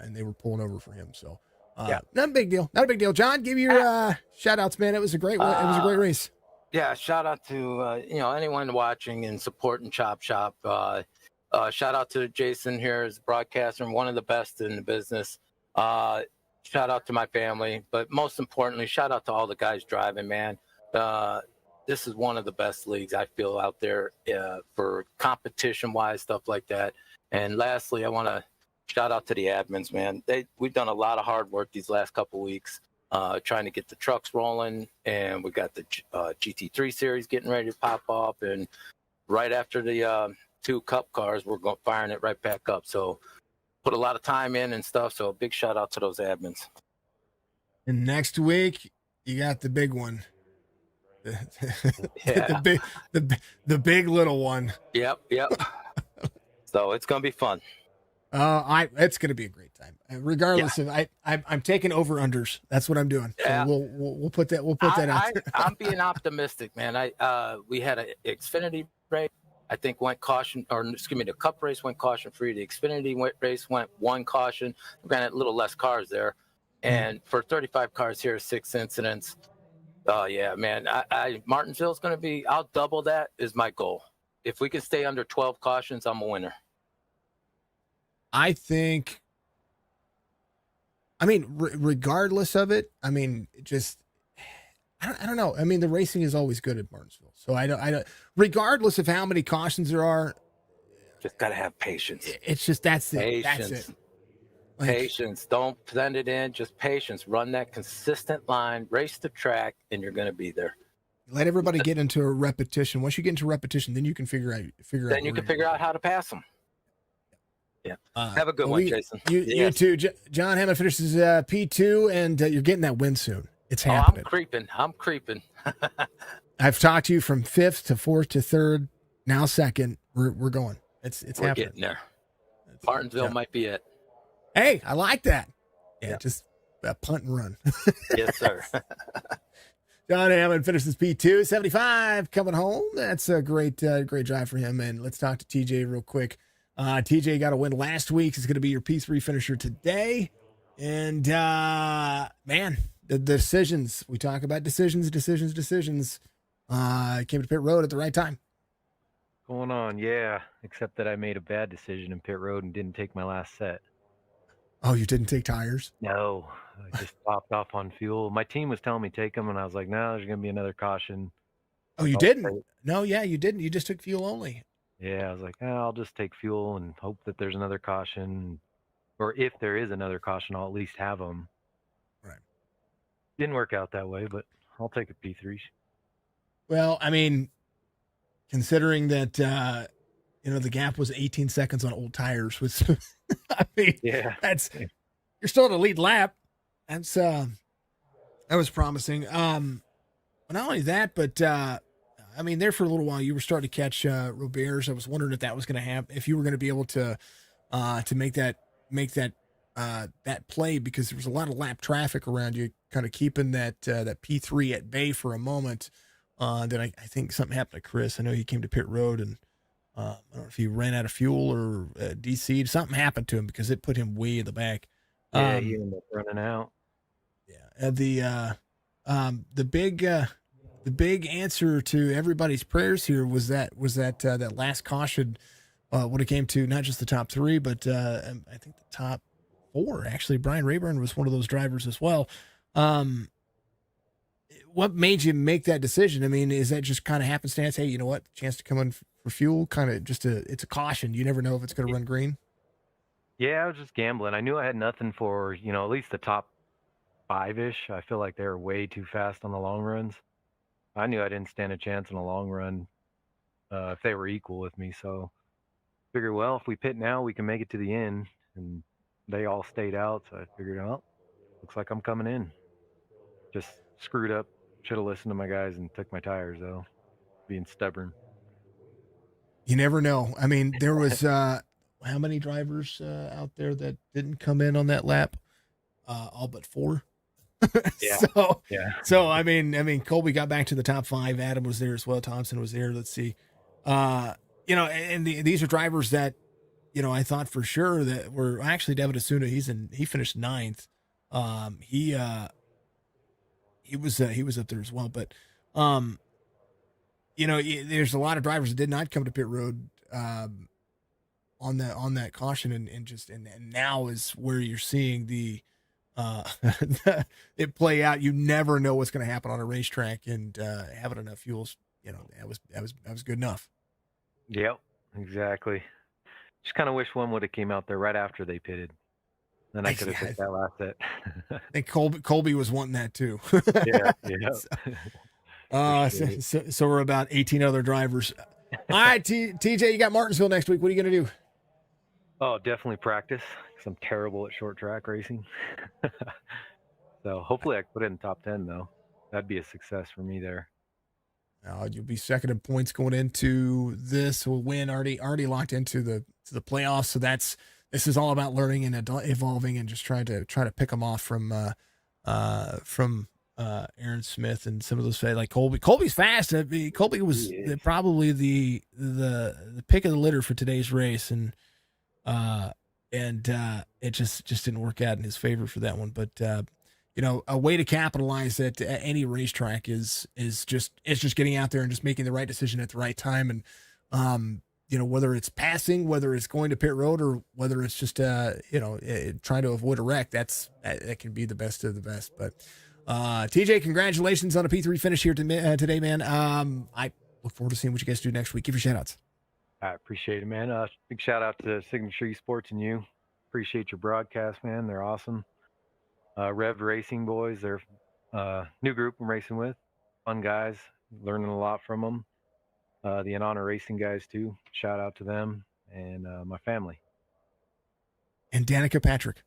they were pulling over for him. So not a big deal. Not a big deal. John, give your shout outs, man. It was a great one. It was a great race. Yeah, shout out to anyone watching and supporting Chop Shop. Shout out to Jason here as a broadcaster and one of the best in the business. Shout out to my family, but most importantly, shout out to all the guys driving, man. This is one of the best leagues I feel out there for competition-wise, stuff like that. And lastly, I want to shout out to the admins, man. We've done a lot of hard work these last couple of weeks trying to get the trucks rolling, and we got the GT3 series getting ready to pop off. And right after the 2 Cup cars, we're firing it right back up. So put a lot of time in and stuff. So a big shout out to those admins. And next week, you got the big one. the big little one. Yep. So it's gonna be fun. It's gonna be a great time. Regardless of, I'm taking over unders. That's what I'm doing. So Yeah. we'll put that out there. I'm being optimistic, man. We had an Xfinity race. I think the Cup race went caution free. The Xfinity race went 1 caution. Granted, a little less cars there. And for 35 cars here, 6 incidents. Oh yeah, man. Martinsville's going to be. I'll double that is my goal. If we can stay under 12 cautions, I'm a winner. I think. I mean, regardless of it, I mean, I don't know. I mean, the racing is always good at Martinsville, so I don't. Regardless of how many cautions there are, just gotta have patience. It's just that's it. Patience. That's it. Patience. Don't send it in. Just patience. Run that consistent line. Race the track, and you're going to be there. Let everybody get into a repetition. Once you get into repetition, then you can figure out. Then you can figure out how to pass them. Yeah. Have a good one, Jason. You too. John Hammond finishes P2, and you're getting that win soon. It's happening. I'm creeping. I've talked to you from 5th to 4th to 3rd, now 2nd. We're going. It's We're happening. Getting there. Martinsville might be it. Hey, I like that. Yeah, just punt and run. Yes, sir. John Hammond finishes P2, 75 coming home. That's a great drive for him. And let's talk to TJ real quick. TJ got a win last week. He's going to be your P3 finisher today. And man, the decisions, we talk about decisions. Came to pit road at the right time. Going on, yeah. Except that I made a bad decision in pit road and didn't take my last set. Oh, you didn't take tires? No, I just topped off on fuel. My team was telling me take them, and I was like, no, there's going to be another caution. Oh, you I'll didn't? take- No, yeah, you didn't. You just took fuel only. Yeah, I was like, I'll just take fuel and hope that there's another caution. Or if there is another caution, I'll at least have them. Right. Didn't work out that way, but I'll take a P3. Well, I mean, considering that, the gap was 18 seconds on old tires, was, I mean, Yeah. You're still at a lead lap. That's, that was promising. But not only that, but, I mean, there for a little while, you were starting to catch, Roberge. I was wondering if that was going to happen, if you were going to be able to make that play, because there was a lot of lap traffic around you, kind of keeping that P3 at bay for a moment. Then I think something happened to Chris. I know he came to pit road, and I don't know if he ran out of fuel or DC'd. Something happened to him because it put him way in the back. Yeah, he ended up running out. Yeah, the big answer to everybody's prayers here was that last caution when it came to not just the top three, but I think the top four. Actually, Brian Rayburn was one of those drivers as well. What made you make that decision? I mean, is that just kind of happenstance? Hey, you know what? Chance to come in for fuel, kind of it's a caution. You never know if it's going to run green. Yeah, I was just gambling. I knew I had nothing for, at least the top 5-ish. I feel like they were way too fast on the long runs. I knew I didn't stand a chance in a long run if they were equal with me. So figured, well, if we pit now, we can make it to the end. And they all stayed out. So I figured, looks like I'm coming in. Just screwed up. Should have listened to my guys and took my tires, though. Being stubborn. You never know. I mean, there was how many drivers out there that didn't come in on that lap? All but 4. Yeah. So I mean, Colby got back to the top 5. Adam was there as well. Thompson was there. Let's see. And these are drivers that, I thought for sure that were actually David Asuna. He finished 9th. He was up there as well, but there's a lot of drivers that did not come to pit road on that caution, and now is where you're seeing the it play out. You never know what's going to happen on a racetrack, and having enough fuels, that was good enough. Yep, exactly. Just kind of wish one would have came out there right after they pitted. Then I could have took that last set. I think Colby was wanting that too. Yeah. So we're about 18 other drivers. All right, TJ, you got Martinsville next week. What are you going to do? Oh, definitely practice, because I'm terrible at short track racing. So hopefully I can put it in top 10, though. That'd be a success for me there. You'll be second in points going into this. We'll win already locked into the playoffs. So this is all about learning and evolving and just trying to pick them off from Aaron Smith and some of those like Colby. Colby's fast. Colby was probably the pick of the litter for today's race, and it just didn't work out in his favor for that one. But a way to capitalize at any racetrack is just getting out there and just making the right decision at the right time, and whether it's passing, whether it's going to pit road, or whether it's just trying to avoid a wreck. That can be the best of the best. But TJ, congratulations on a P3 finish here today, man. I look forward to seeing what you guys do next week. Give your shout outs. I appreciate it, man. Big shout out to Signature eSports and you. Appreciate your broadcast, man. They're awesome. Rev Racing boys, they're new group I'm racing with. Fun guys, learning a lot from them. The In Honor Racing guys too. Shout out to them and my family. And Danica Patrick.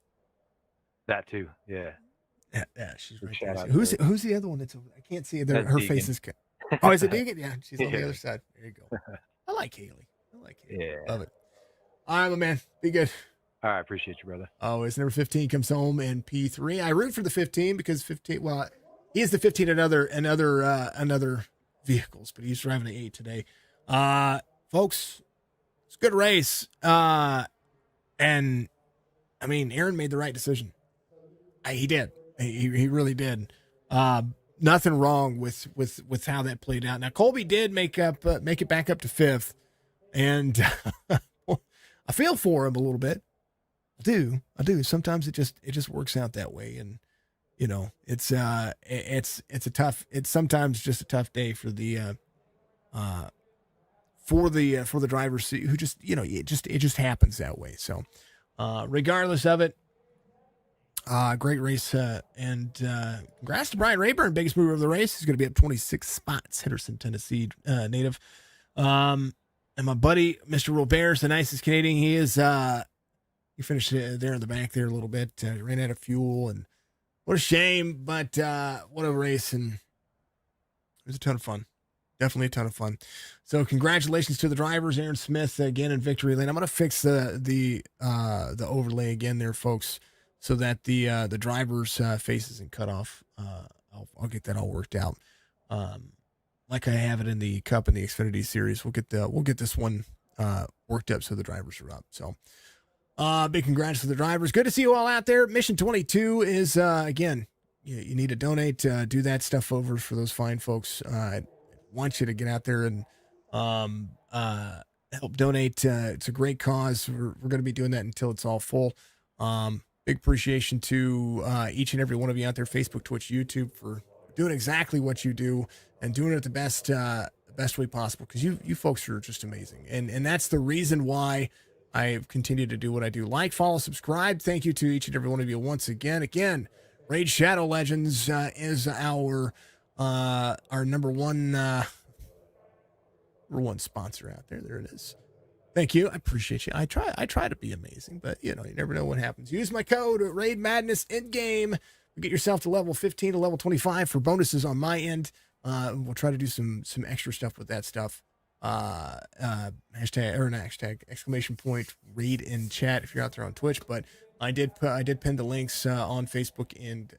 That too, yeah. Yeah, she's right there. Who's the other one that's over? I can't see her. Her face is. Oh, is it Deegan? Yeah, she's on the other side. There you go. I like Haley. Yeah, love it. All right, my man. Be good. All right, appreciate you, brother. Always. Number 15 comes home in P3. I root for the 15 because 15. Well, he is the 15 in other vehicles, but he's driving the 8 today. Folks, it's a good race. And I mean, Aaron made the right decision. He did. He really did. Nothing wrong with how that played out. Now Colby did make it back up to 5th, and I feel for him a little bit. I do. Sometimes it just works out that way, and you know, it's a tough, it's sometimes just a tough day for the drivers who just, you know, it just happens that way. So regardless of it, great race, and congrats to Brian Rayburn, biggest mover of the race. He's going to be up 26 spots. Henderson, Tennessee native. And my buddy, Mr. Roberge, the nicest Canadian. He is. He finished there in the back there a little bit. Ran out of fuel, and what a shame. But what a race, and it was a ton of fun. Definitely a ton of fun. So congratulations to the drivers, Aaron Smith again in victory lane. I'm going to fix the overlay again there, folks, so that the drivers' face isn't cut off. I'll get that all worked out. Like I have it in the Cup and the Xfinity Series, we'll get this one worked up so the drivers are up. So big congrats to the drivers. Good to see you all out there. Mission 22 is again, you need to donate, do that stuff over for those fine folks. I want you to get out there and help donate. It's a great cause. We're going to be doing that until it's all full. Big appreciation to each and every one of you out there, Facebook, Twitch, YouTube, for doing exactly what you do and doing it the best way possible, because you folks are just amazing. And that's the reason why I continue to do what I do. Like, follow, subscribe. Thank you to each and every one of you once again. Again, Raid Shadow Legends is our number one sponsor out there. There it is. Thank you. I appreciate you. I try to be amazing, but you know, you never know what happens. Use my code Raid Madness in game. Get yourself to level 15 to level 25 for bonuses on my end. We'll try to do some extra stuff with that stuff. Exclamation point raid in chat if you're out there on Twitch. But I did pin the links on Facebook and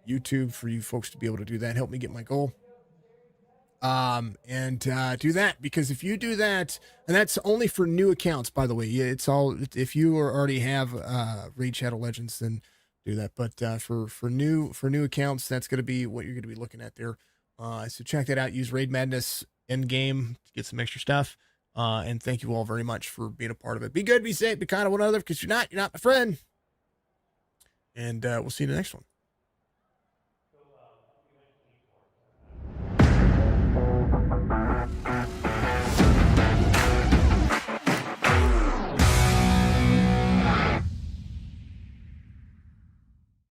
YouTube for you folks to be able to do that. Help me get my goal. And do that, because if you do that, and that's only for new accounts, by the way. Yeah, it's all, if you already have Raid Shadow Legends, then do that. But for new accounts, that's going to be what you're going to be looking at there. So check that out. Use Raid Madness in game to get some extra stuff. And thank you all very much for being a part of it. Be good, be safe, be kind to one another, because you're not my friend. And we'll see you in the next one.